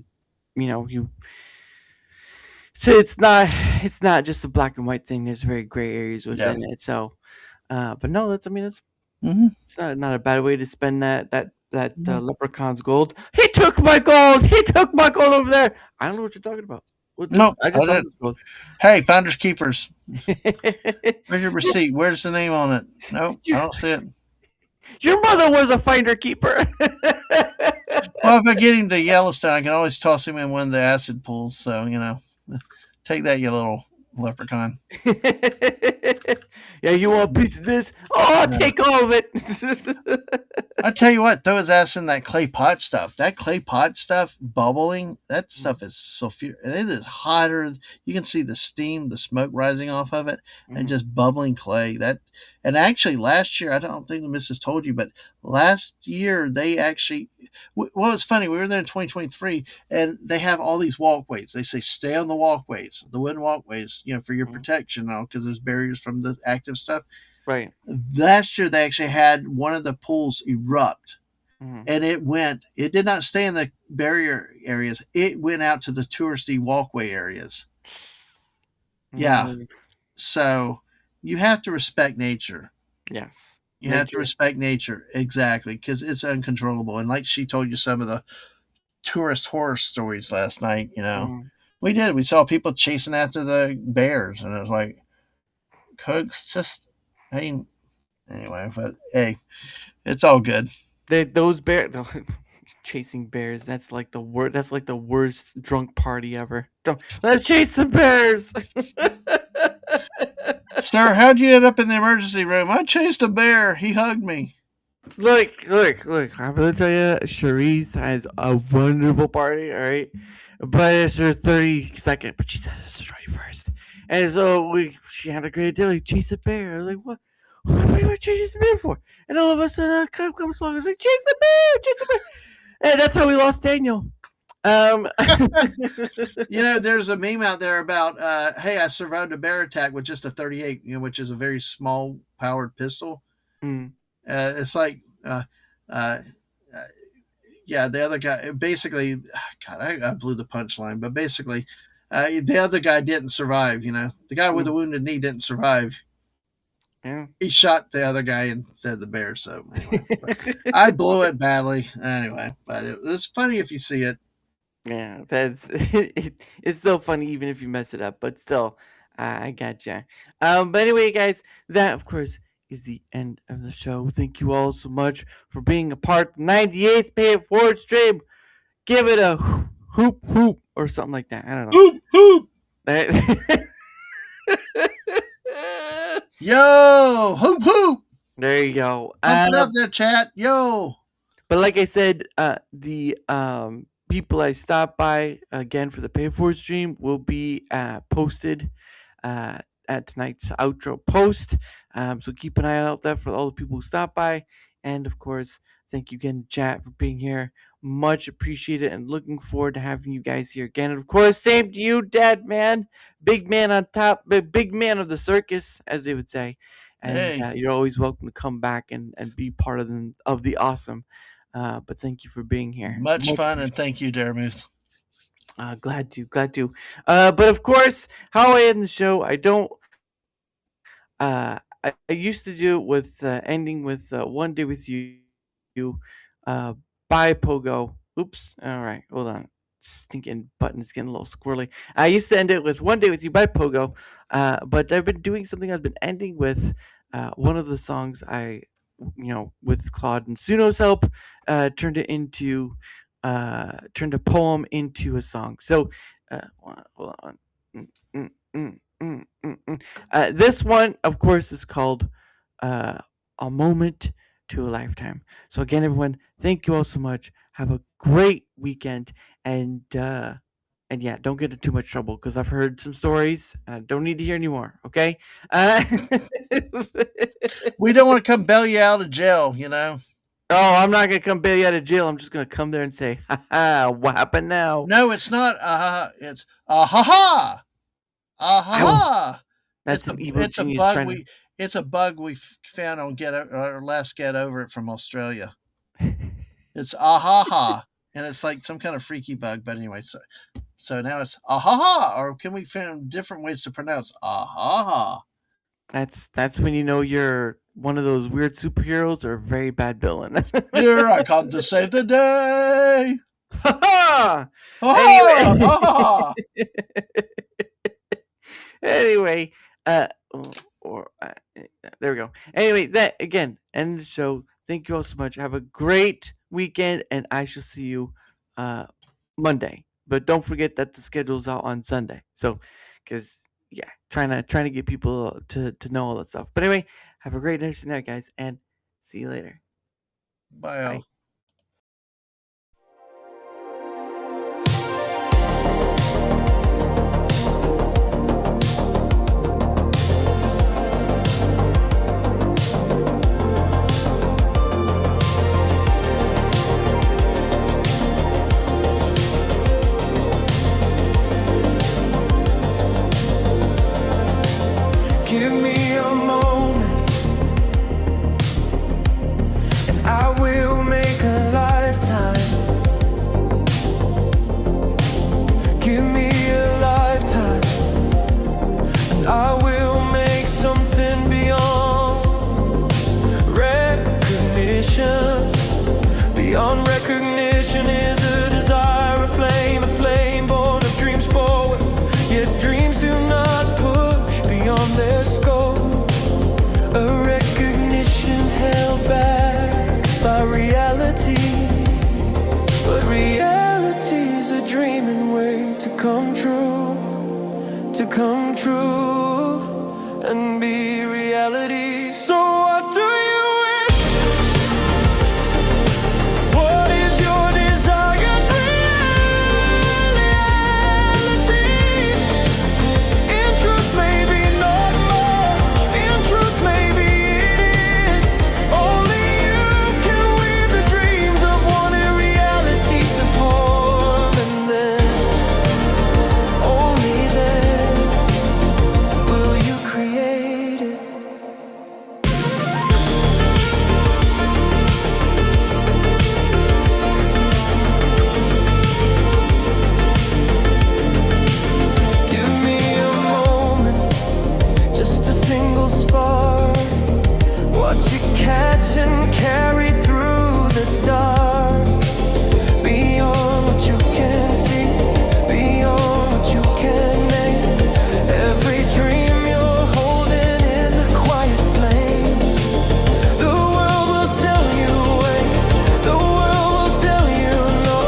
[SPEAKER 3] so it's not just a black and white thing. There's very gray areas within it. So, but no, it's not a bad way to spend that leprechaun's gold. He took my gold. He took my gold over there. I don't know what you're talking about.
[SPEAKER 5] No,
[SPEAKER 3] I just found this gold.
[SPEAKER 5] Hey, finders keepers. Where's your receipt? Where's the name on it? Nope, I don't see it.
[SPEAKER 3] Your mother was a finder keeper.
[SPEAKER 5] Well, if I get him to Yellowstone, I can always toss him in one of the acid pools. So, take that, you little leprechaun.
[SPEAKER 3] Yeah, you want a piece of this? Oh, I'll take all of it.
[SPEAKER 5] I tell you what, throw his ass in that clay pot stuff. That clay pot stuff, bubbling, that stuff is sulfur. It is hotter. You can see the steam, the smoke rising off of it, and just bubbling clay. And actually, last year, I don't think the missus told you, but last year they actually. Well, it's funny. We were there in 2023, and they have all these walkways. They say stay on the walkways, the wooden walkways, for your protection, because there's barriers from the active stuff.
[SPEAKER 3] Right.
[SPEAKER 5] Last year, they actually had one of the pools erupt, and it did not stay in the barrier areas. It went out to the touristy walkway areas. Yeah. So you have to respect nature.
[SPEAKER 3] Yes.
[SPEAKER 5] You have to respect nature. Exactly. Because it's uncontrollable. And like she told you some of the tourist horror stories last night, we did. We saw people chasing after the bears, and it was like, Cooks, anyway, but hey, it's all good.
[SPEAKER 3] Those bears chasing bears. That's like the worst. That's like the worst drunk party ever. Let's chase some bears.
[SPEAKER 5] Sir, how'd you end up in the emergency room? I chased a bear. He hugged me.
[SPEAKER 3] Look. I'm gonna tell you, Cherise has a wonderful party. All right, but it's her 32nd. But she said this is right first, and so she had a great day. Like, chase a bear. I was like, what? What are you chasing the bear for? And all of a sudden, a cop comes along. I was like, chase the bear. And that's how we lost Daniel.
[SPEAKER 5] There's a meme out there about, hey, I survived a bear attack with just a 38, which is a very small powered pistol. It's like, the other guy, basically, God, I blew the punchline, but basically, the other guy didn't survive. The guy with the wounded knee didn't survive.
[SPEAKER 3] Yeah.
[SPEAKER 5] He shot the other guy instead of the bear. So anyway, I blew it badly anyway. But it was funny if you see it.
[SPEAKER 3] Yeah, it's still funny even if you mess it up, but still, I gotcha. But anyway, guys, that of course is the end of the show. Thank you all so much for being a part of the 98th Pay It Forward stream. Give it a hoop hoop or something like that. I don't know.
[SPEAKER 5] Hoop hoop. Yo, hoop hoop.
[SPEAKER 3] There you go.
[SPEAKER 5] Pump it up there, chat. Yo.
[SPEAKER 3] But like I said, the people I stopped by again for the Pay It Forward stream will be posted at tonight's outro post. So keep an eye out there for all the people who stopped by. And of course, thank you again, chat, for being here. Much appreciated and looking forward to having you guys here again. And of course, same to you, DadMan. Big man on top, big man of the circus, as they would say. And you're always welcome to come back and be part of the awesome. But thank you for being here.
[SPEAKER 5] Much fun, and thank you, Daramuth.
[SPEAKER 3] Glad to. But of course, how I end the show, I don't. I used to do it with ending with "One Day with You." Bye, Pogo. Oops. All right, hold on. Stinking button is getting a little squirrely. I used to end it with "One Day with You" by Pogo, but I've been doing something. I've been ending with one of the songs I, with Claude and Suno's help, turned a poem into a song. So, hold on. This one, of course, is called "A Moment to a Lifetime." So again, everyone, thank you all so much. Have a great weekend, and yeah, don't get into too much trouble because I've heard some stories and I don't need to hear any more. Okay.
[SPEAKER 5] We don't want to come bail you out of jail, you know.
[SPEAKER 3] Oh, I'm not gonna come bail you out of jail. I'm just gonna come there and say, "Ha ha, what happened now?"
[SPEAKER 5] No, it's not. It's ha ha.
[SPEAKER 3] That's an evil
[SPEAKER 5] It's a
[SPEAKER 3] genius
[SPEAKER 5] bug.
[SPEAKER 3] trying to-
[SPEAKER 5] It's a bug we found on Let's Get Over It from Australia. It's ahaha, and it's like some kind of freaky bug. But anyway, so now it's ahaha, or can we find different ways to pronounce ahaha?
[SPEAKER 3] That's when you know you're one of those weird superheroes or a very bad villain.
[SPEAKER 5] Here I come to save the day.
[SPEAKER 3] Anyway, there we go. Anyway, that again, end of the show. Thank you all so much. Have a great weekend, and I shall see you Monday. But don't forget that the schedule's out on Sunday. So, because trying to get people to know all that stuff. But anyway, have a great night, guys, and see you later.
[SPEAKER 5] Bye.
[SPEAKER 1] Give me a moment, and I will make a lifetime. Give me a lifetime, and I will make something beyond recognition. Beyond recognition is a desire, a flame born of dreams forward. Yet dreams do not push beyond their scope. A recognition held back by reality. But reality's a dreaming way to come true. To come true and be reality. So what do you wish? What is your desired reality? In truth, maybe not much. In truth, maybe it is. Only you can weave the dreams of wanting reality to form. And then, only then, and carry through the dark. Beyond what you can see, beyond what you can name. Every dream you're holding is a quiet flame. The world will tell you wait, the world will tell you no,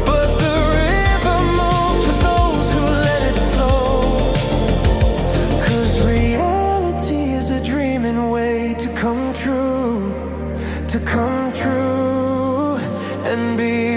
[SPEAKER 1] but the river moves for those who let it flow. 'Cause reality is a dreaming way to come true and be